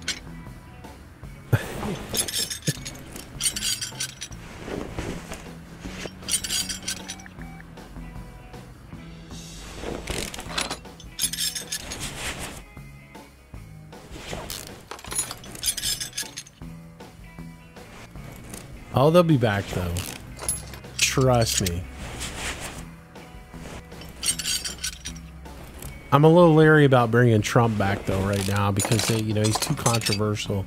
Oh, they'll be back though. Trust me. I'm a little leery about bringing Trump back though right now because you know, he's too controversial.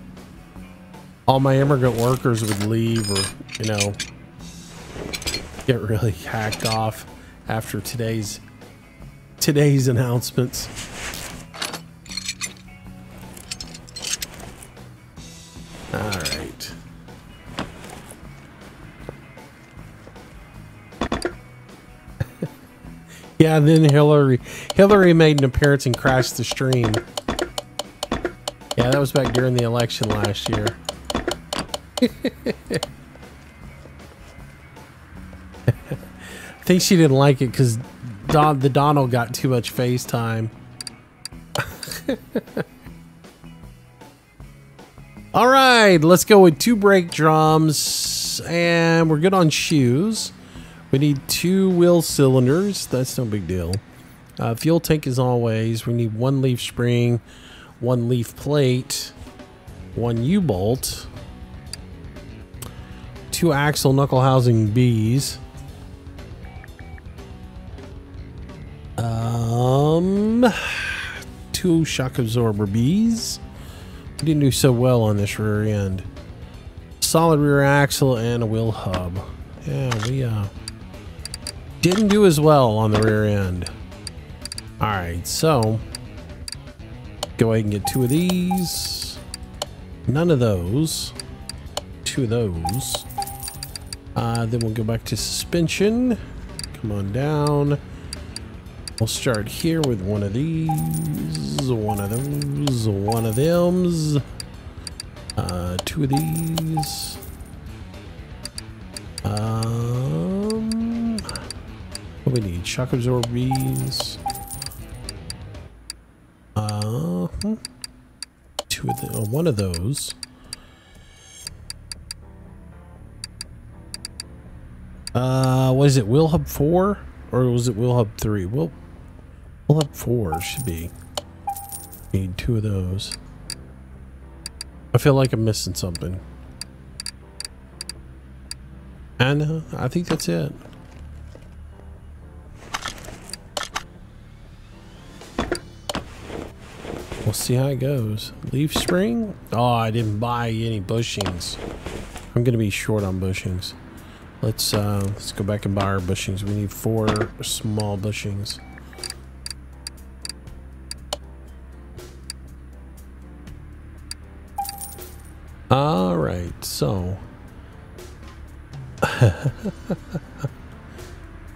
All my immigrant workers would leave or, you know, get really hacked off after today's announcements. All right. Yeah, and then Hillary made an appearance and crashed the stream. Yeah, that was back during the election last year. I think she didn't like it because the Donald got too much FaceTime. All right, let's go with 2 brake drums, and we're good on shoes. We need 2 wheel cylinders. That's no big deal. Fuel tank as always. We need 1 leaf spring, 1 leaf plate, 1 U-bolt, 2 axle knuckle housing Bs. 2 shock absorber Bs. We didn't do so well on this rear end. Solid rear axle and a wheel hub. Yeah, we didn't do as well on the rear end. All right, so go ahead and get 2 of these. None of those. 2 of those. Then we'll go back to suspension. Come on down. We'll start here with 1 of these, 1 of those, 1 of thems, 2 of these. What we need? Shock absorber Bs. 2 of the, 1 of those. What is it? Wheel hub 4, or was it wheel hub 3? Wheel hub 4 should be. Need 2 of those. I feel like I'm missing something. And I think that's it. We'll see how it goes. Leaf spring? Oh, I didn't buy any bushings. I'm gonna be short on bushings. Let's go back and buy our bushings. We need 4 small bushings. All right, so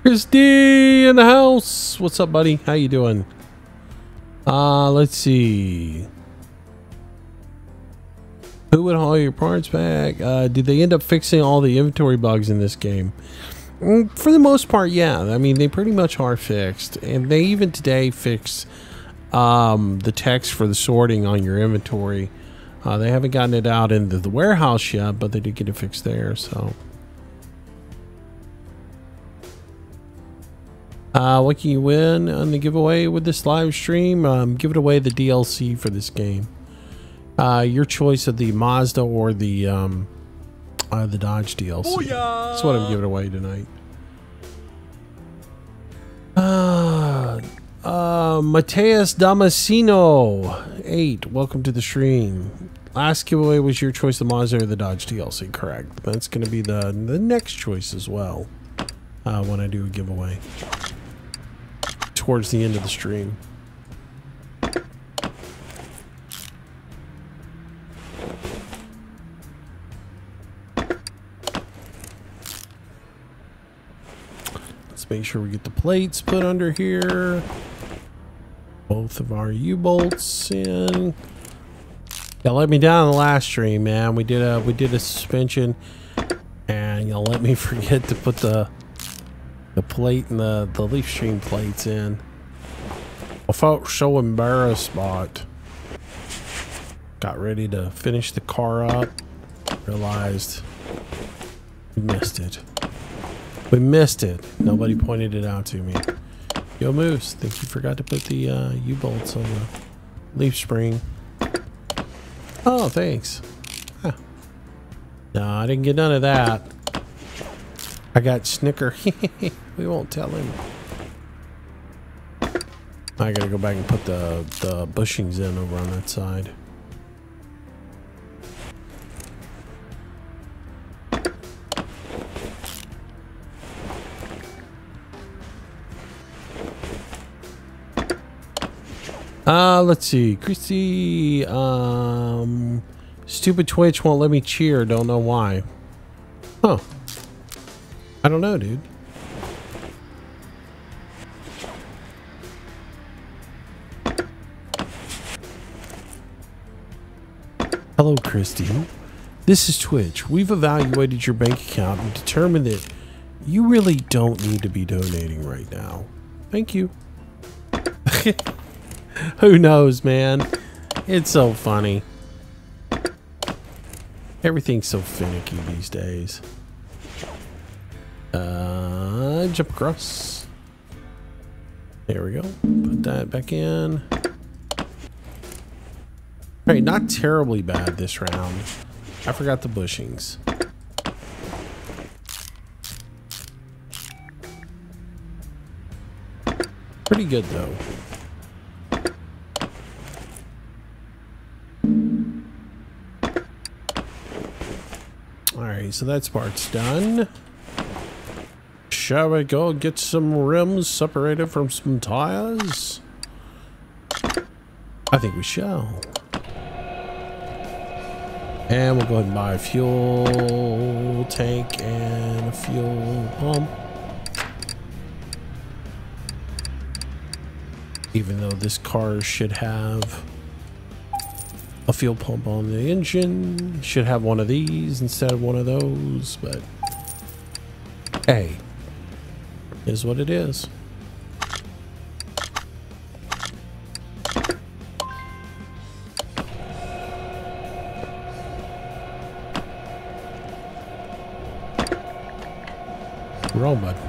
Christy in the house. What's up, buddy? How you doing? Let's see. Who would haul your parts back? Did they end up fixing all the inventory bugs in this game? For the most part, yeah. I mean, they pretty much are fixed, and they even today fix the text for the sorting on your inventory. They haven't gotten it out into the warehouse yet, but they did get it fixed there. So, what can you win on the giveaway with this live stream? Give it away the DLC for this game. Your choice of the Mazda or the Dodge DLC. Booyah! That's what I'm giving away tonight. Mateus Damasino 8, welcome to the stream. Last giveaway was your choice, the Mazda or the Dodge DLC, correct? That's going to be the next choice as well when I do a giveaway towards the end of the stream. Let's make sure we get the plates put under here. Both of our U-bolts in. Y'all let me down the last stream, man. We did a suspension, and y'all let me forget to put the plate and the leaf stream plates in. I felt so embarrassed, but got ready to finish the car up. Realized we missed it. We missed it. Nobody pointed it out to me. Yo, Moose, think you forgot to put the U-bolts on the leaf spring. Oh, thanks. Huh. No, I didn't get none of that. I got Snicker. We won't tell him. I gotta go back and put the bushings in over on that side. Let's see. Chrissy, stupid Twitch won't let me cheer. Don't know why. Huh. I don't know, dude. Hello, Christy. This is Twitch. We've evaluated your bank account and determined that you really don't need to be donating right now. Thank you. Who knows, man? It's so funny. Everything's so finicky these days. Jump across. There we go. Put that back in. Alright, not terribly bad this round. I forgot the bushings. Pretty good though. Alright, so that part's done. Shall we go get some rims separated from some tires? I think we shall. And we'll go ahead and buy a fuel tank and a fuel pump. Even though this car should have a fuel pump on the engine, should have one of these instead of one of those, but hey, is what it is. Wrong button.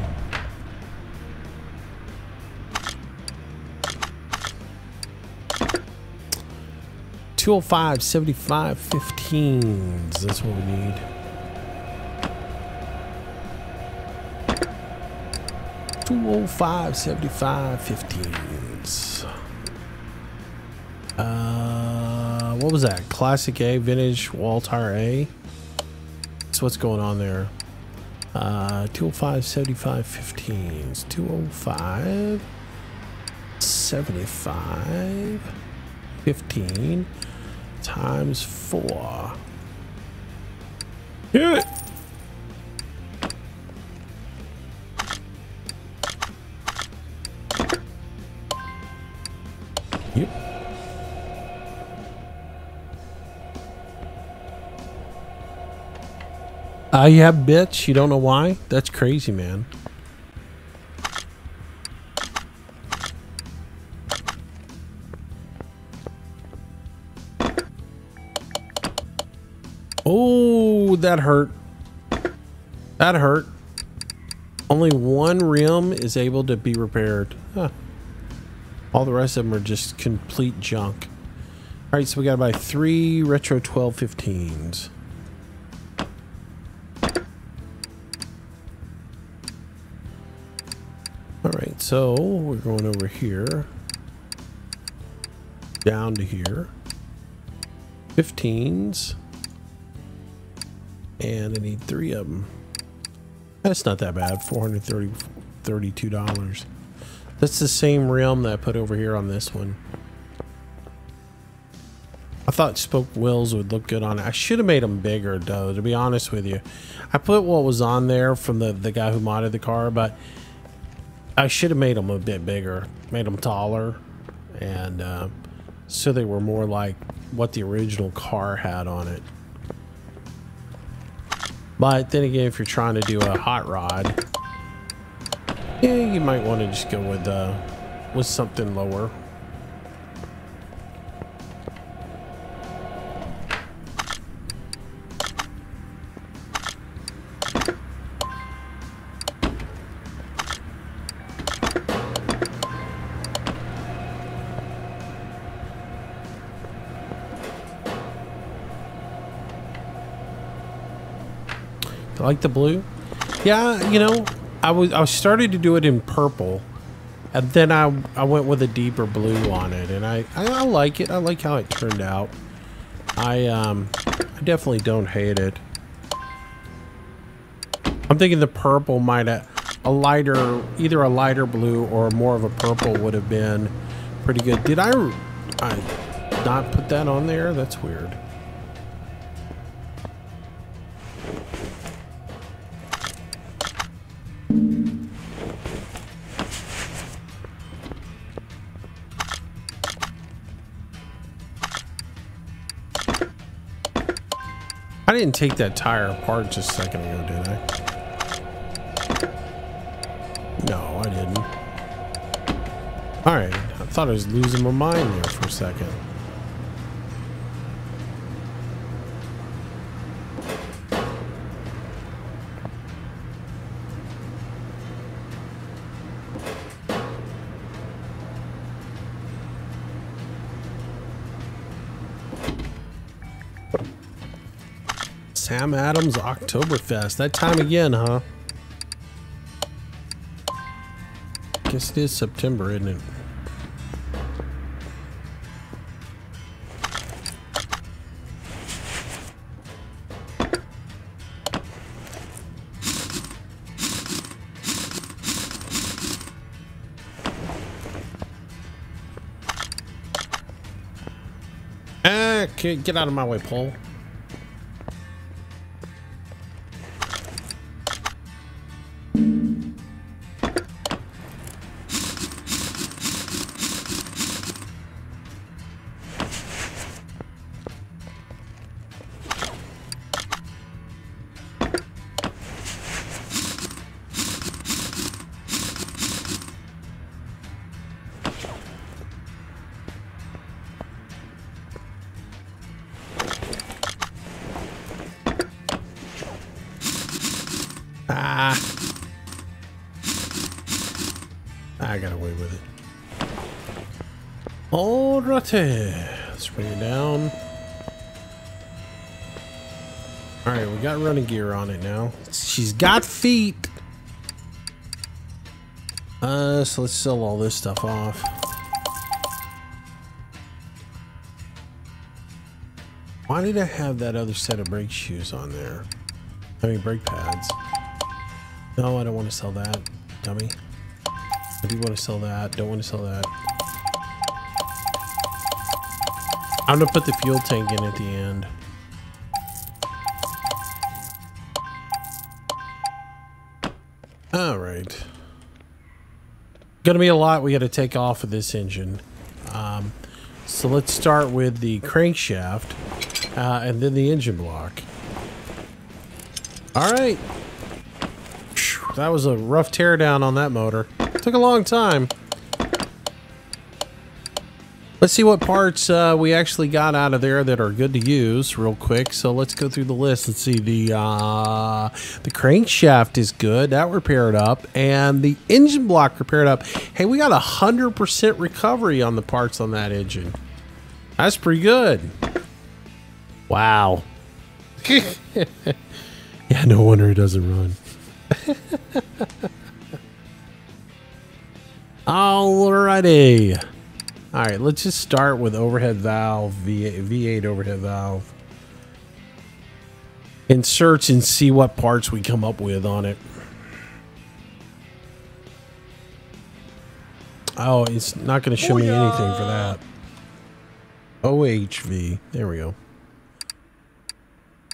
$205 75 15s. That's what we need. $205 75 15s. What was that? Classic A, vintage wall tire A. That's what's going on there. 205 75 15s. 205 75 15 times 4. Hit it. Yep. Yeah, bitch. You don't know why? That's crazy, man. Oh, that hurt. That hurt. Only one rim is able to be repaired. Huh. All the rest of them are just complete junk. All right, so we got to buy 3 retro 1215s. All right, so we're going over here, down to here, 15s, and I need 3 of them. That's not that bad, $432. That's the same rim that I put over here on this one. I thought spoke wheels would look good on it. I should have made them bigger, though, to be honest with you. I put what was on there from the guy who modded the car, but I should have made them a bit bigger, made them taller, and so they were more like what the original car had on it. But then again, if you're trying to do a hot rod, yeah, you might want to just go with something lower. like the blue. Yeah, you know, I started to do it in purple, and then I went with a deeper blue on it, and I like it. I like how it turned out. I definitely don't hate it. I'm thinking the purple might have either a lighter blue or more of a purple would have been pretty good. Did I not put that on there? That's weird. I didn't take that tire apart just a second ago, did I? No, I didn't. Alright, I thought I was losing my mind there for a second. Sam Adams Oktoberfest. That time again, huh? Guess it is September, isn't it? Okay, get out of my way, Paul. I got away with it. Alrighty, let's bring it down. Alright, we got running gear on it now. She's got feet. So let's sell all this stuff off. Why did I have that other set of brake shoes on there? I mean, brake pads. No, I don't want to sell that, dummy. I do want to sell that. Don't want to sell that. I'm going to put the fuel tank in at the end. All right. Going to be a lot we got to take off of this engine. So let's start with the crankshaft and then the engine block. All right. That was a rough teardown on that motor. Took a long time. Let's see what parts we actually got out of there that are good to use real quick. So let's go through the list. Let's see, the crankshaft is good. That repaired up. And the engine block repaired up. Hey, we got 100% recovery on the parts on that engine. That's pretty good. Wow. Yeah, no wonder it doesn't run. Alrighty. Alright, let's just start with overhead valve, V8 overhead valve. And search and see what parts we come up with on it. Oh, it's not going to show me anything for that. OHV. There we go.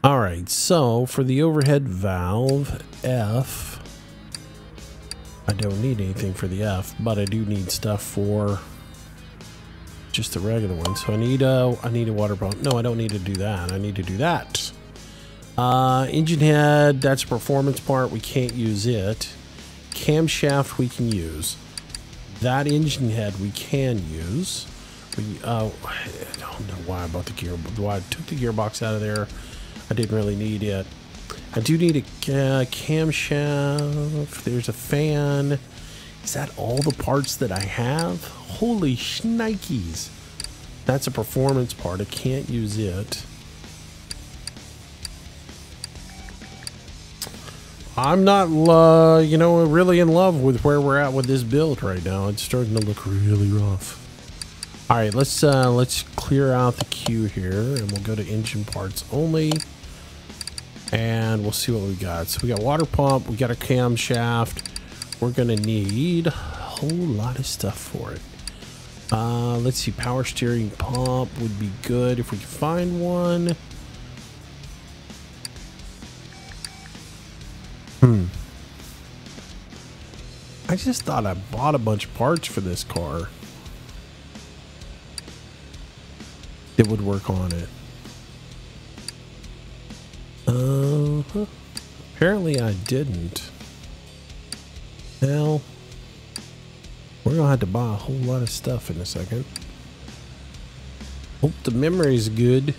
Alright, so for the overhead valve, F. I don't need anything for the F, but I do need stuff for just the regular one. So I need a water pump. No, I don't need to do that. I need to do that. Engine head, that's a performance part. We can't use it. Camshaft we can use. That engine head we can use. I don't know why I bought the gear. Why I took the gearbox out of there. I didn't really need it. I do need a camshaft. There's a fan. Is that all the parts that I have? Holy shnikes. That's a performance part. I can't use it. I'm not, you know, really in love with where we're at with this build right now. It's starting to look really rough. All right, let's clear out the queue here, and we'll go to engine parts only, and we'll see what we got. So we got water pump, we got a camshaft. We're gonna need a whole lot of stuff for it. Let's see, power steering pump would be good if we can find one. I just thought I bought a bunch of parts for this car that would work on it. Apparently I didn't. Well, we're gonna have to buy a whole lot of stuff in a second. Hope the memory's good.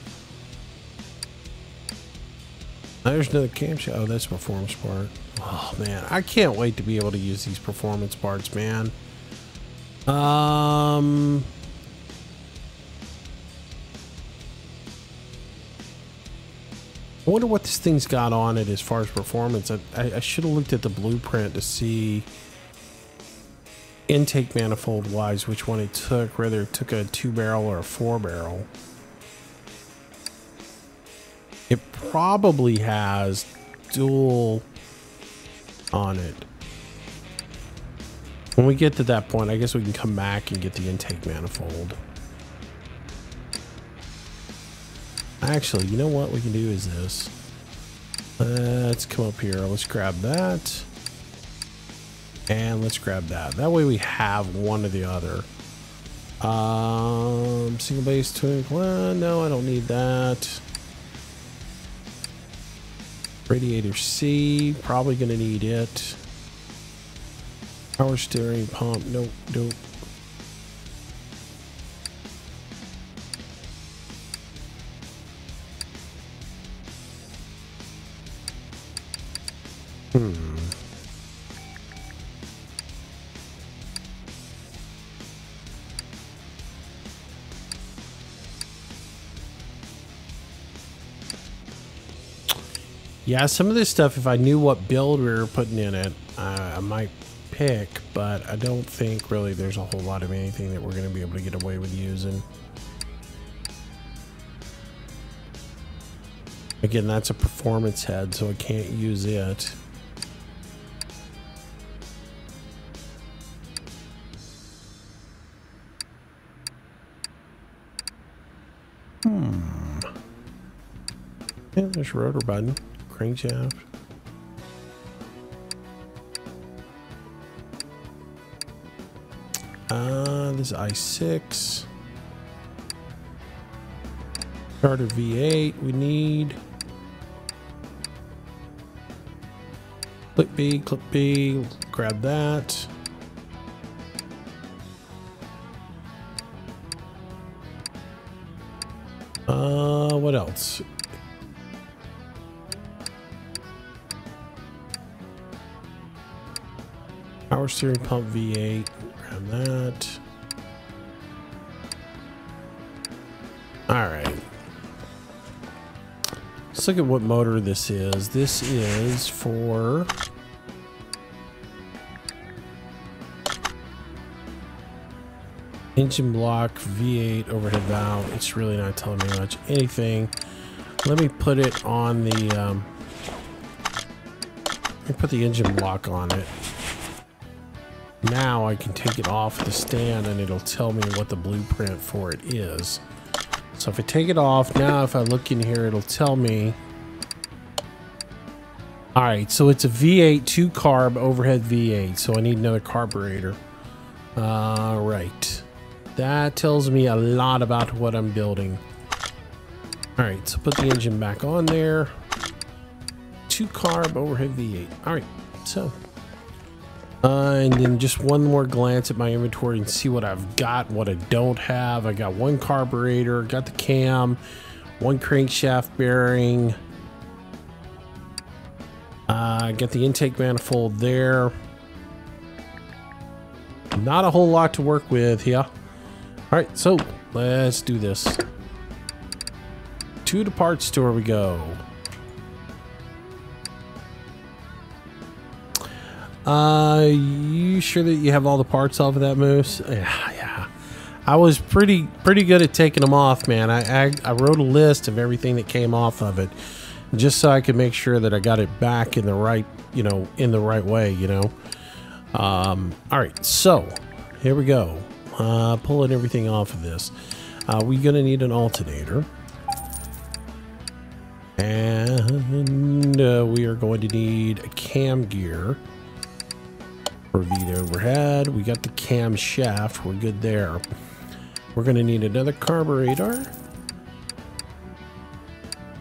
There's another camshaft. Oh, that's performance part. Oh man, I can't wait to be able to use these performance parts, man. I wonder what this thing's got on it as far as performance. I should have looked at the blueprint to see intake manifold wise which one it took, whether it took a 2-barrel or a 4-barrel. It probably has dual on it. When we get to that point, I guess we can come back and get the intake manifold. Actually, you know what we can do is this. Let's come up here. Let's grab that. And let's grab that. That way we have one or the other. Single base twin. Well, no, I don't need that. Radiator C, probably gonna need it. Power steering pump, nope. Yeah, some of this stuff, if I knew what build we were putting in it, I might pick, but I don't think really there's a whole lot of anything that we're going to be able to get away with using. Again, that's a performance head, so I can't use it. Yeah, there's rotor button. Crankshaft. This is I6. Starter V8 we need. Clip B, grab that. What else? Power steering pump V8, grab that. All right. Let's look at what motor this is. This is for engine block V8 overhead valve. It's really not telling me much anything. Let me put it on the let me put the engine block on it. Now I can take it off the stand and it'll tell me what the blueprint for it is. So if I take it off, now if I look in here, it'll tell me. All right, so it's a V8 2-carb overhead V8, so I need another carburetor. All right, that tells me a lot about what I'm building. All right, so put the engine back on there. 2-carb overhead V8. All right, so. And then just one more glance at my inventory and see what I've got, what I don't have. I got one carburetor, got the cam, one crankshaft bearing. I got the intake manifold there. Not a whole lot to work with here. All right, so let's do this. To the parts store we go. You sure that you have all the parts off of that moose? Yeah. I was pretty good at taking them off, man. I wrote a list of everything that came off of it, just so I could make sure that I got it back in the right, in the right way, All right, so here we go. Pulling everything off of this. We're gonna need an alternator, and we are going to need a cam gear for the overhead. We got the cam shaft. We're good there. We're going to need another carburetor,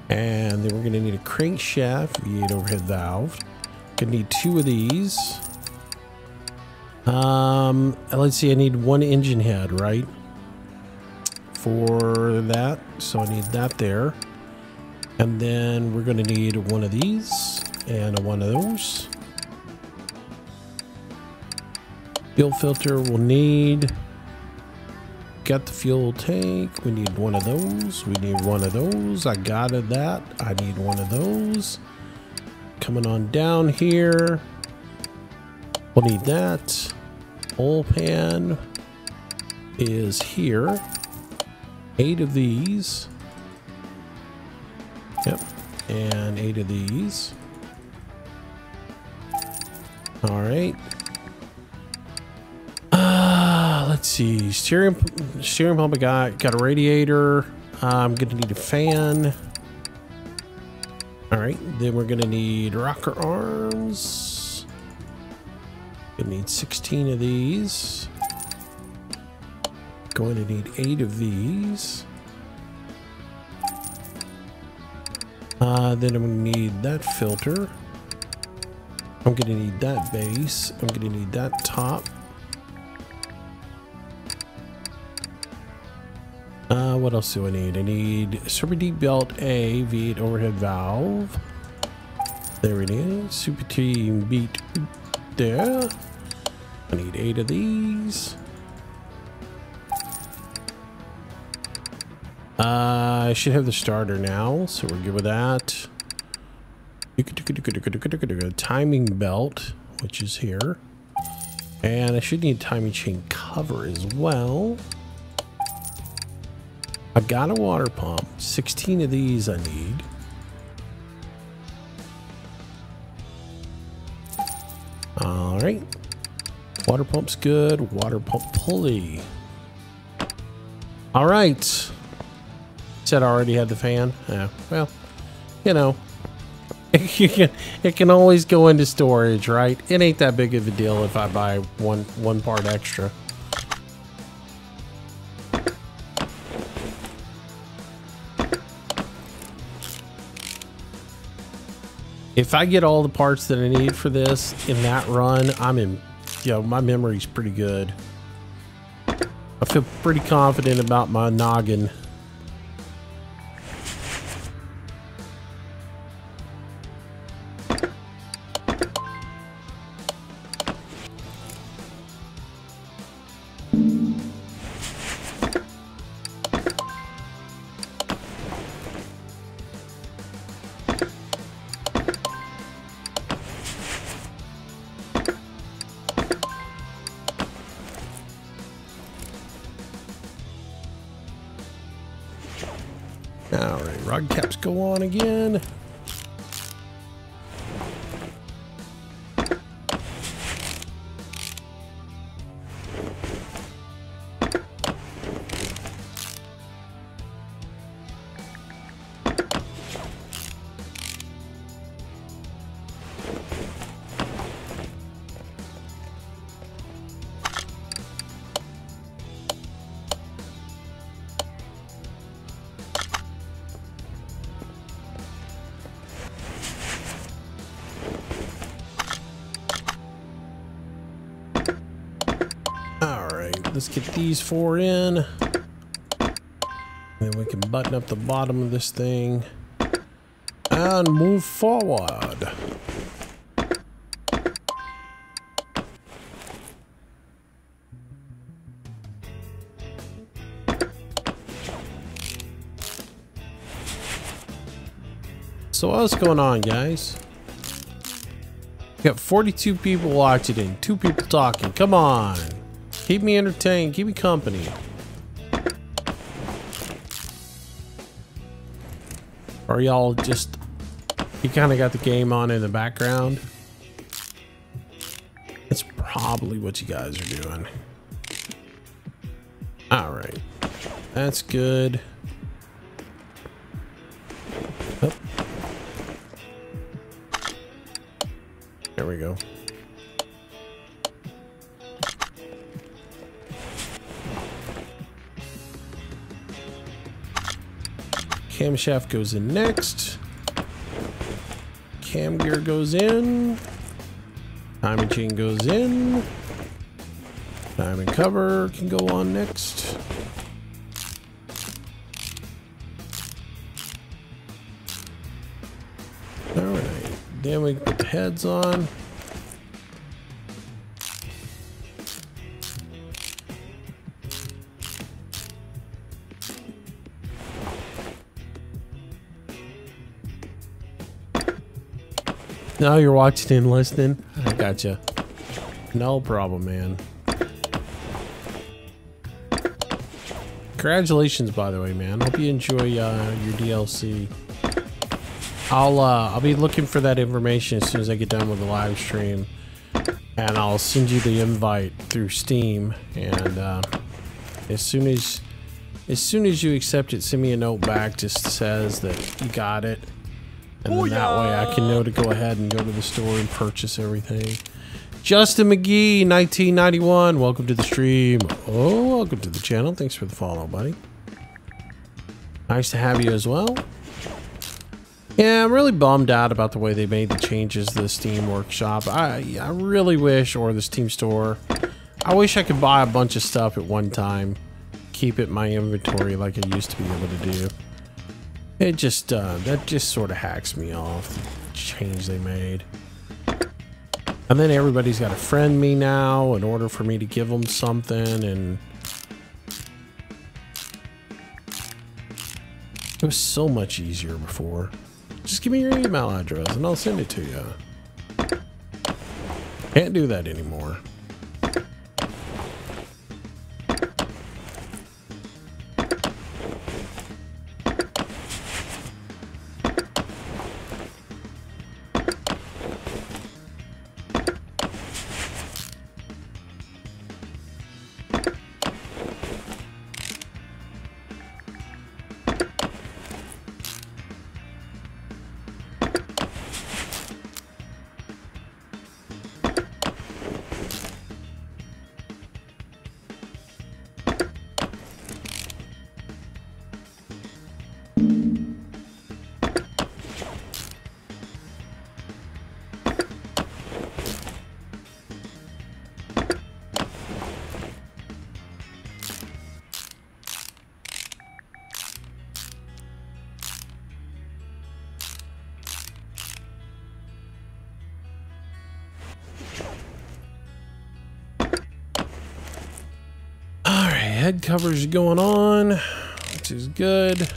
and then we're going to need a crankshaft V8 overhead valve. Gonna need 2 of these. Let's see, I need 1 engine head, right, for that, so I need that there. And then we're going to need 1 of these and 1 of those. Fuel filter we'll need. Got the fuel tank. We need 1 of those. We need 1 of those. I got that. I need 1 of those. Coming on down here. We'll need that. Oil pan is here. 8 of these. Yep. And 8 of these. All right. Let's see. Steering pump. I got a radiator. I'm gonna need a fan. All right. Then we're gonna need rocker arms. Gonna need 16 of these. Going to need 8 of these. Then I'm gonna need that filter. I'm gonna need that base. I'm gonna need that top. What else do I need? I need Super Deep Belt A V8 overhead valve. There it is. Super Team Beat there. I need 8 of these. I should have the starter now, so we're good with that. Timing belt, which is here. And I should need timing chain cover as well. I got a water pump. 16 of these I need. All right. Water pump's good. Water pump pulley. All right. Said I already had the fan. Yeah. Well, it can always go into storage, right? It ain't that big of a deal if I buy one part extra. If I get all the parts that I need for this in that run, I'm in, my memory's pretty good. I feel pretty confident about my noggin. Alright, rod caps go on again. Let's get these 4 in. Then we can button up the bottom of this thing and move forward. So what's going on, guys? We got 42 people watching and 2 people talking. Come on. Keep me entertained. Keep me company. Or y'all just... You kind of got the game on in the background. That's probably what you guys are doing. All right. That's good. Oh. There we go. Camshaft goes in next. Cam gear goes in. Timing chain goes in. Timing cover can go on next. Alright, then we can put the heads on. Now you're watching and listening. I gotcha. No problem, man. Congratulations, by the way, man. Hope you enjoy your DLC. I'll be looking for that information as soon as I get done with the live stream, and I'll send you the invite through Steam. And as soon as you accept it, send me a note back just says that you got it. And then that way I can know to go ahead and go to the store and purchase everything. Justin McGee, 1991. Welcome to the stream. Oh, welcome to the channel. Thanks for the follow, buddy. Nice to have you as well. Yeah, I'm really bummed out about the way they made the changes to the Steam Workshop. I really wish, or the Steam Store, I wish I could buy a bunch of stuff at one time. Keep it in my inventory like I used to be able to do. It just, that just sort of hacks me off, the change they made. And then everybody's got to friend me now in order for me to give them something, and it was so much easier before. Just give me your email address and I'll send it to you. Can't do that anymore. Head covers going on, which is good.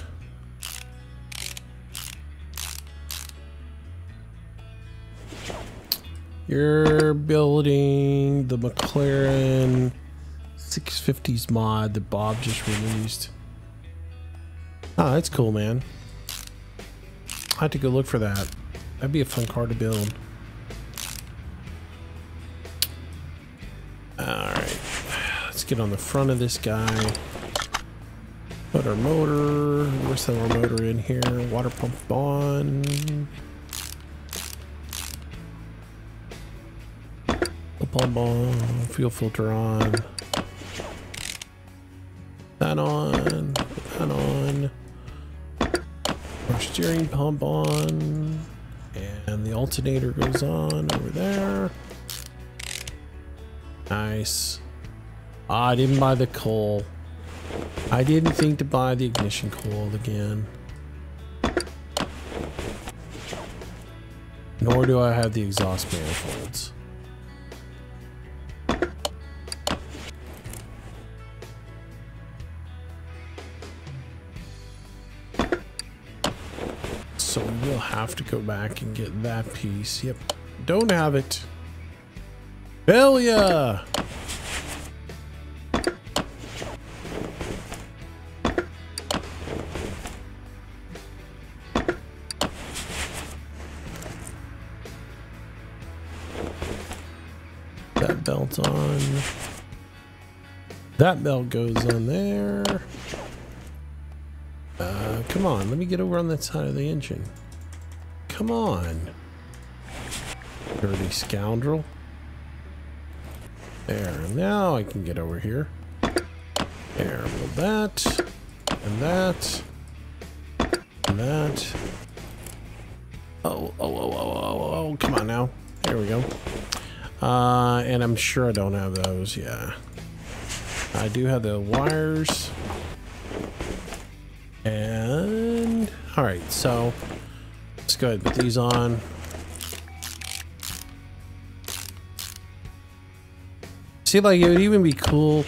You're building the McLaren 650s mod that Bob just released. Oh, that's cool, man. I have to go look for that. That'd be a fun car to build. Alright. Let's get on the front of this guy. Put our motor. Where's our motor in here? Water pump on. Pump on. Fuel filter on. That on. That on. Our steering pump on. And the alternator goes on over there. Nice. I didn't buy the coal. I didn't think to buy the ignition coil again. Nor do I have the exhaust manifolds. So we'll have to go back and get that piece. Yep. Don't have it. Failure. That belt's on. That belt goes on there. Come on, let me get over on that side of the engine. Come on. Dirty scoundrel. There, now I can get over here. There, put that, and that, and that. Oh, come on now. There we go. And I'm sure I don't have those, yeah. I do have the wires. And, all right, so let's go ahead and put these on. See, like, it would even be cool.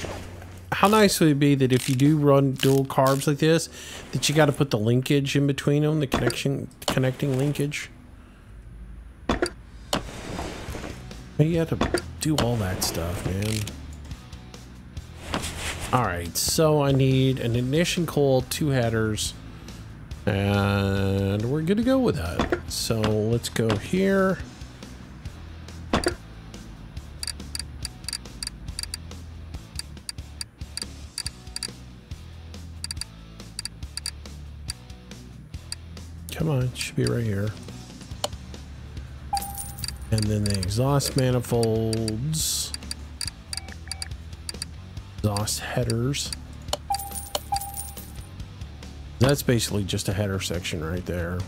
How nice would it be that if you do run dual carbs like this, that you got to put the linkage in between them, the connecting linkage. You have to do all that stuff, man. Alright, so I need an ignition coil, 2 headers, and we're good to go with that. So let's go here. Come on, it should be right here. And then the exhaust manifolds. Exhaust headers. That's basically just a header section right there.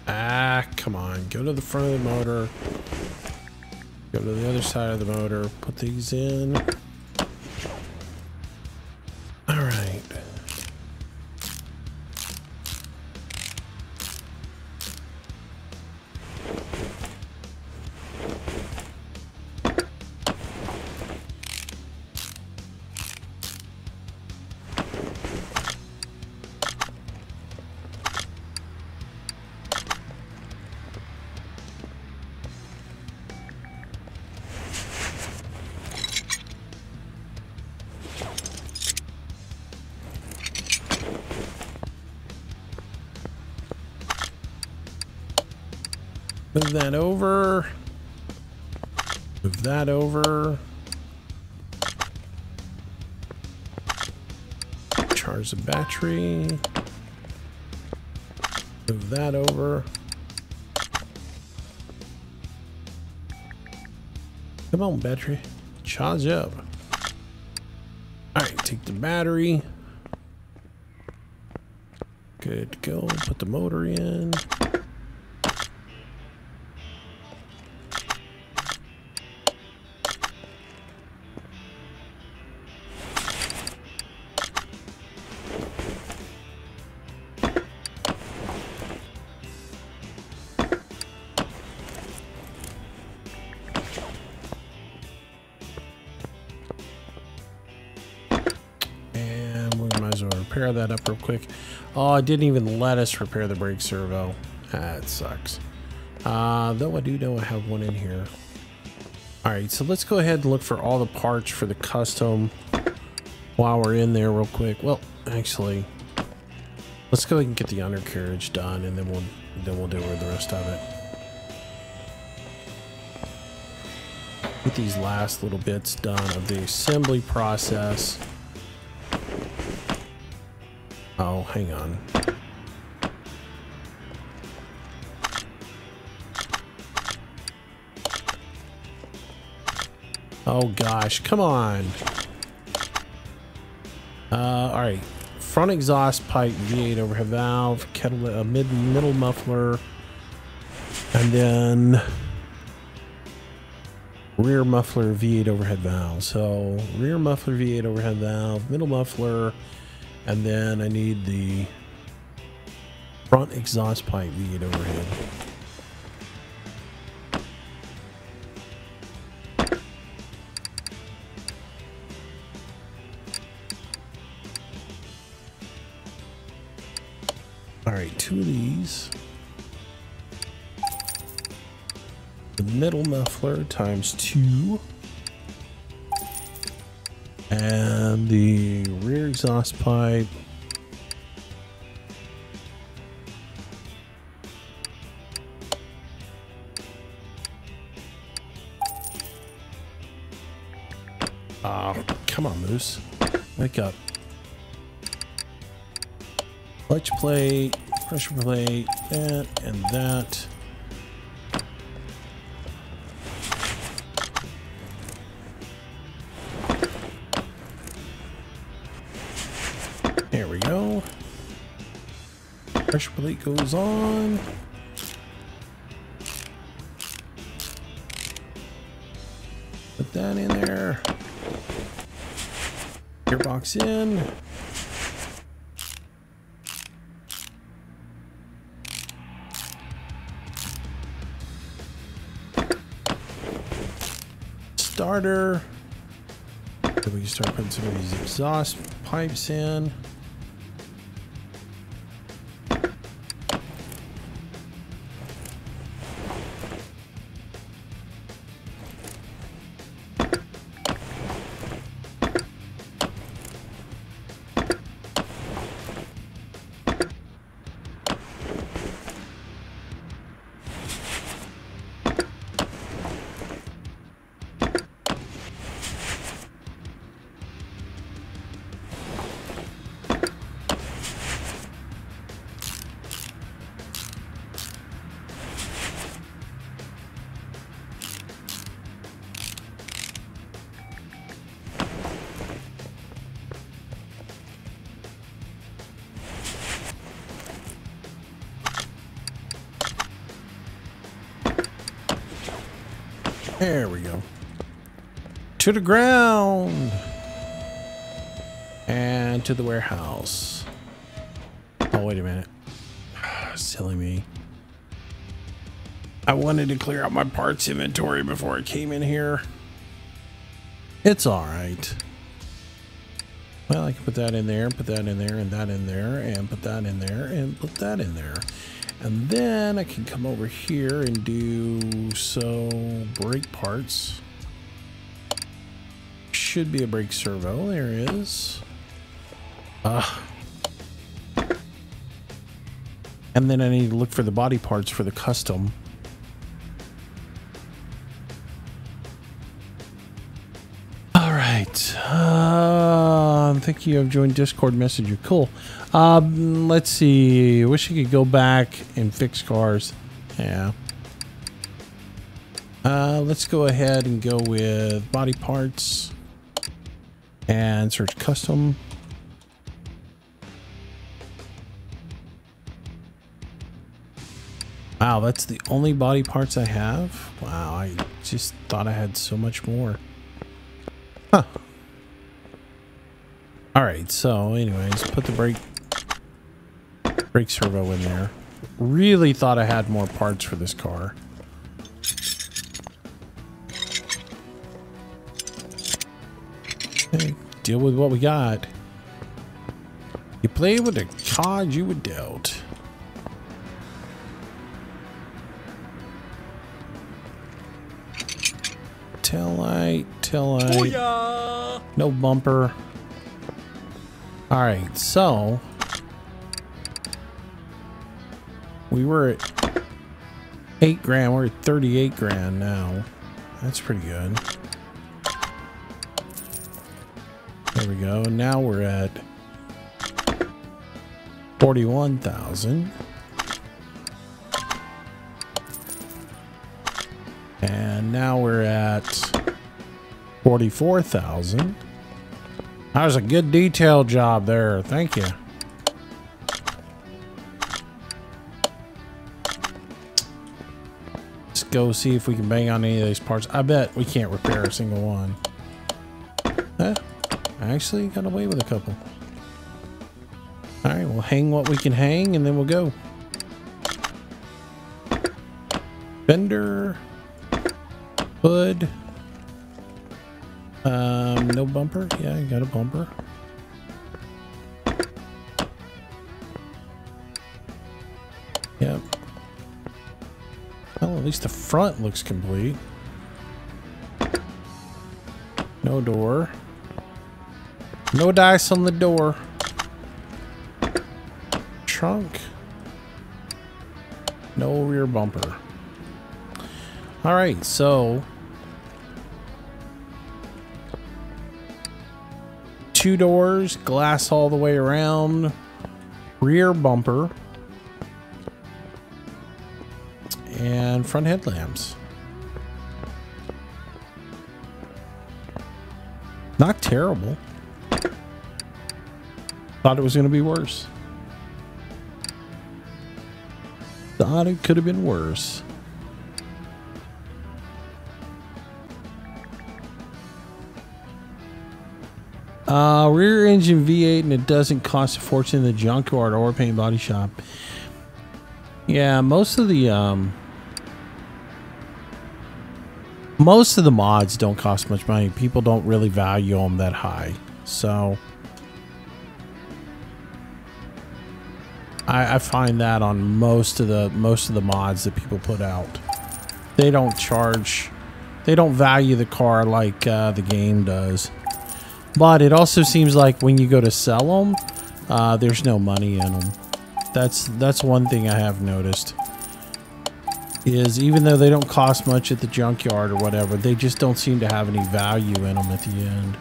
Ah, come on. Go to the front of the motor. Go to the other side of the motor. Put these in. All right. Move that over. Move that over. Charge the battery. Move that over. Come on, battery. Charge up. Alright, take the battery. Good to go. Put the motor in. Repair that up real quick. Oh, it didn't even let us repair the brake servo. That sucks. Though I do know I have one in here. Alright, so let's go ahead and look for all the parts for the custom while we're in there real quick. Well, actually, let's go ahead and get the undercarriage done, and then we'll deal with the rest of it. Get these last little bits done of the assembly process. Oh, hang on. Oh gosh, come on. All right. Front exhaust pipe, V8 overhead valve, kettle, middle muffler, and then rear muffler, V8 overhead valve. So rear muffler, V8 overhead valve, middle muffler. And then I need the Front exhaust pipe V8 overhead. All right, 2 of these. The middle muffler times 2. And the rear exhaust pipe. Oh, come on, Moose. Wake up. Clutch plate, pressure plate, that, and that. There we go. Pressure plate goes on. Put that in there. Gearbox in. Starter. Then we can start putting some of these exhaust pipes in. There we go. To the ground. And to the warehouse. Oh, wait a minute. Silly me. I wanted to clear out my parts inventory before I came in here. It's all right. Well, I can put that in there, put that in there, and that in there, and put that in there, and put that in there. And then I can come over here and do brake parts. Should be a brake servo. There it is. And then I need to look for the body parts for the custom. All right. Thank you. I've joined Discord Messenger. Cool. Let's see. Wish I could go back and fix cars. Yeah. Let's go ahead and go with body parts and search custom. Wow, that's the only body parts I have? Wow, I just thought I had so much more. Huh. Alright, so anyways, put the brake servo in there. Really thought I had more parts for this car. Okay, deal with what we got. You play with the cards you were dealt. Taillight. Booyah! No bumper. Alright, so we were at 8 grand. We're at 38 grand now. That's pretty good. There we go. Now we're at 41,000. And now we're at 44,000. That was a good detail job there. Thank you. Let's go see if we can bang on any of these parts. I bet we can't repair a single one. Huh? I actually got away with a couple. All right, we'll hang what we can hang and then we'll go. Fender. Hood. No bumper. Yeah, you got a bumper. Yep. Well, at least the front looks complete. No door. No dice on the door. Trunk. No rear bumper. All right, so 2 doors, glass all the way around, rear bumper, and front headlamps. Not terrible. Thought it was going to be worse. Thought it could have been worse. Rear engine V8, and it doesn't cost a fortune in the junkyard or paint body shop. Yeah, most of the mods don't cost much money. People don't really value them that high, so I find that on most of the mods that people put out. They don't value the car like the game does. But it also seems like when you go to sell them, there's no money in them. That's one thing I have noticed. Is even though they don't cost much at the junkyard or whatever, they just don't seem to have any value in them at the end.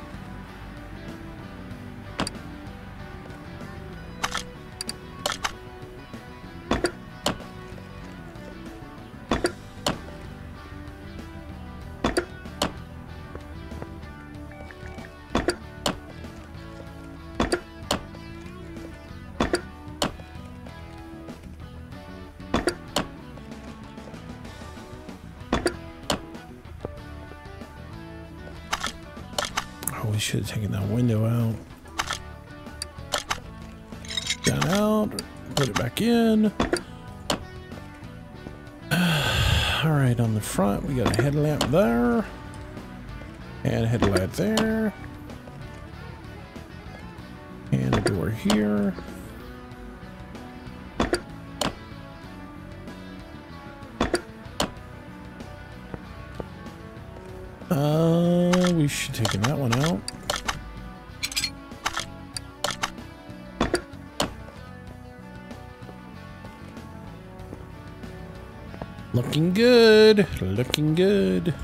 We should have taken that window out. Got out. Put it back in. All right, on the front, we got a headlamp there. And a headlight there. And a door here. We should have taken that one out. Looking good. Looking good.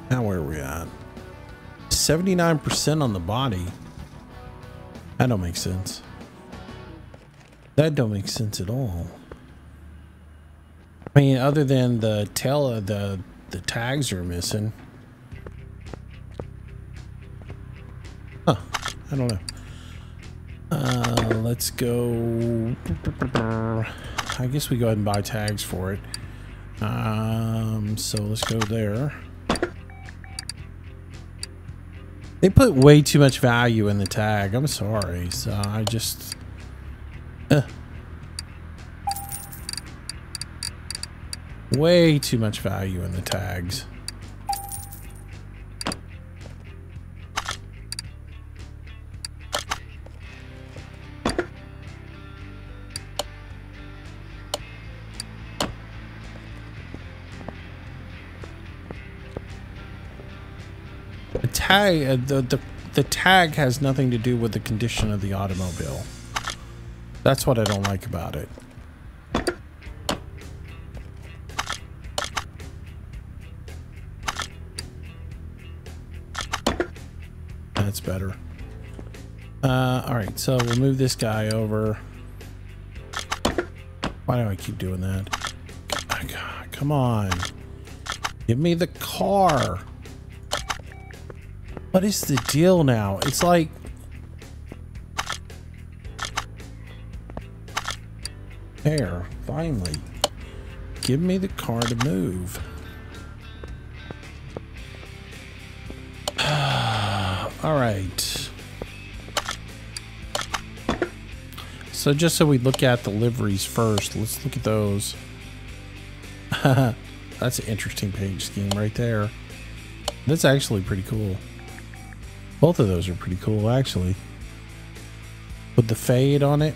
Now where are we at? 79% on the body. That don't make sense. That don't make sense at all. I mean, other than the tail of the tags are missing. Huh. I don't know. Let's go. I guess we go ahead and buy tags for it. So let's go there. They put way too much value in the tag. I'm sorry. So I just... way too much value in the tags. The tag has nothing to do with the condition of the automobile. That's what I don't like about it. That's better. Alright, so we'll move this guy over. Why do I keep doing that? Come on. Give me the car. What is the deal now? It's like... There, finally. Give me the car to move. All right. So just so we look at the liveries first, let's look at those. That's an interesting page scheme right there. That's actually pretty cool. Both of those are pretty cool, actually. With the fade on it.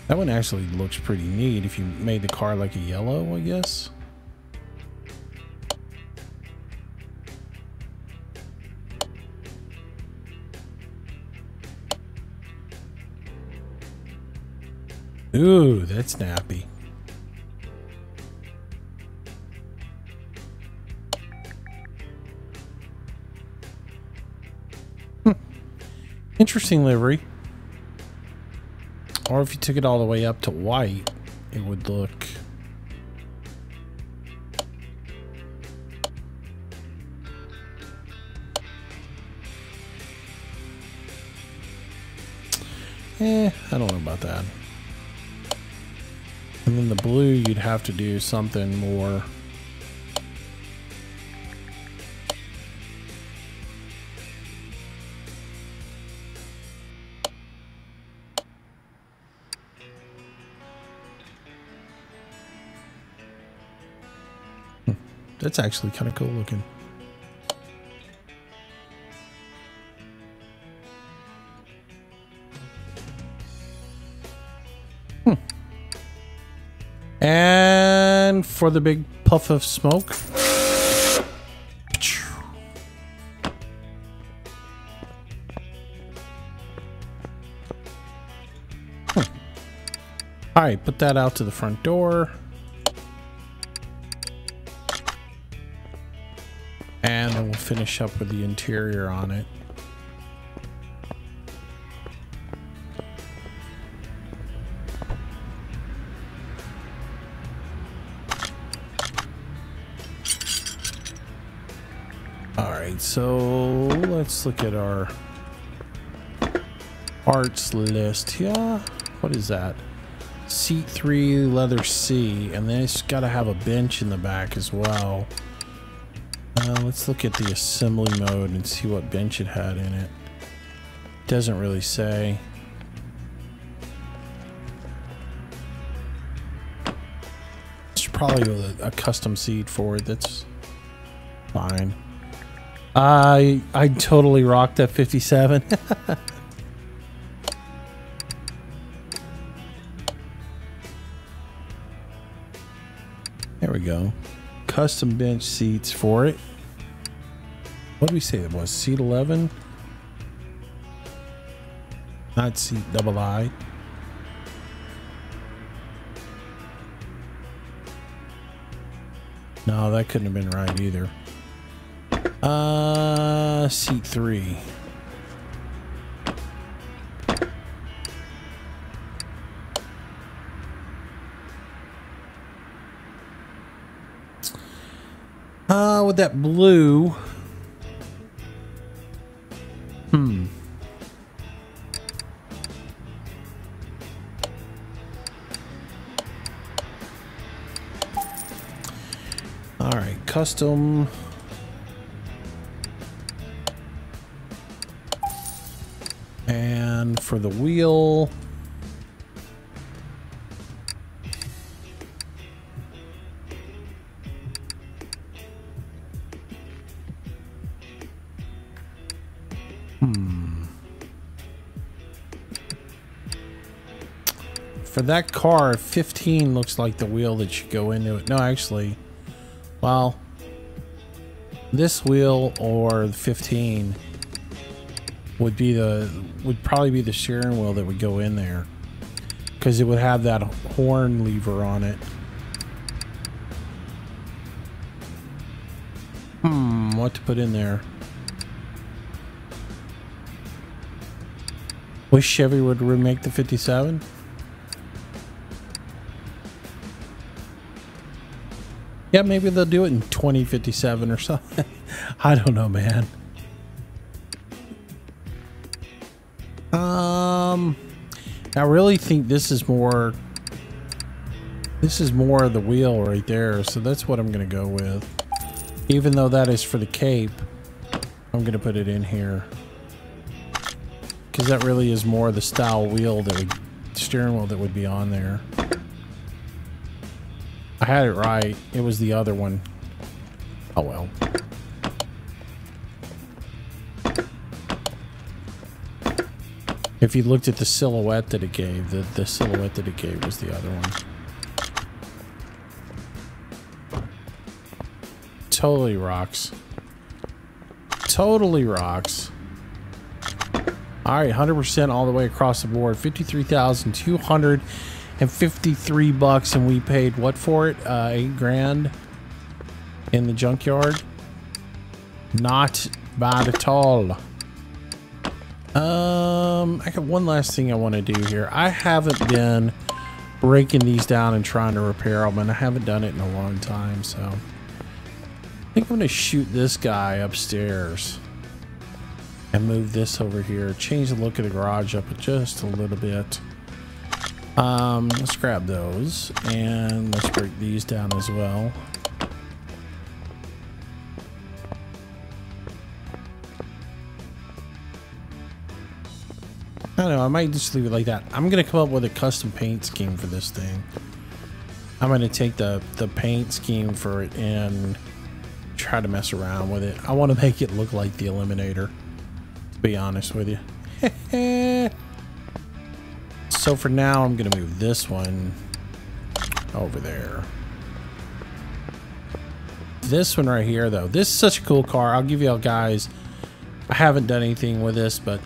That one actually looks pretty neat if you made the car like a yellow, I guess. Ooh, that's snappy. Interesting livery. Or if you took it all the way up to white, it would look... I don't know about that. And then the blue, you'd have to do something more... That's actually kind of cool looking. And for the big puff of smoke. All right, put that out to the front door. And then we'll finish up with the interior on it. All right, so let's look at our parts list here. What is that? Seat 3, leather C, and then it's got to have a bench in the back as well. Let's look at the assembly mode and see what bench it had in it. Doesn't really say. It's probably a custom seat for it. That's fine. I totally rocked that 57. There we go. Custom bench seats for it. What did we say it was? Seat 11? Not seat double I. No, that couldn't have been right either. Seat 3. With that blue. All right, custom. And for the wheel. For that car, 15 looks like the wheel that should go into it. No, actually, well, this wheel or the 15 would probably be the steering wheel that would go in there, because it would have that horn lever on it. What to put in there? Wish Chevy would remake the 57. Yeah, maybe they'll do it in 2057 or something. I don't know, man. I really think this is more of the wheel right there, so that's what I'm gonna go with. Even though that is for the cape, I'm gonna put it in here. because that really is more the style wheel that would, steering wheel that would be on there. I had it right. It was the other one. Oh well. If you looked at the silhouette that it gave, the silhouette that it gave was the other one. Totally rocks. Totally rocks. All right, 100% all the way across the board. 53,253 bucks, and we paid what for it? 8 grand in the junkyard. Not bad at all. I got one last thing I want to do here. I haven't been breaking these down and trying to repair them, and I haven't done it in a long time, so I think I'm going to shoot this guy upstairs and move this over here. Change the look of the garage up just a little bit. Let's grab those, and let's break these down as well. I don't know, I might just leave it like that. I'm going to come up with a custom paint scheme for this thing. I'm going to take the paint scheme for it and try to mess around with it. I want to make it look like the Eliminator, to be honest with you. So for now, I'm going to move this one over there. This one right here, though. This is such a cool car. I'll give y'all guys... I haven't done anything with this, but...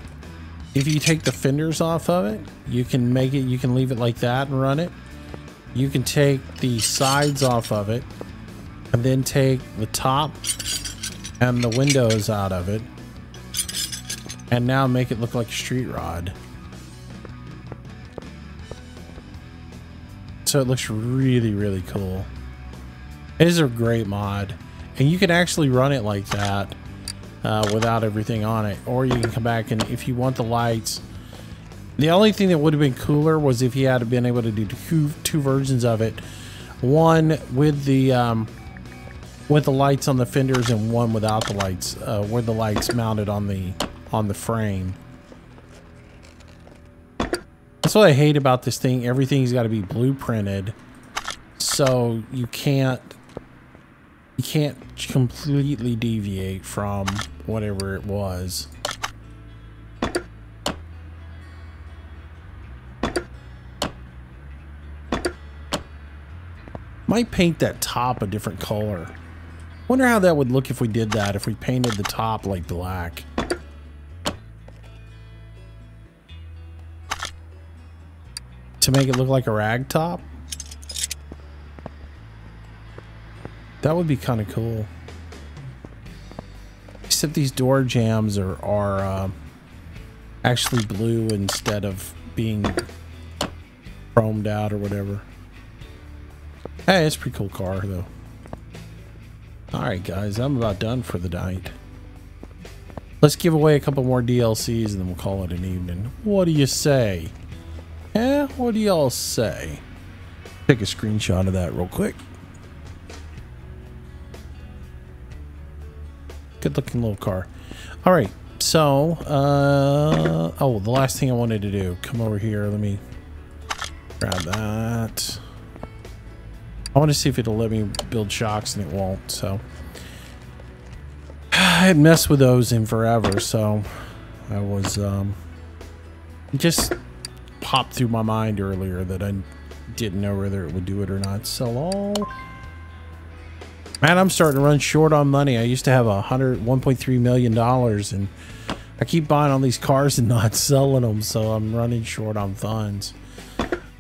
if you take the fenders off of it, you can make it, you can leave it like that and run it. You can take the sides off of it and then take the top and the windows out of it and now make it look like a street rod. So it looks really, really cool. It is a great mod. And you can actually run it like that. Without everything on it, or you can come back and if you want the lights, the only thing that would have been cooler was if you had been able to do two versions of it, one with the lights on the fenders and one without the lights, where the lights mounted on the frame. That's what I hate about this thing. Everything's got to be blueprinted, so you can't completely deviate from whatever it was. Might paint that top a different color. Wonder how that would look if we did that, if we painted the top like black. To make it look like a rag top. That would be kind of cool. Except these door jambs are actually blue instead of being chromed out or whatever. Hey, it's a pretty cool car though. Alright guys, I'm about done for the night. Let's give away a couple more DLCs and then we'll call it an evening. What do you say? Eh? What do y'all say? Take a screenshot of that real quick. Good looking little car. All right, so oh, the last thing I wanted to do, come over here, let me grab that. I want to see if it'll let me build shocks, and it won't, so I hadn't messed with those in forever, so I was just popped through my mind earlier that I didn't know whether it would do it or not. Sell all. Man, I'm starting to run short on money. I used to have $1.3 million, and I keep buying all these cars and not selling them, so I'm running short on funds.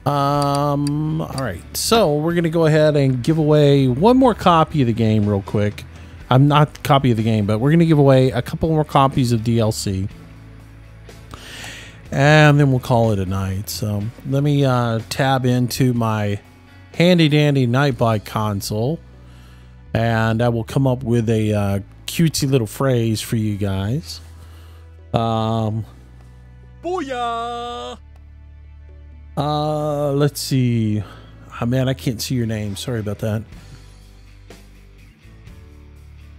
All right, so we're gonna go ahead and give away one more copy of the game real quick. I'm not copy of the game, but we're gonna give away a couple more copies of DLC, and then we'll call it a night. So let me tab into my handy dandy Nightbot console. And I will come up with a cutesy little phrase for you guys. Booyah! Let's see. Oh, man, I can't see your name. Sorry about that.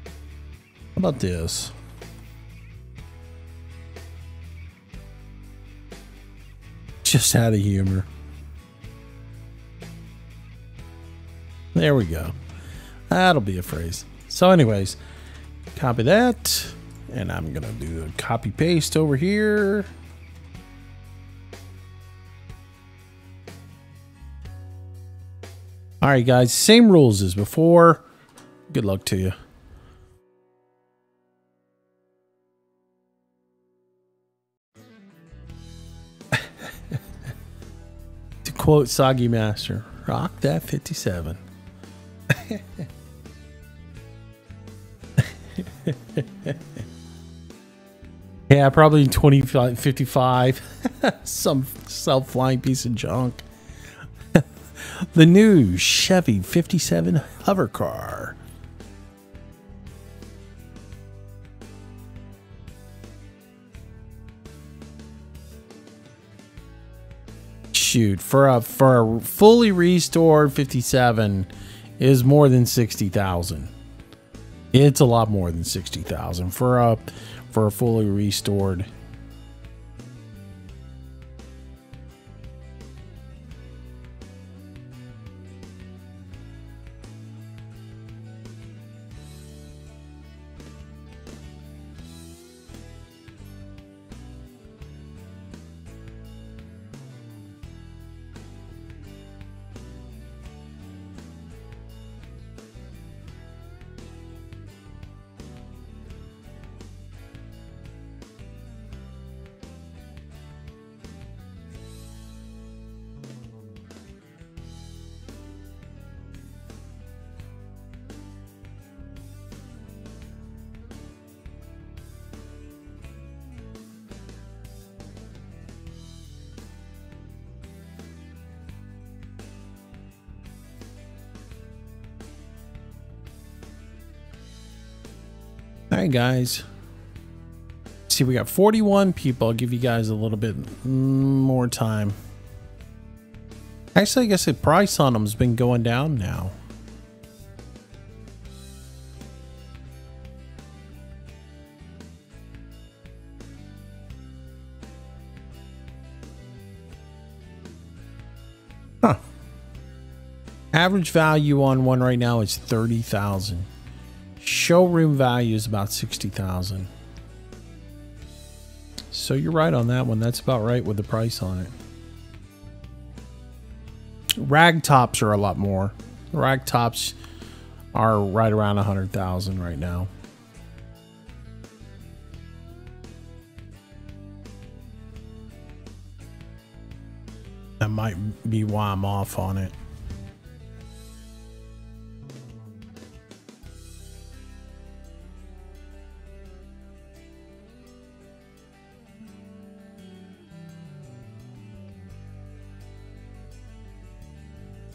How about this? just out of humor. There we go. That'll be a phrase. So anyways, copy that. And I'm going to do a copy paste over here. All right, guys, same rules as before. Good luck to you. To quote Soggy Master, rock that 57. Yeah, probably 55. Some self-flying piece of junk. The new Chevy 57 hover car. Shoot, for a fully restored 57 is more than 60,000. It's a lot more than 60,000 for a fully restored. All right, guys. See, we got 41 people. I'll give you guys a little bit more time. Actually, I guess the price on them has been going down now. Huh. Average value on one right now is 30,000. Showroom value is about 60,000. So you're right on that one. That's about right with the price on it. Rag tops are a lot more. Rag tops are right around 100,000 right now. That might be why I'm off on it.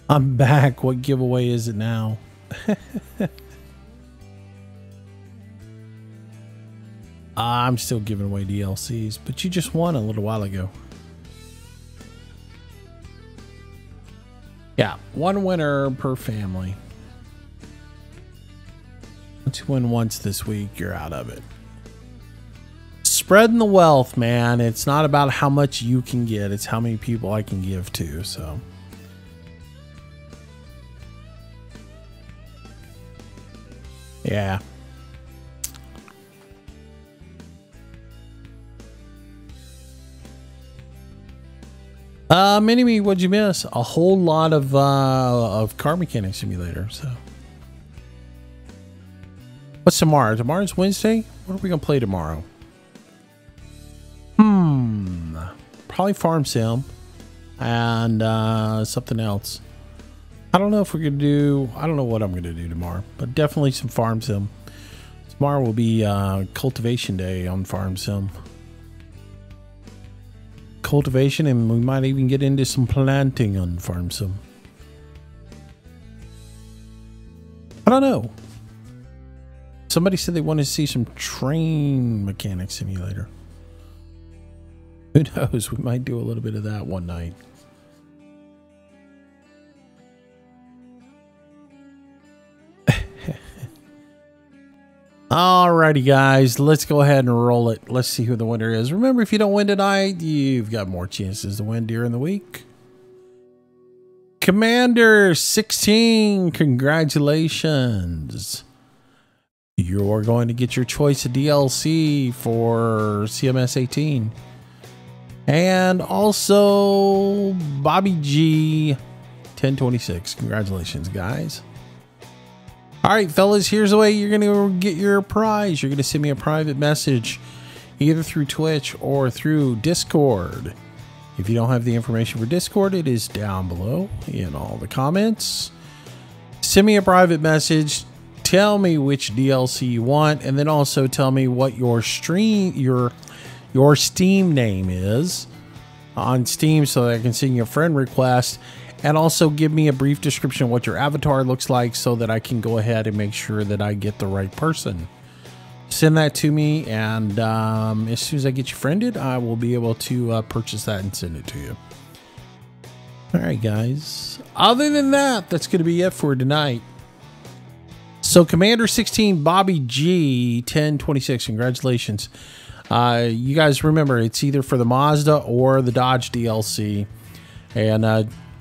I'm back. What giveaway is it now? I'm still giving away DLCs, but you just won a little while ago. Yeah, one winner per family. Once you win once this week, you're out of it. Spreading the wealth, man. It's not about how much you can get. It's how many people I can give to, so... Yeah. Mini-Me, what'd you miss? A whole lot of Car Mechanic Simulator, so. What's tomorrow? Tomorrow's Wednesday? What are we gonna play tomorrow? Probably Farm Sim. And something else. I don't know if we're gonna do. I don't know what I'm gonna do tomorrow, but definitely some Farm Sim. Tomorrow will be Cultivation Day on Farm Sim. Cultivation, and we might even get into some planting on Farm Sim. I don't know. Somebody said they wanted to see some Train Mechanic Simulator. Who knows? We might do a little bit of that one night. Alrighty, guys, let's go ahead and roll it. Let's see who the winner is. Remember, if you don't win tonight, you've got more chances to win during the week. Commander 16, congratulations. You're going to get your choice of DLC for CMS 18. And also Bobby G 1026. Congratulations, guys. All right, fellas, here's the way you're going to get your prize. You're going to send me a private message either through Twitch or through Discord. If you don't have the information for Discord, it is down below in all the comments. Send me a private message. Tell me which DLC you want, and then also tell me what your Steam name is on Steam so that I can send you a friend request, and also give me a brief description of what your avatar looks like so that I can go ahead and make sure that I get the right person. Send that to me, and as soon as I get you friended, I will be able to purchase that and send it to you. All right, guys. Other than that, that's going to be it for tonight. So Commander 16 Bobby G 1026, congratulations. You guys remember, it's either for the Mazda or the Dodge DLC, and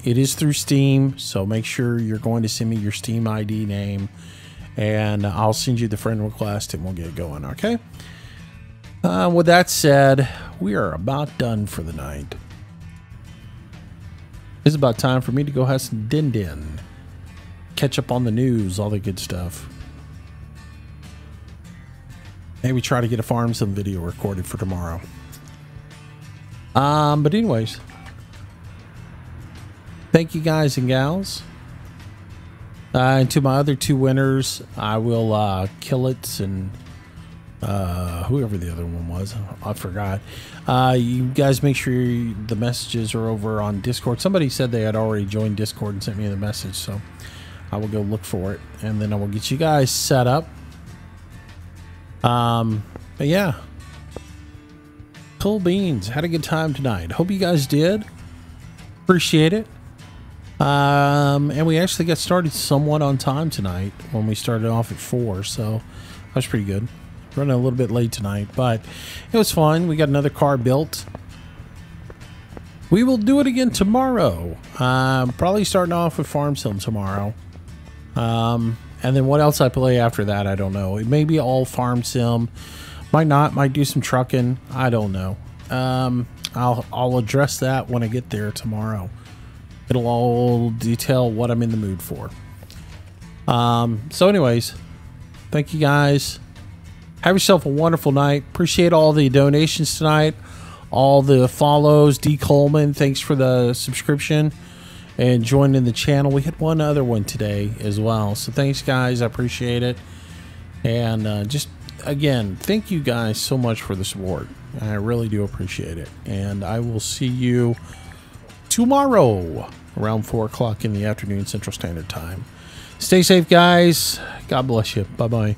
it is through Steam, so make sure you're going to send me your Steam ID name, and I'll send you the friend request and we'll get going, okay? With that said, we are about done for the night. It's about time for me to go have some din-din. Catch up on the news, all the good stuff. Maybe try to get a farm sim video recorded for tomorrow. But anyways, thank you guys and gals. And to my other two winners, I will kill it and whoever the other one was, I forgot. You guys make sure the messages are over on Discord. Somebody said they had already joined Discord and sent me the message, so I will go look for it, and then I will get you guys set up. But yeah, cool beans. Had a good time tonight. Hope you guys did. Appreciate it. And we actually got started somewhat on time tonight when we started off at 4, so that was pretty good. Running a little bit late tonight, but it was fun. We got another car built. We will do it again tomorrow. Probably starting off with Farm Sim tomorrow. And then what else I play after that, I don't know. It may be all Farm Sim. Might not. Might do some trucking. I don't know. I'll address that when I get there tomorrow. It'll all detail what I'm in the mood for. So anyways, thank you guys. Have yourself a wonderful night. Appreciate all the donations tonight. All the follows. D. Coleman, thanks for the subscription and joining the channel. We had one other one today as well. So thanks, guys. I appreciate it. And just, again, thank you guys so much for the support. I really do appreciate it. And I will see you tomorrow around 4 o'clock in the afternoon Central Standard Time. Stay safe, guys. God bless you. Bye-bye.